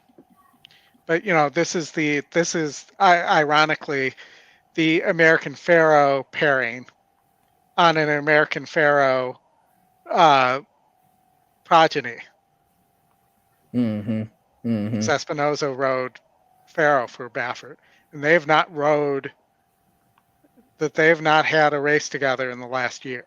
But this is ironically the American Pharaoh pairing on an American Pharaoh progeny. Mm-hmm. Mm-hmm. Espinosa rode Pharaoh for Baffert, and they have not had a race together in the last year.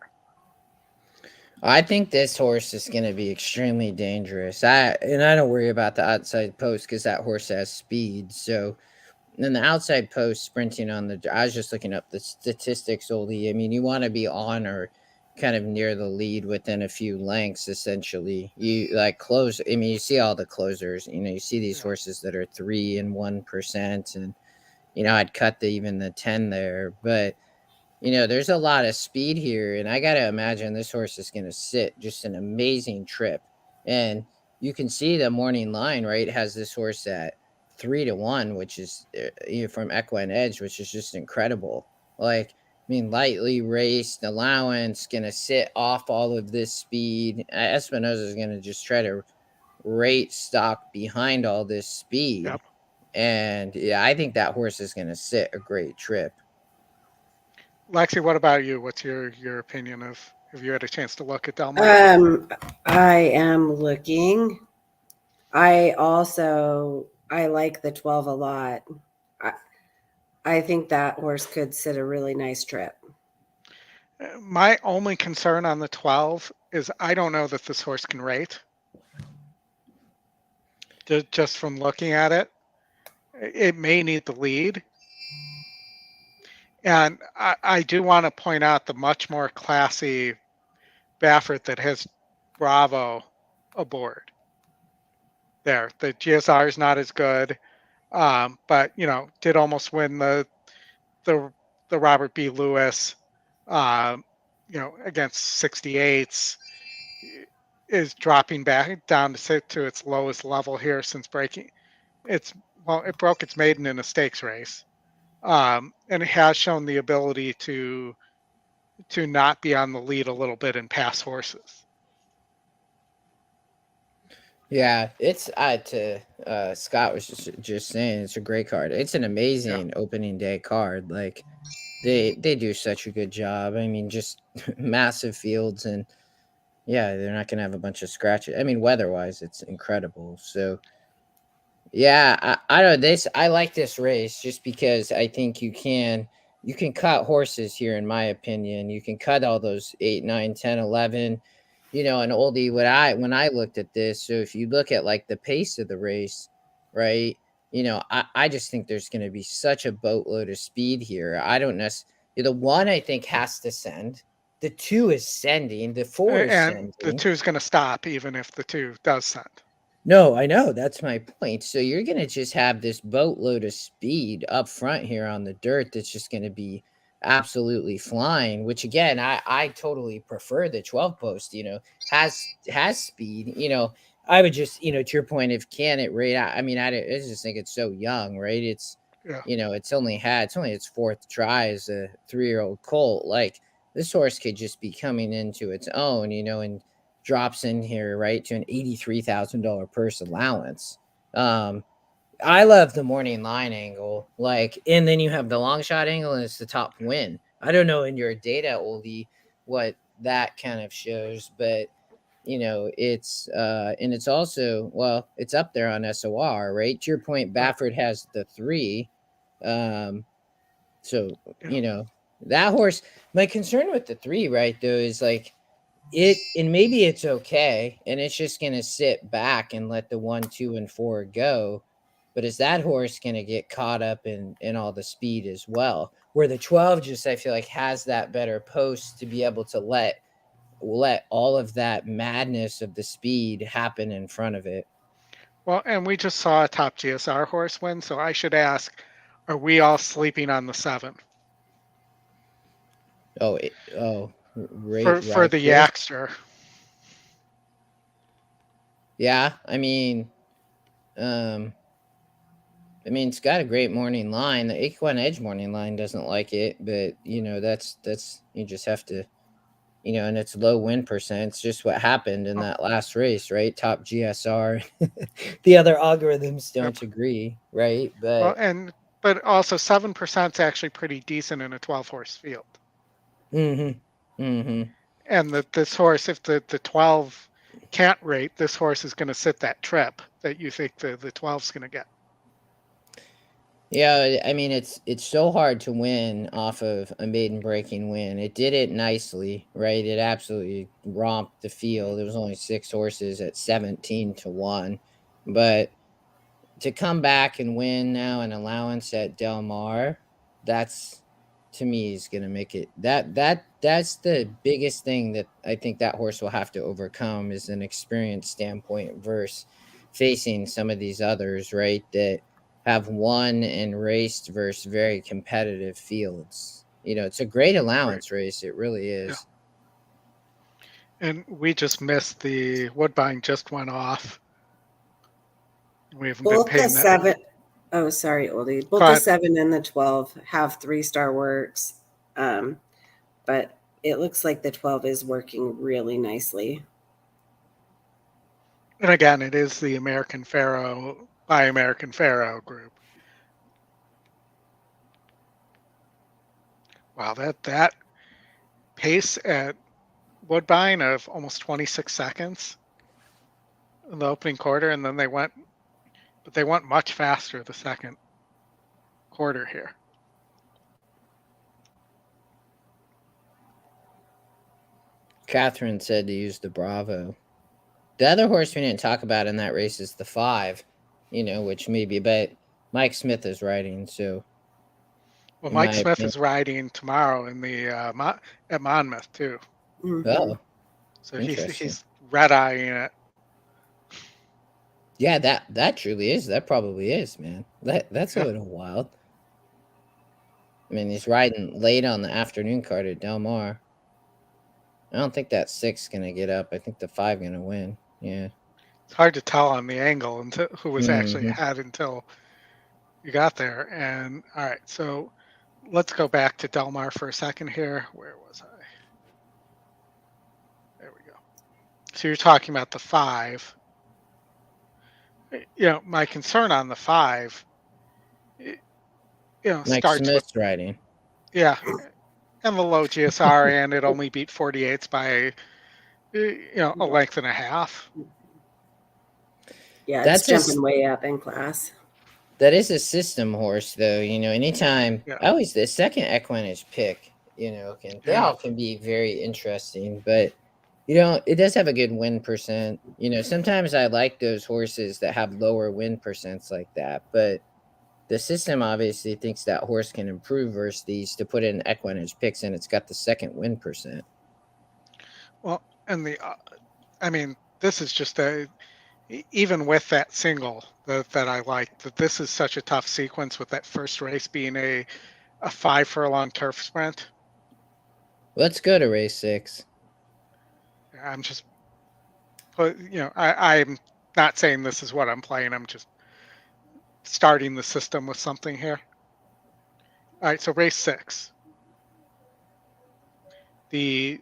I think this horse is going to be extremely dangerous. I don't worry about the outside post because that horse has speed. So, then the outside post sprinting on I was just looking up the statistics, Oldy. I mean, you want to be on or kind of near the lead within a few lengths, essentially. You close. I mean, you see all the closers. You see these horses that are 3% and 1%, and I'd cut even the 10 there, but. There's a lot of speed here, and I got to imagine this horse is going to sit just an amazing trip. And you can see the morning line, right, has this horse at 3-1, which is from EquinEdge, which is just incredible. Lightly raced, allowance, going to sit off all of this speed. Espinosa is going to just try to rate stock behind all this speed. Yep. And I think that horse is going to sit a great trip. Lexi, what about you? What's your opinion of, have you had a chance to look at Del Mar? I am looking. I like the 12 a lot. I think that horse could sit a really nice trip. My only concern on the 12 is I don't know that this horse can rate. Just from looking at it, it may need the lead. And I do want to point out the much more classy Baffert that has Bravo aboard there. The GSR is not as good, but did almost win the Robert B. Lewis, against 68s. Is dropping back down to its lowest level here since breaking. It broke its maiden in a stakes race. And it has shown the ability to not be on the lead a little bit and pass horses. Yeah, it's Scott was just saying it's a great card. It's an amazing opening day card. They do such a good job. I mean, just massive fields, and Yeah, they're not going to have a bunch of scratches. I mean, weather-wise, it's incredible. So, yeah, I don't know this. I like this race just because I think you can cut horses here, in my opinion. You can cut all those 8, 9, 10, 11, and Oldie, when I looked at this, so if you look at like the pace of the race, right? I just think there's going to be such a boatload of speed here. I don't necessarily, the 1 I think has to send. The 2 is sending. The 4 is And the sending. 2 is going to stop even if the 2 does send. No, I know. That's my point. So you're going to just have this boatload of speed up front here on the dirt that's just going to be absolutely flying, which again, I totally prefer the 12 post, has speed, I would just, to your point, if can it rate, I mean, I just think it's so young, right? It's, Yeah. it's only its 4th try as a 3-year-old colt. Like this horse could just be coming into its own, and drops in here, right, to an $83,000 purse allowance. I love the morning line angle, and then you have the long shot angle, and it's the top win. I don't know in your data, Oldy, what that kind of shows, but it's and it's also, it's up there on SOR, right? To your point, Baffert has the 3. So that horse. My concern with the 3, right, though, is like, and maybe it's okay, and it's just going to sit back and let the 1, 2, and 4 go. But is that horse going to get caught up in all the speed as well? Where the 12 just, I feel like, has that better post to be able to let all of that madness of the speed happen in front of it. Well, and we just saw a top GSR horse win, so I should ask, are we all sleeping on the 7? Right, for the Yakster. Yeah, I mean, it's got a great morning line. The EquinEdge morning line doesn't like it, but that's you just have to, and it's low win percent. It's just what happened in that last race, right? Top GSR. The other algorithms don't agree, right? But but also 7% is actually pretty decent in a 12-horse field. And this horse, if the 12 can't rate, this horse is going to sit that trip that you think the 12's going to get. Yeah, I mean, it's so hard to win off of a maiden breaking win. It did it nicely, right? It absolutely romped the field. There was only 6 horses at 17-1, but to come back and win now an allowance at Del Mar, that's, to me, is going to make it that's the biggest thing that I think that horse will have to overcome, is an experience standpoint versus facing some of these others, right, that have won and raced versus very competitive fields. It's a great allowance race. It really is. Yeah. And we just missed the Woodbine just went off. We haven't been paying that. 7. Oh, sorry, Oldie. Both the 7 and the 12 have 3-star works, but it looks like the 12 is working really nicely. And again, it is the American Pharoah by American Pharoah group. Wow, that pace at Woodbine of almost 26 seconds in the opening quarter, and then they went much faster the second quarter here. Catherine said to use the Bravo. The other horse we didn't talk about in that race is the 5, which maybe, but Mike Smith is riding, so. Well, Mike Smith is riding tomorrow in the at Monmouth too. Oh, so he's red eyeing it. Yeah, that truly is. That probably is, man. That's a little wild. I mean, he's riding late on the afternoon card at Del Mar. I don't think that 6 gonna get up. I think the 5 gonna win. Yeah. It's hard to tell on the angle until who was actually ahead until you got there. And all right, so let's go back to Del Mar for a second here. Where was I? There we go. So you're talking about the 5. My concern on the 5, Mike starts Smith's riding. Yeah, and the low GSR, and it only beat 48s by a length and a half. Yeah, That's it's jumping way up in class. That is a system horse, though. Anytime always the second EquinEdge pick, they all can be very interesting, but it does have a good win percent. Sometimes I like those horses that have lower win percents like that, but the system obviously thinks that horse can improve versus these to put in EquinEdge picks, and it's got the second win percent. Well, and this is just even with that single that I like, that this is such a tough sequence with that first race being a 5 furlong turf sprint. Let's go to race 6. I'm just I'm not saying this is what I'm playing. I'm just starting the system with something here. All right, so race 6. The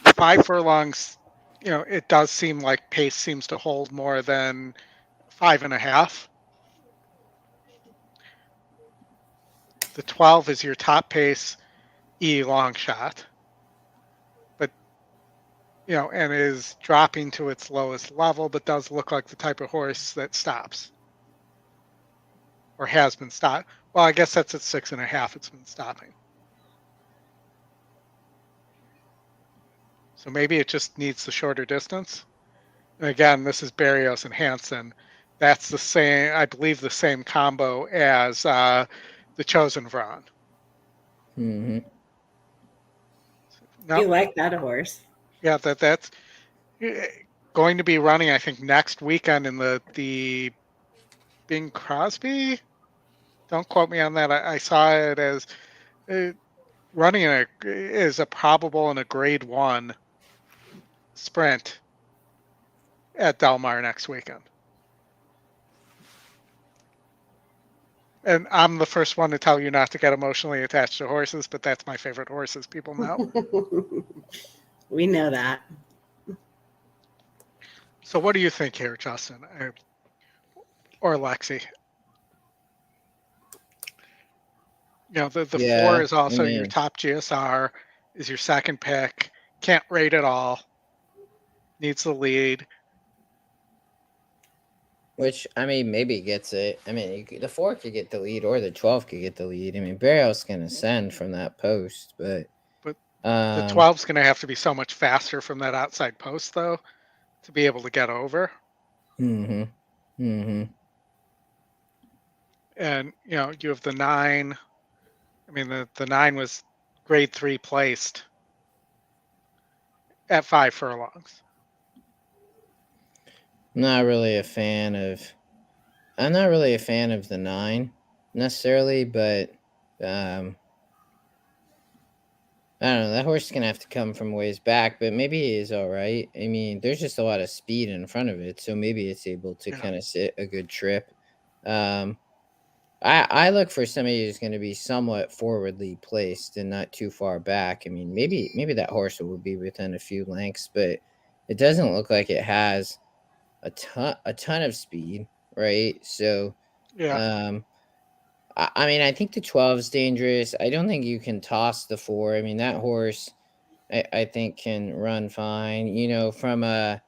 5 furlongs, it does seem like pace seems to hold more than 5.5. The 12 is your top pace long shot, but and is dropping to its lowest level, but does look like the type of horse that stops or has been stopped. Well, I guess that's at 6.5. It's been stopping. So maybe it just needs the shorter distance. And again, this is Barrios and Hansen. That's the same, I believe, the same combo as the Chosen Vron. Mm-hmm. No, you like that horse? Yeah, that's going to be running, I think, next weekend in the Bing Crosby. Don't quote me on that. I saw it as running is a probable in a grade 1 sprint at Del Mar next weekend. And I'm the first one to tell you not to get emotionally attached to horses, but that's my favorite horse, as people know. We know that. So what do you think here, Justin? Or Lexi? The 4 is also your top GSR, is your second pick, can't rate at all, needs the lead. Which, maybe gets it. The 4 could get the lead or the 12 could get the lead. Barrios can ascend from that post, but the 12's going to have to be so much faster from that outside post, though, to be able to get over. Mm-hmm. Mm-hmm. And, you have the 9. The 9 was grade 3 placed at 5 furlongs. I'm not really a fan of the 9 necessarily, but I don't know. That horse is gonna have to come from ways back, but maybe he is all right. There's just a lot of speed in front of it, so maybe it's able to kind of sit a good trip. I look for somebody who's going to be somewhat forwardly placed and not too far back. Maybe that horse will be within a few lengths, but it doesn't look like it has a ton of speed, right? So, yeah. I think the 12 is dangerous. I don't think you can toss the 4. That horse, I think can run fine. From a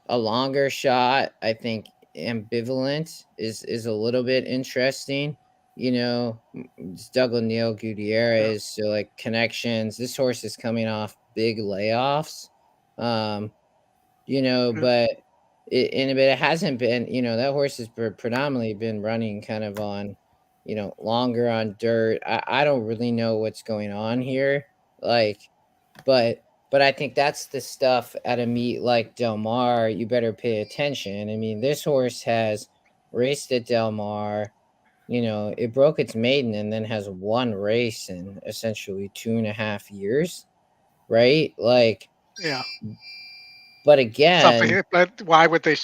longer shot, I think ambivalent is a little bit interesting. It's Doug O'Neill Gutierrez, so like connections. This horse is coming off big layoffs, but it hasn't been. That horse has predominantly been running kind of on, longer on dirt. I don't really know what's going on here, but I think that's the stuff at a meet like Del Mar, you better pay attention. This horse has raced at Del Mar. It broke its maiden and then has one race in essentially 2.5 years, right? Yeah. But again, but why would they?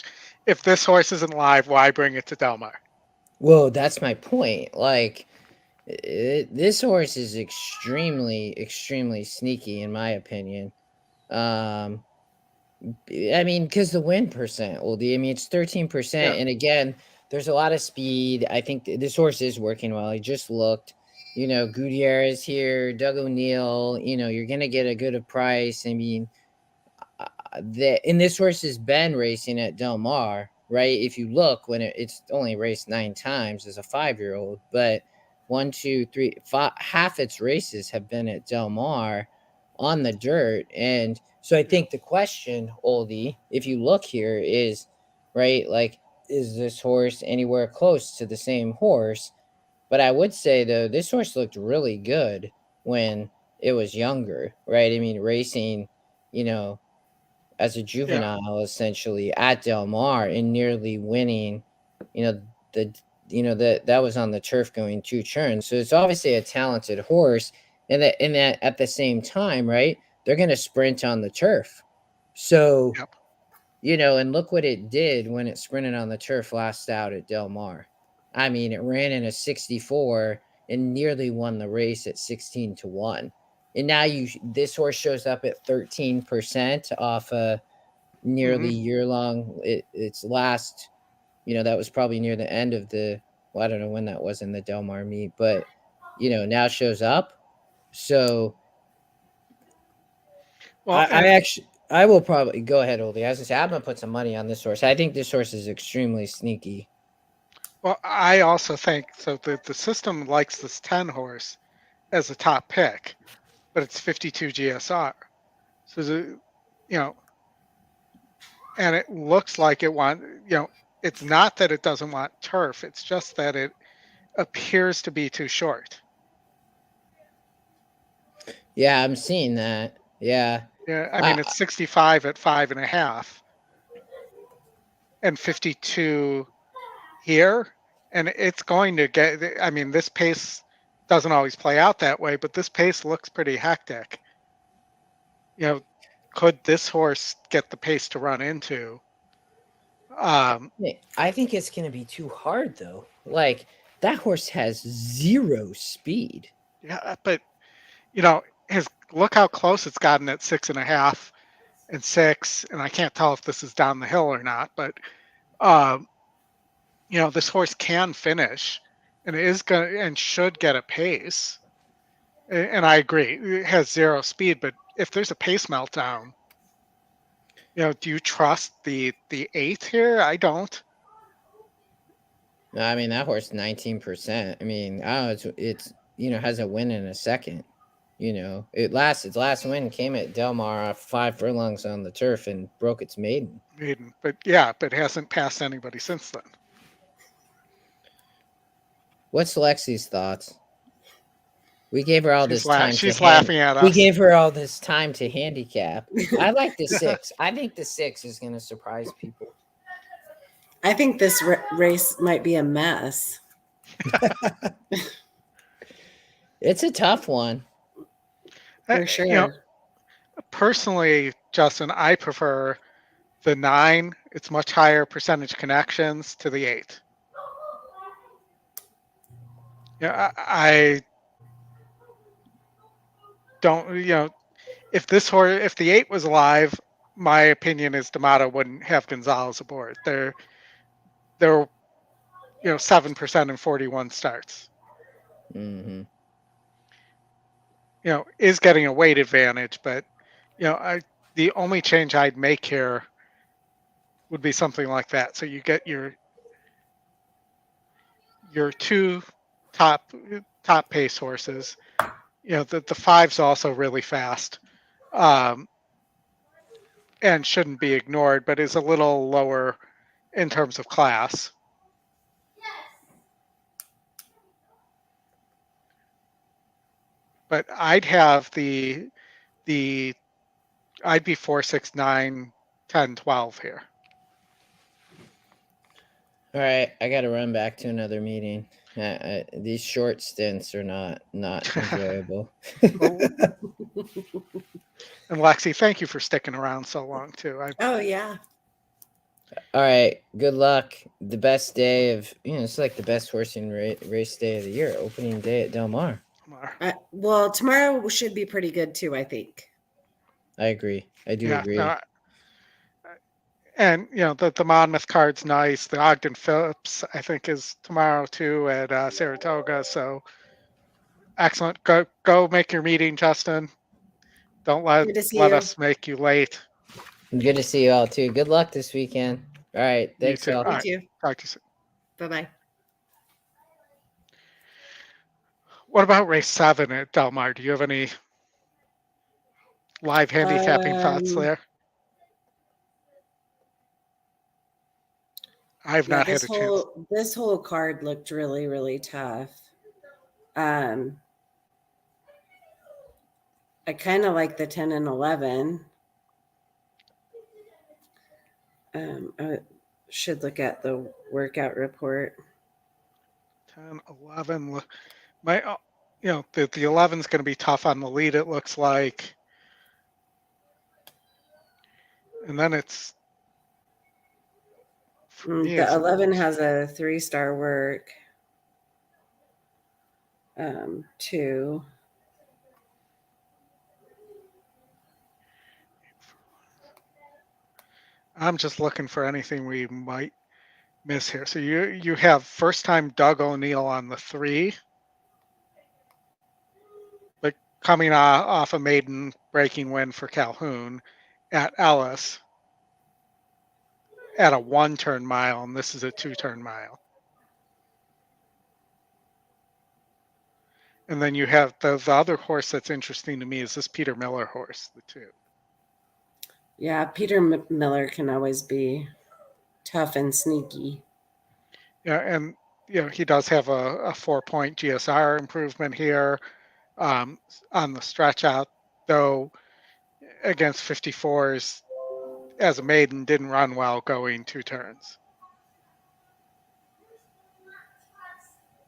If this horse isn't live, why bring it to Del Mar? Well, that's my point. This horse is extremely, extremely sneaky, in my opinion. Because the win percent, Oldy. It's 13%, and again, there's a lot of speed. I think this horse is working well. I just looked. you know, Gutierrez here, Doug O'Neill, you know, you're going to get a good price. I mean, and this horse has been racing at Del Mar, right? If you look, when it's only raced 9 times as a 5-year-old, but 1, 2, 3, 5, half its races have been at Del Mar on the dirt. And so I think the question, Oldy, if you look here, is right, like, is this horse anywhere close to the same horse? But I would say, though, this horse looked really good when it was younger, right? I mean, racing, you know, as a juvenile, essentially at Del Mar, and nearly winning, you know, that was on the turf going 2 turns. So it's obviously a talented horse, and that at the same time, right, they're going to sprint on the turf. So, Yep. you know, and look what it did when it sprinted on the turf last out at Del Mar. I mean, it ran in a 64 and nearly won the race at 16-1. And now this horse shows up at 13% off a nearly year-long. Its last, you know, that was probably near the end of I don't know when that was in the Del Mar meet, but, you know, now shows up. So, well, I will probably go ahead, Oldie. As I say, I'm gonna put some money on this horse. I think this horse is extremely sneaky. Well, I also think so. The system likes this 10 horse as a top pick, but it's 52 GSR. So, you know, and it looks like it it's not that it doesn't want turf. It's just that it appears to be too short. Yeah, I'm seeing that. Yeah. Yeah. I mean, it's 65 at 5.5 and 52 here. And it's going to get, I mean, this pace doesn't always play out that way, but this pace looks pretty hectic. You know, could this horse get the pace to run into? I think it's going to be too hard, though. Like, that horse has 0 speed. Yeah, but, you know, look how close it's gotten at 6.5 and 6. And I can't tell if this is down the hill or not, but, you know, this horse can finish and is going to and should get a pace. And I agree, it has 0 speed, but if there's a pace meltdown, you know, do you trust the 8 here? I don't. I mean, that horse 19%. I mean, it's you know, has a win in a second. You know, its last win came at Del Mar off 5 furlongs on the turf and broke its maiden. But yeah, but hasn't passed anybody since then. What's Lexi's thoughts? We gave her all this time. She's laughing at us. We gave her all this time to handicap. I like the 6. I think the 6 is going to surprise people. I think this race might be a mess. It's a tough one. For sure. You know, personally, Justin, I prefer the 9. It's much higher percentage connections to the 8. Yeah, I don't, you know, if the 8 was alive, my opinion is D'Amato wouldn't have Gonzalez aboard. They're you know, 7% in 41 starts. Mm-hmm. You know, is getting a weight advantage, but, you know, the only change I'd make here would be something like that. So you get your 2 top pace horses. You know, the 5's also really fast, and shouldn't be ignored, but is a little lower in terms of class. But I'd have I'd be 4, 6, 9, 10, 12 here. All right, I got to run back to another meeting. These short stints are not enjoyable. And Lexi, thank you for sticking around so long too. Oh yeah. All right, good luck. The best day of, you know, it's like the best horsing race day of the year, opening day at Del Mar. Well, tomorrow should be pretty good too, I think. I agree. I do agree. And, you know, the Monmouth card's nice. The Ogden Phillips, I think, is tomorrow too at Saratoga. So, Excellent. Go make your meeting, Justin. Don't Good to see let you. us make you late. Good to see you all too. Good luck this weekend. All right. You Thanks too. all. All right. too. Talk to you soon. Bye-bye. What about race 7 at Del Mar? Do you have any live handicapping thoughts there? I've not had a chance. This whole card looked really, really tough. I kind of like the 10 and 11. I should look at the workout report. 10, 11. The 11's going to be tough on the lead, it looks like. And then it's the 11 has a 3-star work. 2. I'm just looking for anything we might miss here. So you have first time Doug O'Neill on the 3, but coming off a maiden breaking win for Calhoun at Ellis at a 1-turn mile, and this is a 2-turn mile. And then you have the other horse that's interesting to me is this Peter Miller horse, the 2. Yeah, Peter Miller can always be tough and sneaky. Yeah, and he does have a 4-point GSR improvement here on the stretch out, though against 54s as a maiden didn't run well going 2 turns.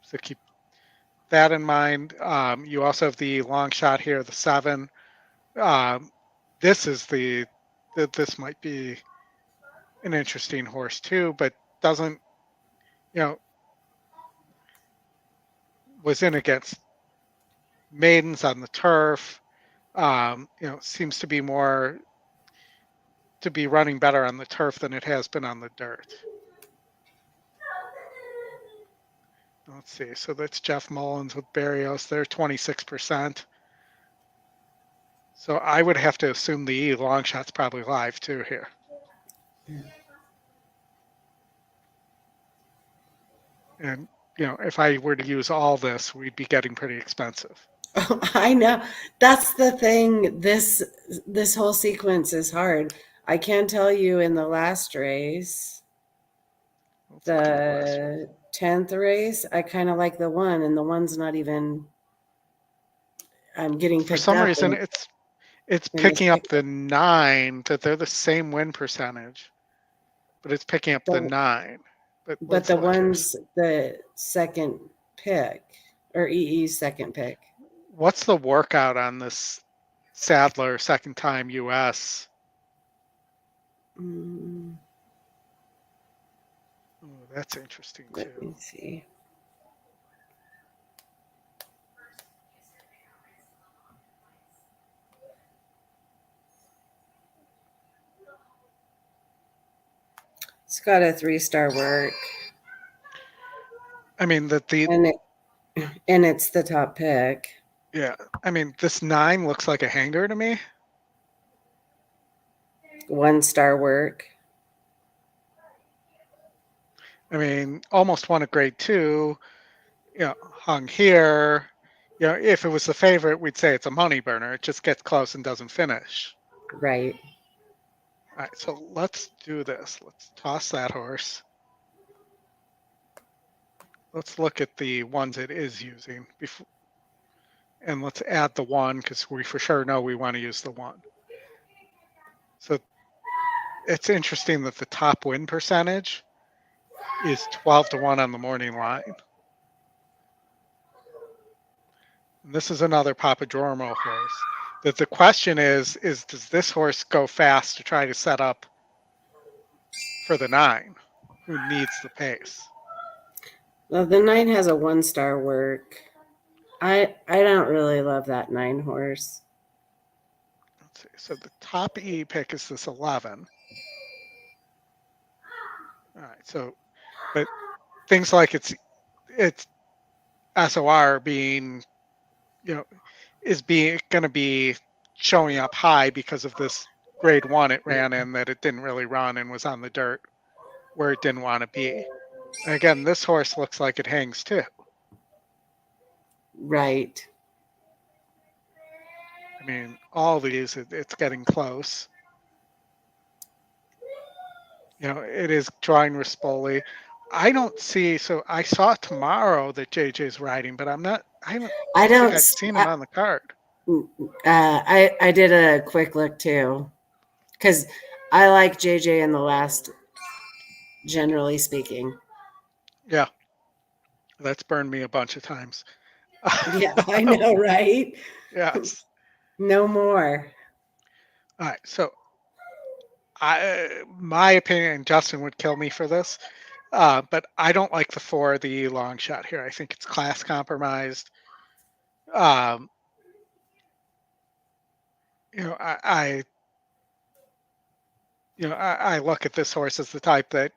So keep that in mind. You also have the long shot here, the 7. This is this might be an interesting horse too, but doesn't, was in against maidens on the turf. Seems to be running better on the turf than it has been on the dirt. Let's see. So that's Jeff Mullins with Barrios. They're 26%. So I would have to assume the E long shot's probably live too here. And, if I were to use all this, we'd be getting pretty expensive. Oh, I know. That's the thing. This whole sequence is hard. I can tell you in the last race, the 10th race, I kind of like the 1, and the 1's not even. I'm getting picked up. For some reason, it's picking up the 9, that they're the same win percentage, but it's picking up the 9. But the 1's the second pick, or EE's second pick. What's the workout on this Sadler second time US? Oh, that's interesting too. Let me see. It's got a 3-star work. I mean and it's the top pick. Yeah, I mean this 9 looks like a hanger to me. 1-star work. I mean, almost won a grade 2. Hung here. If it was the favorite, we'd say it's a money burner. It just gets close and doesn't finish. Right. All right, so let's do this. Let's toss that horse. Let's look at the ones it is using before, and let's add the 1 because we for sure know we want to use the 1. So it's interesting that the top win percentage is 12-1 on the morning line. And this is another Papadromo horse. That the question is does this horse go fast to try to set up for the 9, who needs the pace? Well, the 9 has a 1-star work. I don't really love that 9 horse. Let's see. So the top E pick is this 11. All right. So, but things like it's SOR being is going to be showing up high because of this grade 1 it ran in that it didn't really run and was on the dirt where it didn't want to be. Again, this horse looks like it hangs too. Right. I mean, all these, it's getting close. It is drawing Rispoli. I don't see, so I saw tomorrow that JJ's riding, but I don't think I've seen him on the card. I did a quick look too, because I like JJ in the last, generally speaking. Yeah. That's burned me a bunch of times. Yeah, I know, right? Yes. No more. All right. So my opinion, Justin would kill me for this, but I don't like the 4, the long shot here. I think it's class compromised. I look at this horse as the type that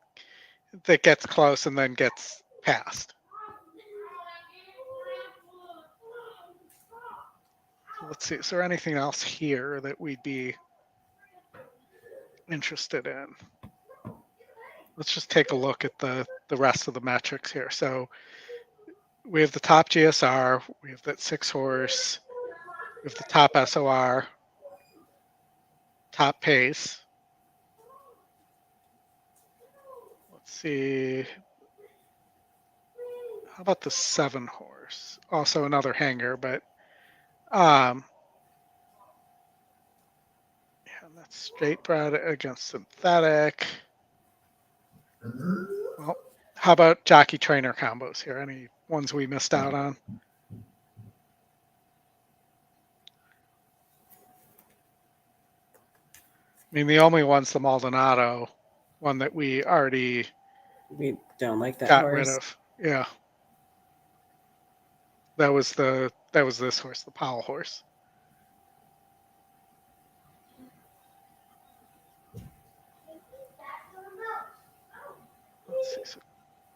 gets close and then gets passed. Let's see, is there anything else here that we'd be interested in? Let's just take a look at the rest of the metrics here. So we have the top GSR, we have that 6 horse, we have the top SOR, top pace. Let's see. How about the 7 horse? Also another hanger, but yeah, that's straight bred against synthetic. Well, how about jockey trainer combos here? Any ones we missed out on? I mean, the only one's the Maldonado one that we already We don't like that got horse. rid of. Yeah. That was this horse, the Powell horse. Let's see. So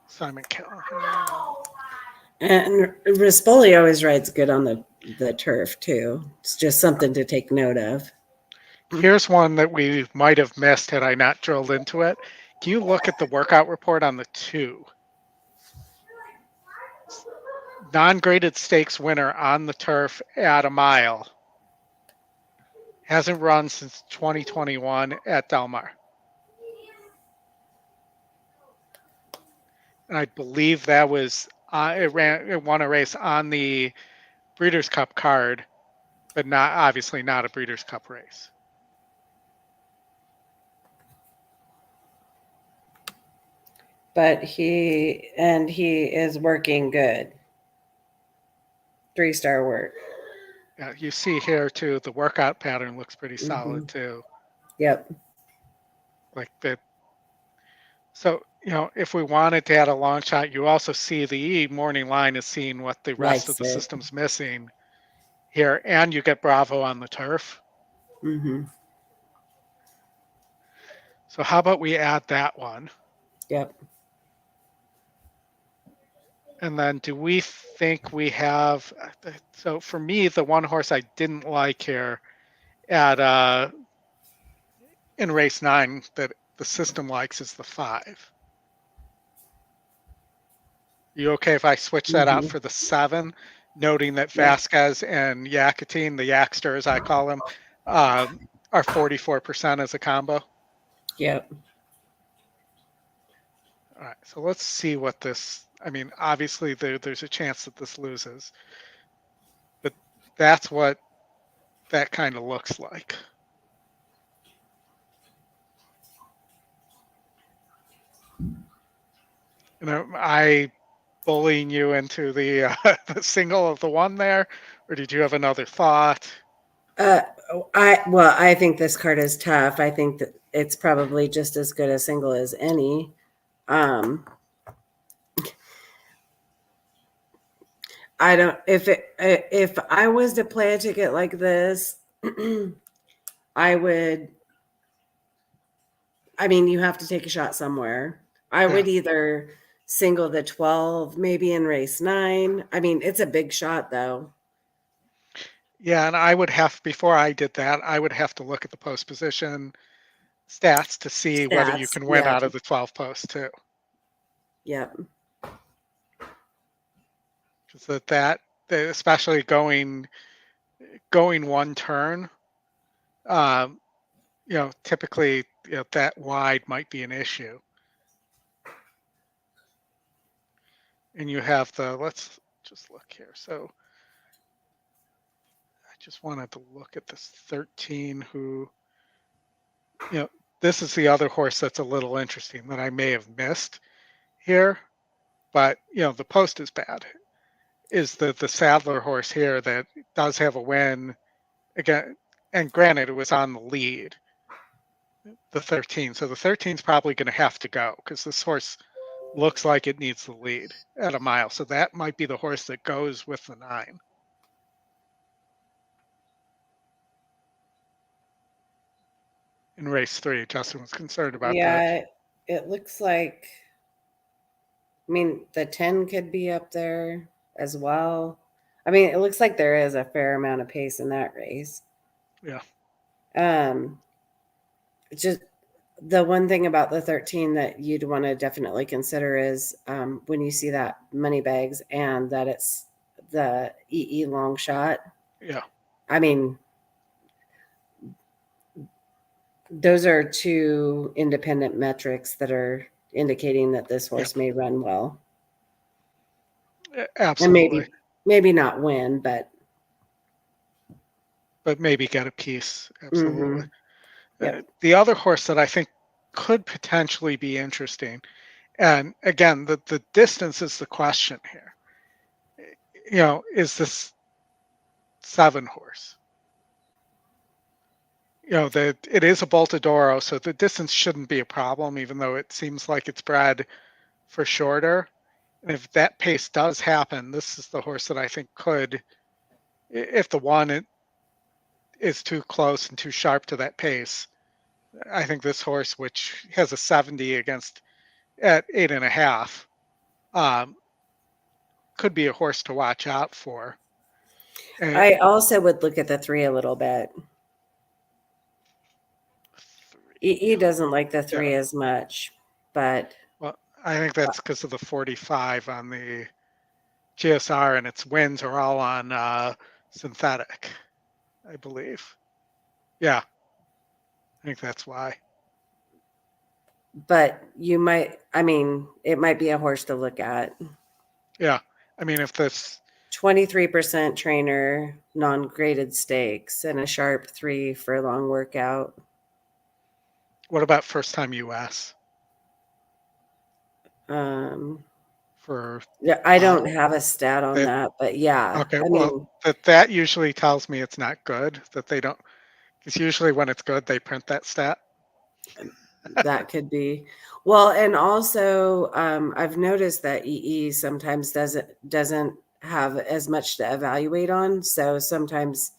Simon Callahan. And Rispoli always rides good on the turf too. It's just something to take note of. Here's one that we might have missed had I not drilled into it. Can you look at the workout report on the 2? Non-graded stakes winner on the turf at a mile. Hasn't run since 2021 at Del Mar. And I believe that was it won a race on the Breeders' Cup card, but obviously not a Breeders' Cup race. But he is working good. 3-star work. Yeah, you see here too, the workout pattern looks pretty solid too. Yep. Like that. So, if we wanted to add a long shot, you also see the morning line is seeing what the rest of the system's missing here, and you get Bravo on the turf. Mm-hmm. So how about we add that one? Yep. And then do we think we have, so for me, the one horse I didn't like here at in race 9 that the system likes is the 5. You okay if I switch that out for the 7, noting that Vasquez and Yakatine, the Yakster as I call him, are 44% as a combo? Yep. All right, so let's see what this, I mean, obviously there's a chance that this loses, but that's what that kind of looks like. I bullying you into the single of the 1 there, or did you have another thought? I think this card is tough. I think that it's probably just as good a single as any. I don't, if I was to play a ticket like this, I would, I mean, you have to take a shot somewhere. I would either single the 12, maybe in race 9. I mean, it's a big shot though. Yeah, and I would have, before I did that, I would have to look at the post position stats to see whether you Stats. can win Yep. out of the 12 posts too. Yep. Because that, especially going one turn, typically that wide might be an issue. And you have let's just look here. So I just wanted to look at this 13 who, this is the other horse that's a little interesting that I may have missed here, but the post is bad. Is the Sadler horse here that does have a win again, and granted it was on the lead, the 13. So the 13 is probably going to have to go because this horse looks like it needs the lead at a mile. So that might be the horse that goes with the 9. In race 3, Justin was concerned about that. Yeah, it looks like, I mean, the 10 could be up there as well. I mean, it looks like there is a fair amount of pace in that race. Yeah. Just the one thing about the 13 that you'd want to definitely consider is when you see that money bags and that it's the EE long shot. Yeah. I mean, those are 2 independent metrics that are indicating that this horse may run well. Absolutely. And maybe not win, but maybe get a piece. Absolutely. Yep. The other horse that I think could potentially be interesting, and again, the distance is the question here. Is this 7 horse? It is a Boltadoro, so the distance shouldn't be a problem, even though it seems like it's bred for shorter. And if that pace does happen, this is the horse that I think could, if the 1 is too close and too sharp to that pace, I think this horse, which has a 70 at 8.5, could be a horse to watch out for. And I also would look at the 3 a little bit. He doesn't like the 3 as much, but I think that's because of the 45 on the GSR, and its wins are all on synthetic, I believe. Yeah, I think that's why. But it might be a horse to look at. Yeah, I mean, if this 23% trainer, non-graded stakes, and a sharp 3 for a long workout. What about first time US? I don't have a stat on that, but yeah. Okay, that usually tells me it's not good, that they don't, because usually when it's good, they print that stat. That could be. Well, and also I've noticed that EE sometimes doesn't have as much to evaluate on. So sometimes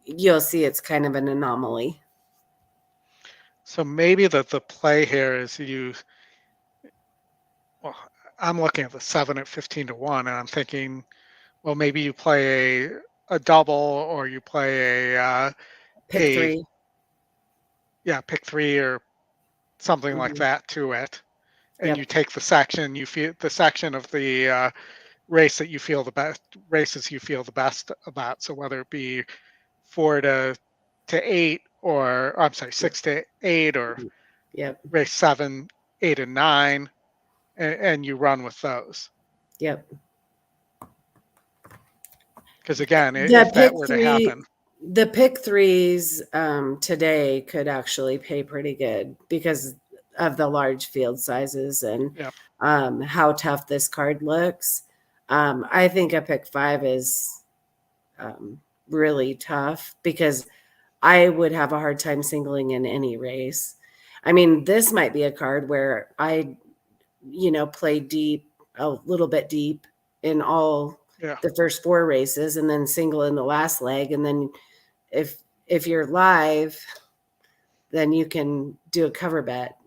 you'll see it's kind of an anomaly. So maybe the play here is I'm looking at the 7 at 15-1, and I'm thinking, well, maybe you play a double, or you play pick 3. Yeah, pick 3 or something like that to it, and you take the section. You feel the section of the races you feel the best about. So whether it be 4 to 8, or I'm sorry, 6 to 8, or race 7, 8, and 9. And you run with those. Yep. Because again, if that were to happen, the pick 3s today could actually pay pretty good because of the large field sizes and how tough this card looks. I think a pick 5 is really tough because I would have a hard time singling in any race. I mean, this might be a card where I play deep, a little bit deep in all the first 4 races and then single in the last leg. And then if you're live, then you can do a cover bet.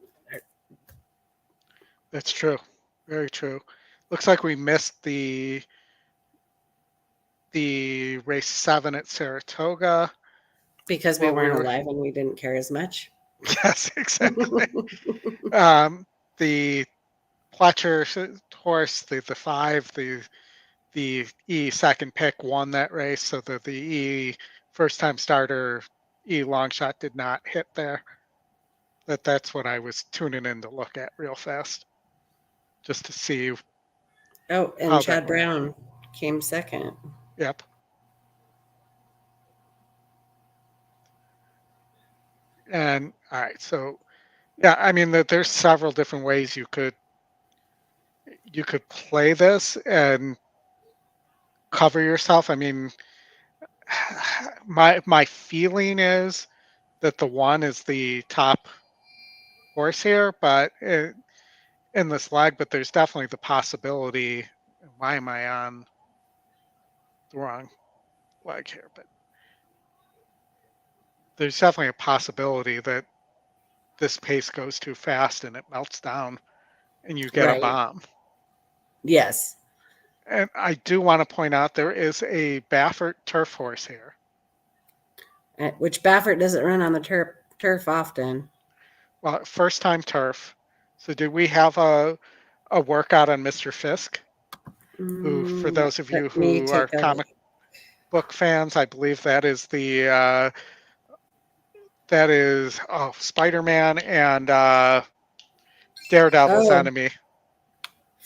That's true. Very true. Looks like we missed the the race 7 at Saratoga. Because we Well, weren't alive and we didn't care as much. Yes, exactly. The Pletcher horse, the 5, the E second pick won that race, so the E first time starter E long shot did not hit there. That's what I was tuning in to look at real fast, just to see. Oh, and Chad Brown came second. Yep. And all right, so yeah, I mean, there's several different ways you could play this and cover yourself. I mean, my feeling is that the 1 is the top horse here, but in this leg, but there's definitely the possibility. Why am I on the wrong leg here? But there's definitely a possibility that this pace goes too fast and it melts down and you get a bomb. Yes. And I do want to point out there is a Baffert turf horse here. Which Baffert doesn't run on the turf often. Well, first time turf. So did we have a workout on Mr. Fisk? Who, for those of you who are comic book fans, I believe that is the Spider-Man and Daredevil's enemy.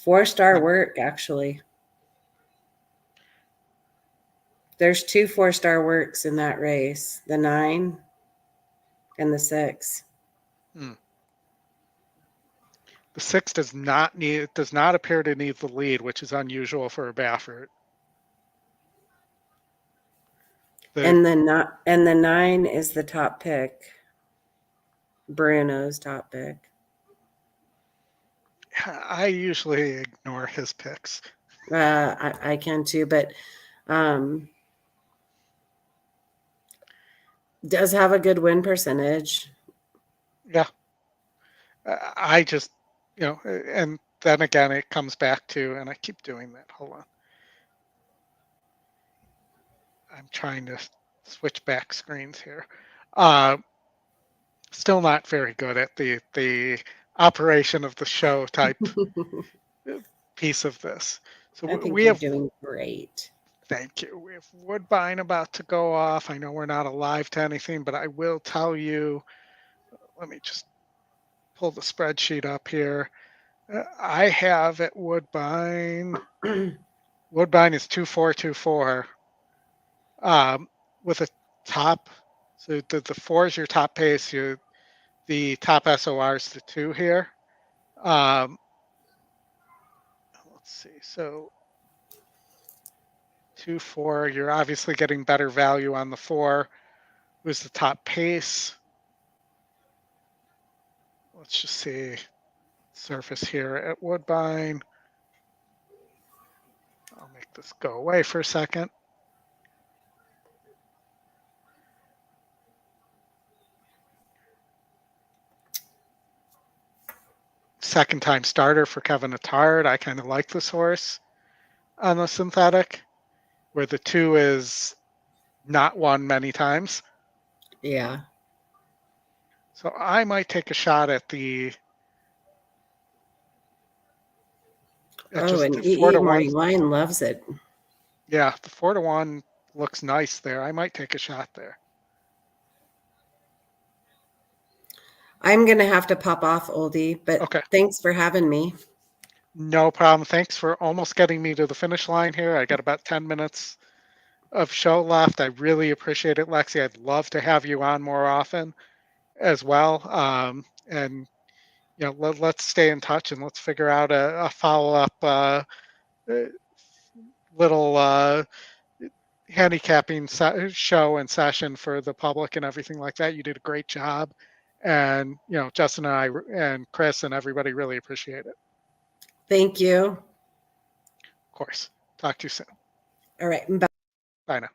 4-star work, actually. There's 2 4-star works in that race, the 9 and the 6. The 6 does not appear to need the lead, which is unusual for a Baffert. And the 9 is the top pick. Bruno's top pick. I usually ignore his picks. I can too, but does have a good win percentage. Yeah. I just, and then again, it comes back to, and I keep doing that. Hold on. I'm trying to switch back screens here. Still not very good at the operation of the show type piece of this. So I think you're doing great. Thank you. We have Woodbine about to go off. I know we're not alive to anything, but I will tell you, let me just pull the spreadsheet up here. I have at Woodbine, Woodbine is 2424 with a top. So the 4 is your top pace. The top SOR is the 2 here. Let's see. So 2-4, you're obviously getting better value on the 4. Who's the top pace? Let's just see. Surface here at Woodbine. I'll make this go away for a second. Second time starter for Kevin Attard. I kind of like this horse on the synthetic, where the 2 is not won many times. Yeah. So I might take a shot at the. And EE Morning Line loves it. Yeah, the 4-1 looks nice there. I might take a shot there. I'm going to have to pop off, Oldy, but okay. Thanks for having me. No problem. Thanks for almost getting me to the finish line here. I got about 10 minutes of show left. I really appreciate it, Lexi. I'd love to have you on more often as well. And, let's stay in touch and let's figure out a follow-up little handicapping show and session for the public and everything like that. You did a great job. And, Justin and I and Chris and everybody really appreciate it. Thank you. Of course. Talk to you soon. All right. Bye. Bye now.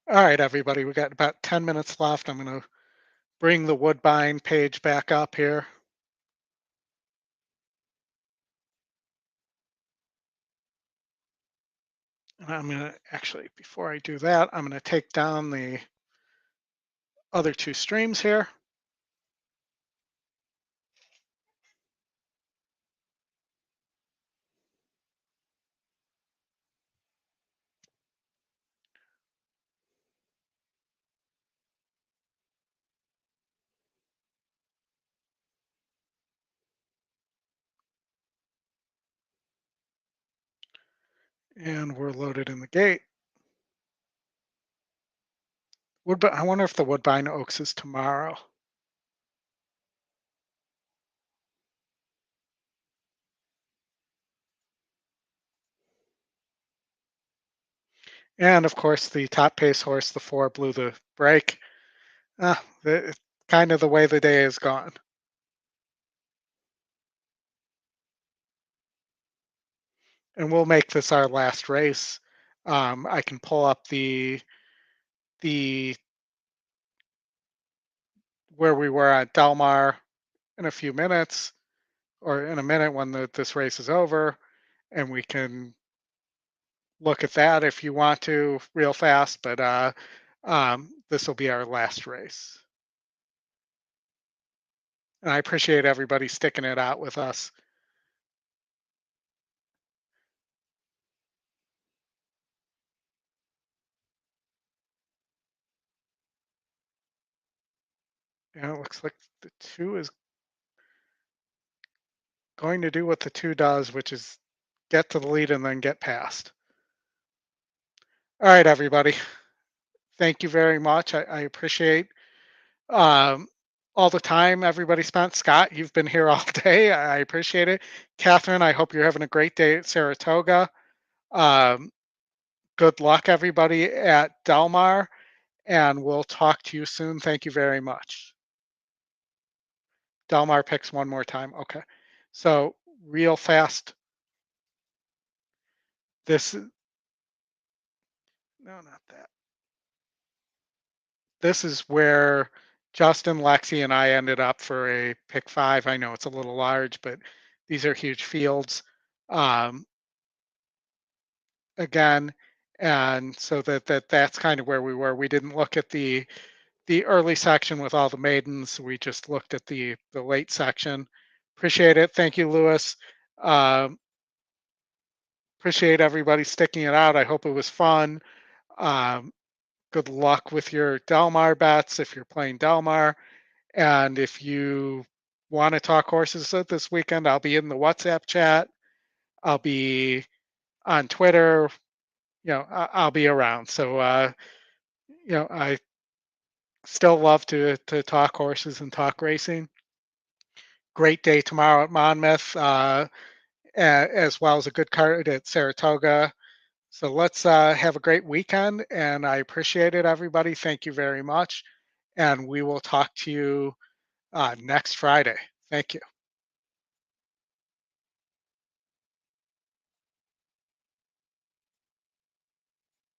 All right, everybody. We got about 10 minutes left. I'm going to bring the Woodbine page back up here. And I'm going to actually, before I do that, I'm going to take down the other two streams here. And we're loaded in the gate. Woodbine, I wonder if the Woodbine Oaks is tomorrow. And of course, the top pace horse, the 4, blew the break. Kind of the way the day has gone. And we'll make this our last race. I can pull up the where we were at Del Mar in a few minutes, or in a minute when this race is over, and we can look at that if you want to real fast. But this will be our last race. And I appreciate everybody sticking it out with us. And it looks like the 2 is going to do what the 2 does, which is get to the lead and then get past. All right, everybody. Thank you very much. I appreciate all the time everybody spent. Scott, you've been here all day. I appreciate it. Catherine, I hope you're having a great day at Saratoga. Good luck, everybody, at Del Mar, and we'll talk to you soon. Thank you very much. Del Mar picks one more time. Okay. So real fast. This is, no, not that. This is where Justin, Lexi, and I ended up for a pick 5. I know it's a little large, but these are huge fields. Again, and so that's kind of where we were. We didn't look at the early section with all the maidens. We just looked at the late section. Appreciate it. Thank you, Lewis. Appreciate everybody sticking it out. I hope it was fun. Good luck with your Del Mar bets if you're playing Del Mar. And if you want to talk horses this weekend, I'll be in the WhatsApp chat. I'll be on Twitter. I'll be around. So, I still love to talk horses and talk racing. Great day tomorrow at Monmouth, as well as a good card at Saratoga. So let's have a great weekend, and I appreciate it, everybody. Thank you very much, and we will talk to you next Friday. Thank you.